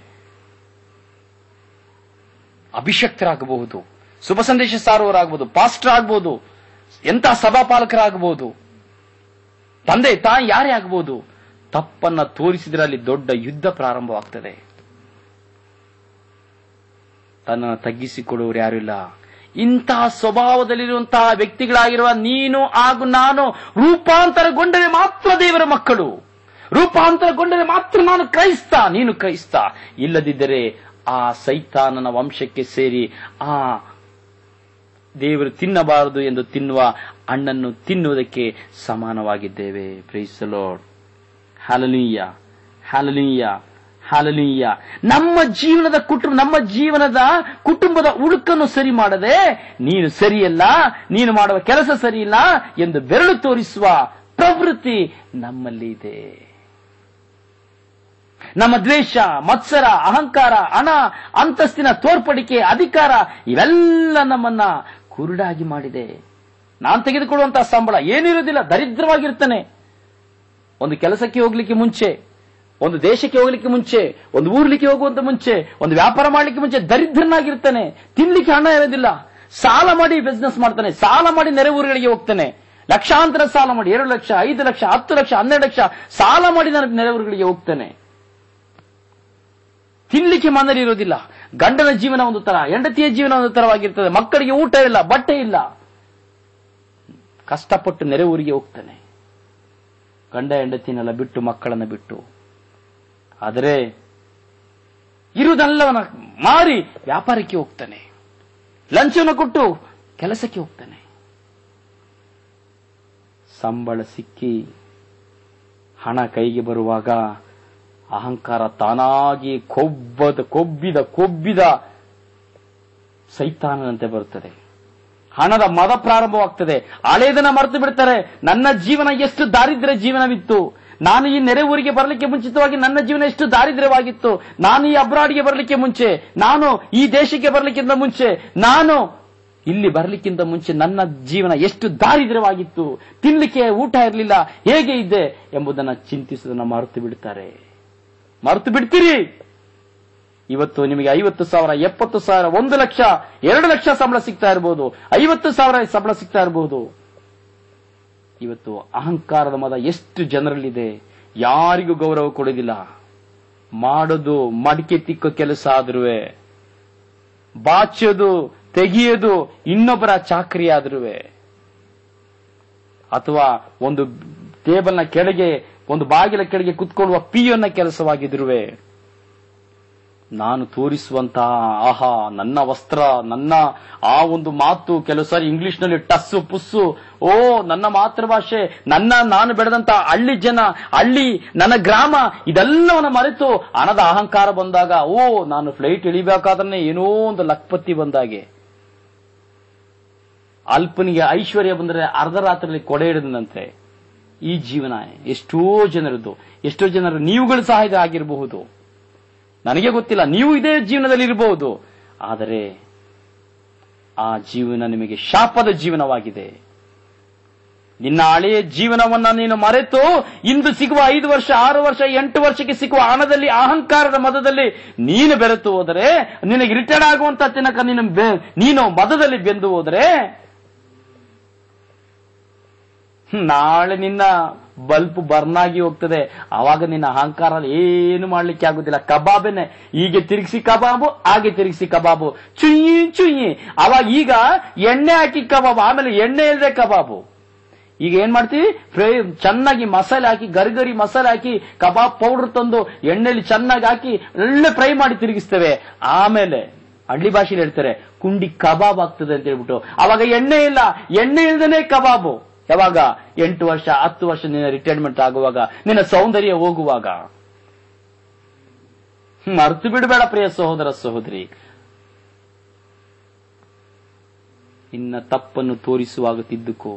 ಅಭಿಷಕ್ತರಾಗಬಹುದು, ಶುಭ ಸಂದೇಶ ಸಾರುವವರಾಗಬಹುದು, ಪಾಸ್ಟರ್ ಆಗಬಹುದು, ಎಂತ ಸಭಾಪಾಲಕರಾಗಬಹುದು, ತಂದೆ ತಾಯಿ ಯಾರೇ ಆಗಬಹುದು. ತಪ್ಪನ್ನ ತೋರಿಸಿದ್ರೆ ಅಲ್ಲಿ ದೊಡ್ಡ ಯುದ್ಧ ಪ್ರಾರಂಭವಾಗ್ತದೆ. ತನ್ನನ್ನು ತಗ್ಗಿಸಿಕೊಡುವವರು ಯಾರು ಇಲ್ಲ. ಇಂತಹ ಸ್ವಭಾವದಲ್ಲಿರುವಂತಹ ವ್ಯಕ್ತಿಗಳಾಗಿರುವ ನೀನು ಹಾಗೂ ನಾನು ರೂಪಾಂತರಗೊಂಡರೆ ಮಾತ್ರ ದೇವರ ಮಕ್ಕಳು, ರೂಪಾಂತರಗೊಂಡರೆ ಮಾತ್ರ ನಾನು ಕ್ರೈಸ್ತ, ನೀನು ಕ್ರೈಸ್ತ. ಇಲ್ಲದಿದ್ದರೆ ಆ ಸೈತಾನನ ವಂಶಕ್ಕೆ ಸೇರಿ ಆ ದೇವರು ತಿನ್ನಬಾರದು ಎಂದು ತಿನ್ನುವ ಹಣ್ಣನ್ನು ತಿನ್ನುವುದಕ್ಕೆ ಸಮಾನವಾಗಿದ್ದೇವೆ. Praise the lord, hallelujah, hallelujah, hallelujah. ನಮ್ಮ ಜೀವನದ ಕುಟುಂಬದ ಉಳುಕನ್ನು ಸರಿ ಮಾಡದೆ ನೀನು ಸರಿಯಲ್ಲ, ನೀನು ಮಾಡುವ ಕೆಲಸ ಸರಿಯಿಲ್ಲ ಎಂದು ಬೆರಳು ತೋರಿಸುವ ಪ್ರವೃತ್ತಿ ನಮ್ಮಲ್ಲಿ ಇದೆ. ನಮ್ಮ ದ್ವೇಷ, ಮತ್ಸರ, ಅಹಂಕಾರ, ಹಣ, ಅಂತಸ್ತಿನ ತೋರ್ಪಡಿಕೆ, ಅಧಿಕಾರ ಇವೆಲ್ಲ ನಮ್ಮನ್ನ ಕುರುಡಾಗಿ ಮಾಡಿದೆ. ನಾನು ತೆಗೆದುಕೊಳ್ಳುವಂತಹ ಸಂಬಳ ಏನಿರುವುದಿಲ್ಲ, ದರಿದ್ರವಾಗಿರ್ತಾನೆ. ಒಂದು ಕೆಲಸಕ್ಕೆ ಹೋಗ್ಲಿಕ್ಕೆ ಮುಂಚೆ, ಒಂದು ದೇಶಕ್ಕೆ ಹೋಗ್ಲಿಕ್ಕೆ ಮುಂಚೆ, ಒಂದು ಊರ್ಲಿಕ್ಕೆ ಹೋಗುವಂತ ಮುಂಚೆ, ಒಂದು ವ್ಯಾಪಾರ ಮಾಡ್ಲಿಕ್ಕೆ ಮುಂಚೆ ದರಿದ್ರನಾಗಿರ್ತಾನೆ. ತಿನ್ಲಿಕ್ಕೆ ಹಣ ಇರೋದಿಲ್ಲ, ಸಾಲ ಮಾಡಿ ಬಿಸ್ನೆಸ್ ಮಾಡ್ತಾನೆ, ಸಾಲ ಮಾಡಿ ನೆರೆಯೂರುಗಳಿಗೆ ಹೋಗ್ತಾನೆ, ಲಕ್ಷಾಂತರ ಸಾಲ ಮಾಡಿ, 2 ಲಕ್ಷ, 5 ಲಕ್ಷ, 10 ಲಕ್ಷ, 12 ಲಕ್ಷ ಸಾಲ ಮಾಡಿ ನೆರೆಯೂರುಗಳಿಗೆ ಹೋಗ್ತಾನೆ. ತಿನ್ಲಿಕ್ಕೆ ಮನೇಲಿ ಇರೋದಿಲ್ಲ. ಗಂಡನ ಜೀವನ ಒಂದು ತರ, ಹೆಂಡತಿಯ ಜೀವನ ಒಂದು ತರವಾಗಿರ್ತದೆ. ಮಕ್ಕಳಿಗೆ ಊಟ ಇಲ್ಲ, ಬಟ್ಟೆ ಇಲ್ಲ, ಕಷ್ಟಪಟ್ಟು ನೆರೆ ಊರಿಗೆ ಹೋಗ್ತಾನೆ, ಗಂಡ ಹೆಂಡತಿನೆಲ್ಲ ಬಿಟ್ಟು, ಮಕ್ಕಳನ್ನ ಬಿಟ್ಟು. ಆದರೆ ಇರುವುದೆಲ್ಲವನ್ನ ಮಾರಿ ವ್ಯಾಪಾರಕ್ಕೆ ಹೋಗ್ತಾನೆ, ಲಂಚವನ್ನು ಕೊಟ್ಟು ಕೆಲಸಕ್ಕೆ ಹೋಗ್ತಾನೆ. ಸಂಬಳ ಸಿಕ್ಕಿ ಹಣ ಕೈಗೆ ಬರುವಾಗ ಅಹಂಕಾರ ತಾನಾಗಿ ಕೊಬ್ಬಿದ ಸೈತಾನನಂತೆ ಬರುತ್ತದೆ. ಹಣದ ಮದ ಪ್ರಾರಂಭವಾಗ್ತದೆ. ಹಳೆಯದನ್ನ ಮರೆತು ಬಿಡ್ತಾರೆ. ನನ್ನ ಜೀವನ ಎಷ್ಟು ದಾರಿದ್ರ್ಯ ಜೀವನವಿತ್ತು, ನಾನು ಈ ನೆರೆ ಊರಿಗೆ ಬರಲಿಕ್ಕೆ ಮುಂಚಿತವಾಗಿ ನನ್ನ ಜೀವನ ಎಷ್ಟು ದಾರಿದ್ರ್ಯವಾಗಿತ್ತು, ನಾನು ಈ ಅಬ್ರಾಡ್ಗೆ ಬರಲಿಕ್ಕೆ ಮುಂಚೆ, ನಾನು ಈ ದೇಶಕ್ಕೆ ಬರಲಿಕ್ಕಿಂತ ಮುಂಚೆ, ನಾನು ಇಲ್ಲಿ ಬರಲಿಕ್ಕಿಂತ ಮುಂಚೆ ನನ್ನ ಜೀವನ ಎಷ್ಟು ದಾರಿದ್ರ್ಯವಾಗಿತ್ತು, ತಿನ್ಲಿಕ್ಕೆ ಊಟ ಇರಲಿಲ್ಲ, ಹೇಗೆ ಇದ್ದೆ ಎಂಬುದನ್ನು ಚಿಂತಿಸುವುದನ್ನು ಮರೆತು ಬಿಡ್ತೀರಿ. ಇವತ್ತು ನಿಮಗೆ 50,000, 70,000, 1 ಲಕ್ಷ, 2 ಲಕ್ಷ ಸಂಬಳ ಸಿಗ್ತಾ ಇರಬಹುದು, 50,000 ಸಂಬಳ ಸಿಗ್ತಾ ಇರಬಹುದು. ಇವತ್ತು ಅಹಂಕಾರದ ಮದ ಎಷ್ಟು ಜನರಲ್ಲಿದೆ, ಯಾರಿಗೂ ಗೌರವ ಕೊಡೋದಿಲ್ಲ. ಮಾಡೋದು ಮಡಿಕೆ ತಿಕ್ಕೋ ಕೆಲಸ ಆದ್ರೂ, ಬಾಚೋದು ತೆಗೆಯೋದು ಇನ್ನೊಬ್ಬರ ಚಾಕರಿ ಆದ್ರೂ, ಅಥವಾ ಒಂದು ಟೇಬಲ್ನ ಕೆಳಗೆ, ಒಂದು ಬಾಗಿಲ ಕೆಳಗೆ ಕುತ್ಕೊಳ್ಳುವ ಪಿಯನ್ನ ಕೆಲಸವಾಗಿದ್ರು, ನಾನು ತೋರಿಸುವಂತಹ ಆಹಾ ನನ್ನ ವಸ್ತ್ರ, ನನ್ನ ಆ ಒಂದು ಮಾತು, ಕೆಲವು ಸಾರಿ ಇಂಗ್ಲಿಷ್ ನಲ್ಲಿ ಟಸ್ಸು ಪುಸ್ಸು, ಓ ನನ್ನ ಮಾತೃಭಾಷೆ, ನಾನು ಬೆಳೆದಂತ ಹಳ್ಳಿ ಜನ, ಹಳ್ಳಿ ನನ್ನ ಗ್ರಾಮ, ಇದೆಲ್ಲವನ್ನ ಮರೆತು ಹಣದ ಅಹಂಕಾರ ಬಂದಾಗ, ಓ ನಾನು ಫ್ಲೈಟ್ ಇಳಿಬೇಕಾದ್ರೆ ಏನೋ ಒಂದು ಲಕ್ಪತಿ ಬಂದಾಗೆ, ಅಲ್ಪನಿಗೆ ಐಶ್ವರ್ಯ ಬಂದರೆ ಅರ್ಧ ರಾತ್ರಿಯಲ್ಲಿ ಕೊಡೆ ಹಿಡಿದಂತೆ. ಈ ಜೀವನ ಎಷ್ಟೋ ಜನರು ನೀವುಗಳು ಸಹ ಇದು ಆಗಿರಬಹುದು, ನನಗೆ ಗೊತ್ತಿಲ್ಲ, ನೀವು ಇದೇ ಜೀವನದಲ್ಲಿ ಇರಬಹುದು. ಆದರೆ ಆ ಜೀವನ ನಿಮಗೆ ಶಾಪದ ಜೀವನವಾಗಿದೆ. ನಿನ್ನ ಹಳೆಯ ಜೀವನವನ್ನ ನೀನು ಮರೆತು ಇಂದು ಸಿಗುವ 5 ವರ್ಷ 6 ವರ್ಷ 8 ವರ್ಷಕ್ಕೆ ಸಿಗುವ ಹಣದಲ್ಲಿ, ಅಹಂಕಾರದ ಮದದಲ್ಲಿ ನೀನು ಬೆರೆತು ಹೋದರೆ, ನಿನಗೆ ರಿಟೈರ್ಡ್ ಆಗುವಂತ ತನಕ ನೀನು ಮದದಲ್ಲಿ ಬೆಂದು ಹೋದರೆ, ನಾಳೆ ನಿನ್ನ ಬಲ್ಪ್ ಬರ್ನ್ ಆಗಿ ಹೋಗ್ತದೆ. ಆವಾಗ ನಿನ್ನ ಅಹಂಕಾರ ಏನು ಮಾಡ್ಲಿಕ್ಕೆ ಆಗುದಿಲ್ಲ. ಕಬಾಬೇನೆ, ಹೀಗೆ ತಿರುಗಿಸಿ ಕಬಾಬು, ಹಾಗೆ ತಿರುಗಿಸಿ ಕಬಾಬು, ಚುಯ್ಯಿ ಚುಯ್ಯಿ. ಅವಾಗ ಈಗ ಎಣ್ಣೆ ಹಾಕಿ ಕಬಾಬು, ಆಮೇಲೆ ಎಣ್ಣೆ ಇಲ್ಲದೆ ಕಬಾಬು. ಈಗ ಏನ್ ಮಾಡ್ತೀವಿ, ಚೆನ್ನಾಗಿ ಮಸಾಲೆ ಹಾಕಿ, ಗರಿಗರಿ ಮಸಾಲೆ ಹಾಕಿ, ಕಬಾಬ್ ಪೌಡರ್ ತಂದು ಎಣ್ಣೆಲಿ ಚೆನ್ನಾಗಿ ಹಾಕಿ ಒಳ್ಳೆ ಫ್ರೈ ಮಾಡಿ ತಿರುಗಿಸ್ತೇವೆ. ಆಮೇಲೆ ಹಳ್ಳಿ ಭಾಷೆಯಲ್ಲಿ ಹೇಳ್ತಾರೆ ಕುಂಡಿ ಕಬಾಬ್ ಆಗ್ತದೆ ಅಂತ ಹೇಳ್ಬಿಟ್ಟು. ಅವಾಗ ಎಣ್ಣೆ ಇಲ್ಲ, ಎಣ್ಣೆ ಇಲ್ದೇನೆ ಕಬಾಬು. ಯಾವಾಗ 8 ವರ್ಷ 10 ವರ್ಷ ನಿನ್ನ ರಿಟೈರ್ಮೆಂಟ್ ಆಗುವಾಗ, ನಿನ್ನ ಸೌಂದರ್ಯ ಹೋಗುವಾಗ. ಮರ್ತು ಬಿಡಬೇಡ ಪ್ರಿಯ ಸಹೋದರ ಸಹೋದರಿ. ನಿನ್ನ ತಪ್ಪನ್ನು ತೋರಿಸುವಾಗ ತಿದ್ದುಕೋ.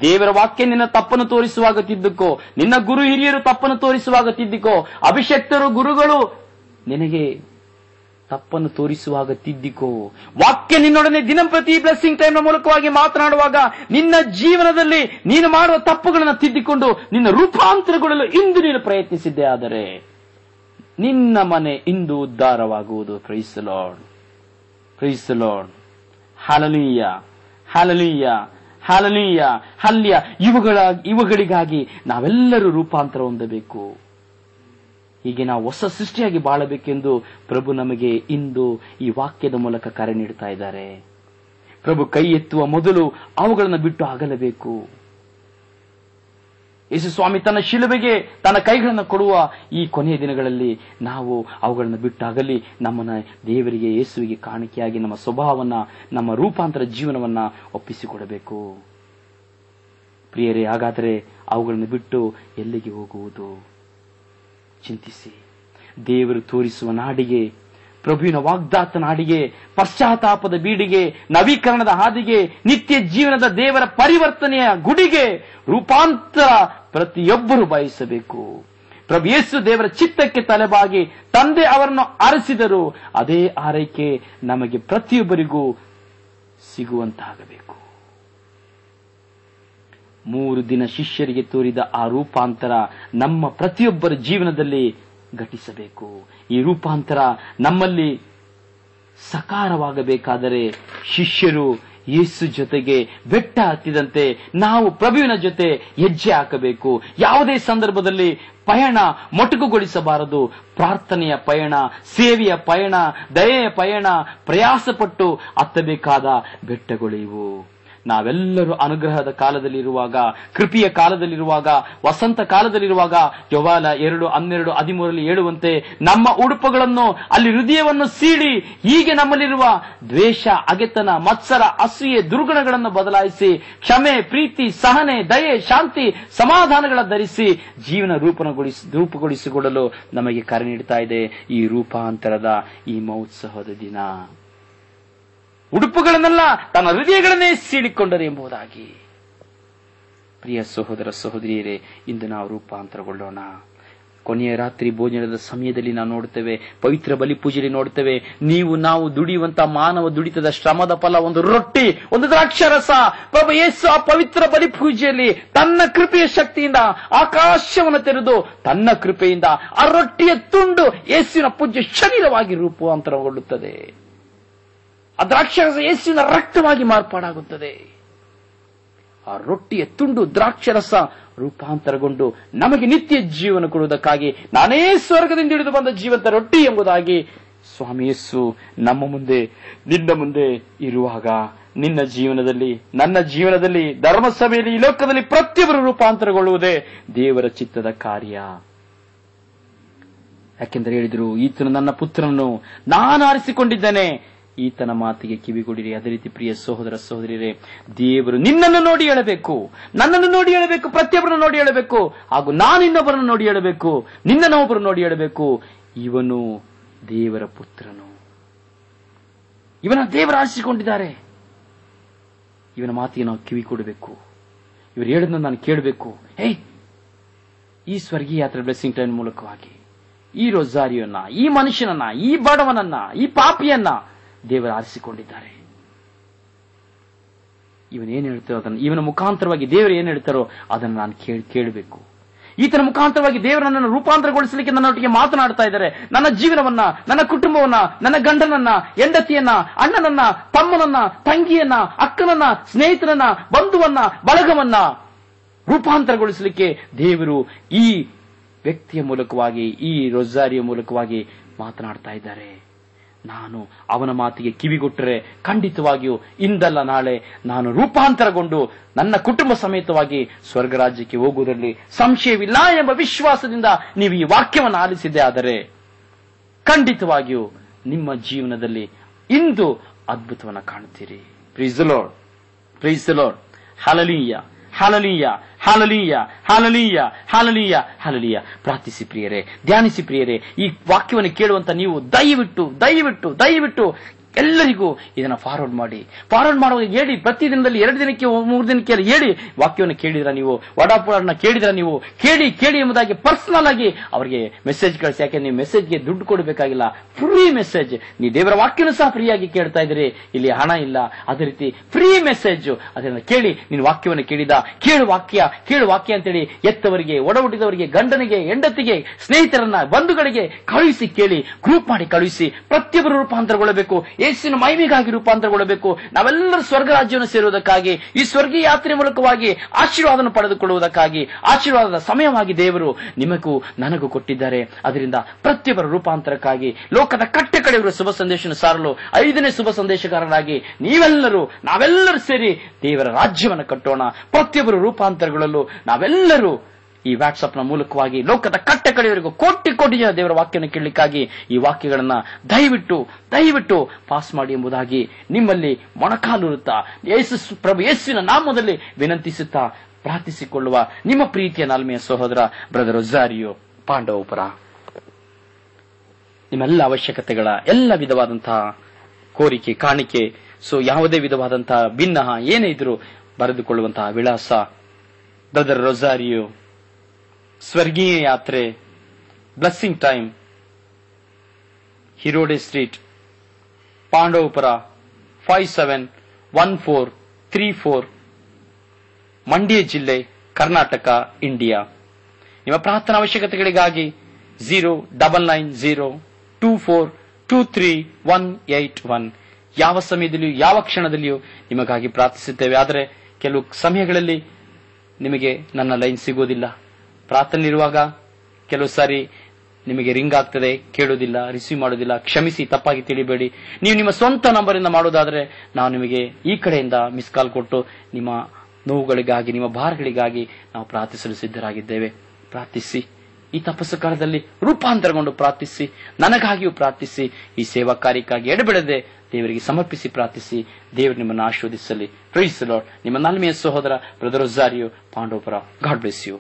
ದೇವರ ವಾಕ್ಯ ನಿನ್ನ ತಪ್ಪನ್ನು ತೋರಿಸುವಾಗ ತಿದ್ದುಕೋ. ನಿನ್ನ ಗುರು ಹಿರಿಯರು ತಪ್ಪನ್ನು ತೋರಿಸುವಾಗ ತಿದ್ದುಕೋ. ಅಭಿಷಕ್ತರು ಗುರುಗಳು ನಿನಗೆ ತಪ್ಪನ್ನು ತೋರಿಸುವಾಗ ತಿದ್ದಿಕೋ. ವಾಕ್ಯ ನಿನ್ನೊಡನೆ ದಿನಂಪ್ರತಿ ಬ್ಲೆಸ್ಸಿಂಗ್ ಟೈಮ್ ನ ಮೂಲಕವಾಗಿ ಮಾತನಾಡುವಾಗ ನಿನ್ನ ಜೀವನದಲ್ಲಿ ನೀನು ಮಾಡುವ ತಪ್ಪುಗಳನ್ನು ತಿದ್ದಿಕೊಂಡು ನಿನ್ನ ರೂಪಾಂತರಗೊಳ್ಳಲು ಇಂದು ನೀನು ಪ್ರಯತ್ನಿಸಿದ್ದೆ ಆದರೆ ನಿನ್ನ ಮನೆ ಇಂದು ಉದ್ಧಾರವಾಗುವುದು. Praise the lord, praise the lord. Hallelujah, hallelujah, hallelujah, hallelujah. ಇವುಗಳಿಗಾಗಿ ನಾವೆಲ್ಲರೂ ರೂಪಾಂತರ ಹೊಂದಬೇಕು. ಹೀಗೆ ನಾವು ಹೊಸ ಸೃಷ್ಟಿಯಾಗಿ ಬಾಳಬೇಕೆಂದು ಪ್ರಭು ನಮಗೆ ಇಂದು ಈ ವಾಕ್ಯದ ಮೂಲಕ ಕರೆ ನೀಡುತ್ತಾ ಇದ್ದಾರೆ. ಪ್ರಭು ಕೈ ಎತ್ತುವ ಮೊದಲು ಅವುಗಳನ್ನು ಬಿಟ್ಟು ಅಗಲಬೇಕು. ಯೇಸು ಸ್ವಾಮಿ ತನ್ನ ಶಿಲುಬೆಗೆ ತನ್ನ ಕೈಗಳನ್ನು ಕೊಡುವ ಈ ಕೊನೆಯ ದಿನಗಳಲ್ಲಿ ನಾವು ಅವುಗಳನ್ನು ಬಿಟ್ಟು ಅಗಲಿ ನಮ್ಮನ್ನ ದೇವರಿಗೆ, ಯೇಸುವಿಗೆ ಕಾಣಿಕೆಯಾಗಿ ನಮ್ಮ ಸ್ವಭಾವವನ್ನ, ನಮ್ಮ ರೂಪಾಂತರ ಜೀವನವನ್ನ ಒಪ್ಪಿಸಿಕೊಡಬೇಕು. ಪ್ರಿಯರೇ, ಹಾಗಾದರೆ ಅವುಗಳನ್ನು ಬಿಟ್ಟು ಎಲ್ಲಿಗೆ ಹೋಗುವುದು? ಚಿಂತಿಸಿ. ದೇವರು ತೋರಿಸುವ ನಾಡಿಗೆ, ಪ್ರಭುವಿನ ವಾಗ್ದಾತ ನಾಡಿಗೆ, ಪಶ್ಚಾತ್ತಾಪದ ಬೀಡಿಗೆ, ನವೀಕರಣದ ಹಾದಿಗೆ, ನಿತ್ಯ ಜೀವನದ ದೇವರ ಪರಿವರ್ತನೆಯ ಗುಡಿಗೆ ರೂಪಾಂತರ ಪ್ರತಿಯೊಬ್ಬರು ಬಯಸಬೇಕು. ಪ್ರಭು ಯೇಸು ದೇವರ ಚಿತ್ತಕ್ಕೆ ತಲೆಬಾಗಿ ತಂದೆ ಅವರನ್ನು ಆರಿಸಿದರು. ಅದೇ ಆರೈಕೆ ನಮಗೆ ಪ್ರತಿಯೊಬ್ಬರಿಗೂ ಸಿಗುವಂತಾಗಬೇಕು. 3 ದಿನ ಶಿಷ್ಯರಿಗೆ ತೋರಿದ ಆ ರೂಪಾಂತರ ನಮ್ಮ ಪ್ರತಿಯೊಬ್ಬರ ಜೀವನದಲ್ಲಿ ಘಟಿಸಬೇಕು. ಈ ರೂಪಾಂತರ ನಮ್ಮಲ್ಲಿ ಸಕಾರವಾಗಬೇಕಾದರೆ ಶಿಷ್ಯರು ಯೇಸು ಜೊತೆಗೆ ಬೆಟ್ಟ ಹತ್ತಿದಂತೆ ನಾವು ಪ್ರಭುವಿನ ಜೊತೆ ಹೆಜ್ಜೆ ಹಾಕಬೇಕು. ಯಾವುದೇ ಸಂದರ್ಭದಲ್ಲಿ ಪಯಣ ಮೊಟಕುಗೊಳಿಸಬಾರದು. ಪ್ರಾರ್ಥನೆಯ ಪಯಣ, ಸೇವೆಯ ಪಯಣ, ದಯೆಯ ಪಯಣ, ಪ್ರಯಾಸಪಟ್ಟು ಹತ್ತಬೇಕಾದ ಬೆಟ್ಟಗಳು ಇವು. ನಾವೆಲ್ಲರೂ ಅನುಗ್ರಹದ ಕಾಲದಲ್ಲಿರುವಾಗ, ಕೃಪೆಯ ಕಾಲದಲ್ಲಿರುವಾಗ, ವಸಂತ ಕಾಲದಲ್ಲಿರುವಾಗ ಯೋವಾಲ 2:12-13 ಹೇಳುವಂತೆ ನಮ್ಮ ಉಡುಪುಗಳನ್ನು ಅಲ್ಲಿ ಹೃದಯವನ್ನು ಸೀಳಿ ಹೀಗೆ ನಮ್ಮಲ್ಲಿರುವ ದ್ವೇಷ, ಅಗೆತನ, ಮತ್ಸರ, ಅಸೂಯೆ, ದುರ್ಗುಣಗಳನ್ನು ಬದಲಾಯಿಸಿ ಕ್ಷಮೆ, ಪ್ರೀತಿ, ಸಹನೆ, ದಯೆ, ಶಾಂತಿ, ಸಮಾಧಾನಗಳ ಧರಿಸಿ ಜೀವನ ರೂಪುಗೊಳಿಸಿಕೊಳ್ಳಲು ನಮಗೆ ಕರೆ ನೀಡುತ್ತಾ ಇದೆ ಈ ರೂಪಾಂತರದ ಈ ಮಹೋತ್ಸವದ ದಿನ. ಉಡುಪುಗಳನ್ನೆಲ್ಲ ತನ್ನ ಹೃದಯಗಳನ್ನೇ ಸೀಳಿಕೊಂಡರು ಎಂಬುದಾಗಿ. ಪ್ರಿಯ ಸಹೋದರ ಸಹೋದರಿಯರೇ, ಇಂದು ನಾವು ರೂಪಾಂತರಗೊಳ್ಳೋಣ. ಕೊನೆಯ ರಾತ್ರಿ ಭೋಜನದ ಸಮಯದಲ್ಲಿ ನಾವು ನೋಡುತ್ತೇವೆ, ಪವಿತ್ರ ಬಲಿ ಪೂಜೆಯಲ್ಲಿ ನೋಡುತ್ತೇವೆ, ನಾವು ದುಡಿಯುವಂತ ಮಾನವ ದುಡಿತದ ಶ್ರಮದ ಫಲ ಒಂದು ರೊಟ್ಟಿ, ಒಂದು ದ್ರಾಕ್ಷಾರಸ. ಪ್ರಭು ಯೇಸು ಆ ಪವಿತ್ರ ಬಲಿ ಪೂಜೆಯಲ್ಲಿ ತನ್ನ ಕೃಪೆಯ ಶಕ್ತಿಯಿಂದ ಆಕಾಶವನ್ನು ತೆರೆದು ತನ್ನ ಕೃಪೆಯಿಂದ ಆ ರೊಟ್ಟಿಯ ತುಂಡು ಯೇಸುವಿನ ಪೂಜ್ಯ ಶರೀರವಾಗಿ ರೂಪಾಂತರಗೊಳ್ಳುತ್ತದೆ. ಆ ದ್ರಾಕ್ಷರಸ ಯೇಸುವಿನ ರಕ್ತವಾಗಿ ಮಾರ್ಪಾಡಾಗುತ್ತದೆ. ಆ ರೊಟ್ಟಿಯ ತುಂಡು ದ್ರಾಕ್ಷರಸ ರೂಪಾಂತರಗೊಂಡು ನಮಗೆ ನಿತ್ಯ ಜೀವನ ಕೊಡುವುದಕ್ಕಾಗಿ ನಾನೇ ಸ್ವರ್ಗದಿಂದ ಹಿಡಿದು ಬಂದ ಜೀವಂತ ರೊಟ್ಟಿ ಎಂಬುದಾಗಿ ಸ್ವಾಮಿ ಯೇಸು ನಮ್ಮ ಮುಂದೆ, ನಿನ್ನ ಮುಂದೆ ಇರುವಾಗ ನಿನ್ನ ಜೀವನದಲ್ಲಿ, ನನ್ನ ಜೀವನದಲ್ಲಿ, ಧರ್ಮಸಭೆಯಲ್ಲಿ, ಈ ಲೋಕದಲ್ಲಿ ಪ್ರತಿಯೊಬ್ಬರು ರೂಪಾಂತರಗೊಳ್ಳುವುದೇ ದೇವರ ಚಿತ್ತದ ಕಾರ್ಯ. ಯಾಕೆಂದರೆ ಹೇಳಿದರು, ಈತನು ನನ್ನ ಪುತ್ರನನ್ನು ನಾನು ಆರಿಸಿಕೊಂಡಿದ್ದೇನೆ, ಈತನ ಮಾತಿಗೆ ಕಿವಿಗೊಡಿರಿ. ಅದೇ ರೀತಿ ಪ್ರಿಯ ಸಹೋದರ ಸಹೋದರಿಯರೇ, ದೇವರು ನಿನ್ನನ್ನು ನೋಡಿ ಹೇಳಬೇಕು, ನನ್ನನ್ನು ನೋಡಿ ಹೇಳಬೇಕು, ಪ್ರತಿಯೊಬ್ಬರನ್ನು ನೋಡಿ ಹೇಳಬೇಕು, ಹಾಗೂ ನಾನು ಇನ್ನೊಬ್ಬರನ್ನು ನೋಡಿ ಹೇಳಬೇಕು, ನಿನ್ನನ್ನು ಒಬ್ಬರು ನೋಡಿ ಹೇಳಬೇಕು, ಇವನು ದೇವರ ಪುತ್ರನು, ಇವನ ದೇವರು ಆರಿಸಿಕೊಂಡಿದ್ದಾರೆ. ಇವನ ಮಾತಿಗೆ ನಾವು ಕಿವಿ ಕೊಡಬೇಕು. ಇವರು ಹೇಳಿದ್ನ ನಾನು ಕೇಳಬೇಕು. ಈ ಸ್ವರ್ಗೀಯ ಯಾತ್ರೆ ಬ್ಲೆಸ್ಸಿಂಗ್ ಟೈಮ್ ಮೂಲಕವಾಗಿ ಈ ರೊಜಾರಿಯನ್ನ, ಈ ಮನುಷ್ಯನನ್ನ, ಈ ಬಡವನನ್ನ, ಈ ಪಾಪಿಯನ್ನ ದೇವರು ಆರಿಸಿಕೊಂಡಿದ್ದಾರೆ. ಇವನೇನ್ ಹೇಳ್ತಾರೋ ಅದನ್ನು, ಇವನ ಮುಖಾಂತರವಾಗಿ ದೇವರು ಏನ್ ಹೇಳ್ತಾರೋ ಅದನ್ನು ನಾನು ಕೇಳಬೇಕು. ಈತನ ಮುಖಾಂತರವಾಗಿ ದೇವರನ್ನು ರೂಪಾಂತರಗೊಳಿಸಲಿಕ್ಕೆ ನನ್ನೊಟ್ಟಿಗೆ ಮಾತನಾಡ್ತಾ ಇದ್ದಾರೆ. ನನ್ನ ಜೀವನವನ್ನ, ನನ್ನ ಕುಟುಂಬವನ್ನ, ನನ್ನ ಗಂಡನನ್ನ, ಹೆಂಡತಿಯನ್ನ, ಅಣ್ಣನನ್ನ, ತಮ್ಮನನ್ನ, ತಂಗಿಯನ್ನ, ಅಕ್ಕನನ್ನ, ಸ್ನೇಹಿತರನ್ನ, ಬಂಧುವನ್ನ, ಬಳಗವನ್ನ ರೂಪಾಂತರಗೊಳಿಸಲಿಕ್ಕೆ ದೇವರು ಈ ವ್ಯಕ್ತಿಯ ಮೂಲಕವಾಗಿ, ಈ ರೊಜಾರಿಯ ಮೂಲಕವಾಗಿ ಮಾತನಾಡ್ತಾ ಇದ್ದಾರೆ. ನಾನು ಅವನ ಮಾತಿಗೆ ಕಿವಿಗೊಟ್ಟರೆ ಖಂಡಿತವಾಗಿಯೂ ಇಂದಲ್ಲ ನಾಳೆ ನಾನು ರೂಪಾಂತರಗೊಂಡು ನನ್ನ ಕುಟುಂಬ ಸಮೇತವಾಗಿ ಸ್ವರ್ಗ ರಾಜ್ಯಕ್ಕೆ ಹೋಗುವುದರಲ್ಲಿ ಸಂಶಯವಿಲ್ಲ ಎಂಬ ವಿಶ್ವಾಸದಿಂದ ನೀವು ಈ ವಾಕ್ಯವನ್ನು ಆಲಿಸಿದ್ದೆ ಆದರೆ ಖಂಡಿತವಾಗಿಯೂ ನಿಮ್ಮ ಜೀವನದಲ್ಲಿ ಇಂದು ಅದ್ಭುತವನ್ನು ಕಾಣುತ್ತೀರಿ. Praise the lord, praise the lord. Hallelujah, hallelujah, hallelujah, hallelujah, hallelujah, hallelujah. ಪ್ರಾರ್ಥಿಸಿ ಪ್ರಿಯರೇ, ಧ್ಯಾನಿಸಿ ಪ್ರಿಯರೇ. ಈ ವಾಕ್ಯವನ್ನು ಕೇಳುವಂತ ನೀವು ದಯವಿಟ್ಟು ಎಲ್ಲರಿಗೂ ಇದನ್ನ ಫಾರ್ವರ್ಡ್ ಮಾಡುವಾಗ ಹೇಳಿ. ಪ್ರತಿದಿನದಲ್ಲಿ 2 ದಿನಕ್ಕೆ 3 ದಿನಕ್ಕೆ ಹೇಳಿ. ವಾಕ್ಯವನ್ನು ಕೇಳಿದ್ರ ನೀವು, ವಡಾಪುರನ್ನ ಕೇಳಿದ್ರ ನೀವು, ಕೇಳಿ ಎಂಬುದಾಗಿ ಪರ್ಸನಲ್ ಆಗಿ ಅವರಿಗೆ ಮೆಸೇಜ್ ಕಳಿಸಿ. ಯಾಕೆ ನೀವು ಮೆಸೇಜ್ಗೆ ದುಡ್ಡು ಕೊಡಬೇಕಾಗಿಲ್ಲ, ಫ್ರೀ ಮೆಸೇಜ್. ನೀವು ದೇವರ ವಾಕ್ಯನೂ ಸಹ ಫ್ರೀಯಾಗಿ ಕೇಳ್ತಾ ಇದ್ದೀರಿ, ಇಲ್ಲಿ ಹಣ ಇಲ್ಲ. ಅದೇ ರೀತಿ ಫ್ರೀ ಮೆಸೇಜ್, ಅದನ್ನ ಕೇಳಿ. ನೀನು ವಾಕ್ಯವನ್ನು ಕೇಳು ವಾಕ್ಯ ಅಂತೇಳಿ ಎತ್ತವರಿಗೆ, ಒಡಹುಟ್ಟಿದವರಿಗೆ, ಗಂಡನಿಗೆ, ಹೆಂಡತಿಗೆ, ಸ್ನೇಹಿತರನ್ನ, ಬಂಧುಗಳಿಗೆ ಕಳುಹಿಸಿ, ಕೇಳಿ, ಗ್ರೂಪ್ ಮಾಡಿ ಕಳುಹಿಸಿ. ಪ್ರತಿಯೊಬ್ಬರು ರೂಪಾಂತರಗೊಳ್ಳಬೇಕು, ಯೇಸುವಿನ ಮಹಿಮೆಗಾಗಿ ರೂಪಾಂತರಗೊಳ್ಳಬೇಕು. ನಾವೆಲ್ಲರೂ ಸ್ವರ್ಗ ರಾಜ್ಯವನ್ನು ಸೇರುವುದಕ್ಕಾಗಿ, ಈ ಸ್ವರ್ಗೀಯ ಯಾತ್ರೆ ಮೂಲಕವಾಗಿ ಆಶೀರ್ವಾದವನ್ನು ಪಡೆದುಕೊಳ್ಳುವುದಕ್ಕಾಗಿ, ಆಶೀರ್ವಾದದ ಸಮಯವಾಗಿ ದೇವರು ನಿಮಗೂ ನನಗೂ ಕೊಟ್ಟಿದ್ದಾರೆ. ಅದರಿಂದ ಪ್ರತಿಯೊಬ್ಬರ ರೂಪಾಂತರಕ್ಕಾಗಿ ಲೋಕದ ಕಟ್ಟೆ ಕಡೆಯವರು ಶುಭ ಸಂದೇಶವನ್ನು ಸಾರಲು 5ನೇ ಶುಭ ಸಂದೇಶಕಾರರಾಗಿ ನಾವೆಲ್ಲರೂ ಸೇರಿ ದೇವರ ರಾಜ್ಯವನ್ನು ಕಟ್ಟೋಣ. ಪ್ರತಿಯೊಬ್ಬರು ರೂಪಾಂತರಗೊಳ್ಳಲು ನಾವೆಲ್ಲರೂ ಈ ವಾಟ್ಸ್ಆಪ್ ನ ಮೂಲಕವಾಗಿ ಲೋಕದ ಕಟ್ಟೆ ಕಡೆಯವರೆಗೂ ಕೋಟಿ ಜನ ದೇವರ ವಾಕ್ಯವನ್ನು ಕೇಳಲಿಕ್ಕಾಗಿ ಈ ವಾಕ್ಯಗಳನ್ನ ದಯವಿಟ್ಟು ಪಾಸ್ ಮಾಡಿ ಎಂಬುದಾಗಿ ನಿಮ್ಮಲ್ಲಿ ಮೊಣಕಾಲುರುತ್ತಾ ಪ್ರಭು ಯೇಸುವಿನ ನಾಮದಲ್ಲಿ ವಿನಂತಿಸುತ್ತಾ ಪ್ರಾರ್ಥಿಸಿಕೊಳ್ಳುವ ನಿಮ್ಮ ಪ್ರೀತಿಯ ನಾಲ್ಮೆಯ ಸಹೋದರ ಬ್ರದರ್ ರೊಜಾರಿಯೋ ಪಾಂಡವಪುರ. ನಿಮ್ಮೆಲ್ಲ ಅವಶ್ಯಕತೆಗಳ ಎಲ್ಲ ವಿಧವಾದಂತಹ ಕೋರಿಕೆ, ಕಾಣಿಕೆ, ಯಾವುದೇ ವಿಧವಾದಂತಹ ಭಿನ್ನ ಏನೇ ಇದ್ರೂ ಬರೆದುಕೊಳ್ಳುವಂತಹ ವಿಳಾಸ ಬ್ರದರ್ ರೊಜಾರಿಯೋ, ಸ್ವರ್ಗೀಯ ಯಾತ್ರೆ, blessing time, Hirode street, Pandavapura 571434, Mandya ಜಿಲ್ಲೆ, ಕರ್ನಾಟಕ, ಇಂಡಿಯಾ. ನಿಮ್ಮ ಪ್ರಾರ್ಥನಾ ಅವಶ್ಯಕತೆಗಳಿಗಾಗಿ 099924238181. ಯಾವ ಸಮಯದಲ್ಲಿಯೂ ಯಾವ ಕ್ಷಣದಲ್ಲಿಯೂ ನಿಮಗಾಗಿ ಪ್ರಾರ್ಥಿಸುತ್ತೇವೆ. ಆದರೆ ಕೆಲವು ಸಮಯಗಳಲ್ಲಿ ನಿಮಗೆ ನನ್ನ ಲೈನ್ ಸಿಗೋದಿಲ್ಲ. ಪ್ರಾರ್ಥನೆ ಇರುವಾಗ ಕೆಲವು ಸಾರಿ ನಿಮಗೆ ರಿಂಗ್ ಆಗ್ತದೆ, ಕೇಳೋದಿಲ್ಲ, ರಿಸೀವ್ ಮಾಡೋದಿಲ್ಲ. ಕ್ಷಮಿಸಿ, ತಪ್ಪಾಗಿ ತಿಳಿಬೇಡಿ. ನೀವು ನಿಮ್ಮ ಸ್ವಂತ ನಂಬರಿಂದ ಮಾಡೋದಾದ್ರೆ ನಾವು ನಿಮಗೆ ಈ ಕಡೆಯಿಂದ ಮಿಸ್ ಕಾಲ್ ಕೊಟ್ಟು ನಿಮ್ಮ ನೋವುಗಳಿಗಾಗಿ, ನಿಮ್ಮ ಭಾರಗಳಿಗಾಗಿ ನಾವು ಪ್ರಾರ್ಥಿಸಲು ಸಿದ್ಧರಾಗಿದ್ದೇವೆ. ಪ್ರಾರ್ಥಿಸಿ. ಈ ತಪಸ್ಸು ಕಾಲದಲ್ಲಿ ರೂಪಾಂತರಗೊಂಡು ಪ್ರಾರ್ಥಿಸಿ. ನನಗಾಗಿಯೂ ಪ್ರಾರ್ಥಿಸಿ. ಈ ಸೇವಾ ಕಾರ್ಯಕ್ಕಾಗಿ ಎಡಬಿಡದೆ ದೇವರಿಗೆ ಸಮರ್ಪಿಸಿ ಪ್ರಾರ್ಥಿಸಿ. ದೇವರು ನಿಮ್ಮನ್ನು ಆಶೀರ್ವದಿಸಲಿ. Praise the lord. ನಿಮ್ಮ ನಾಲ್ಮೆಯ ಸಹೋದರ brother Rozario Pandavapura. God bless you.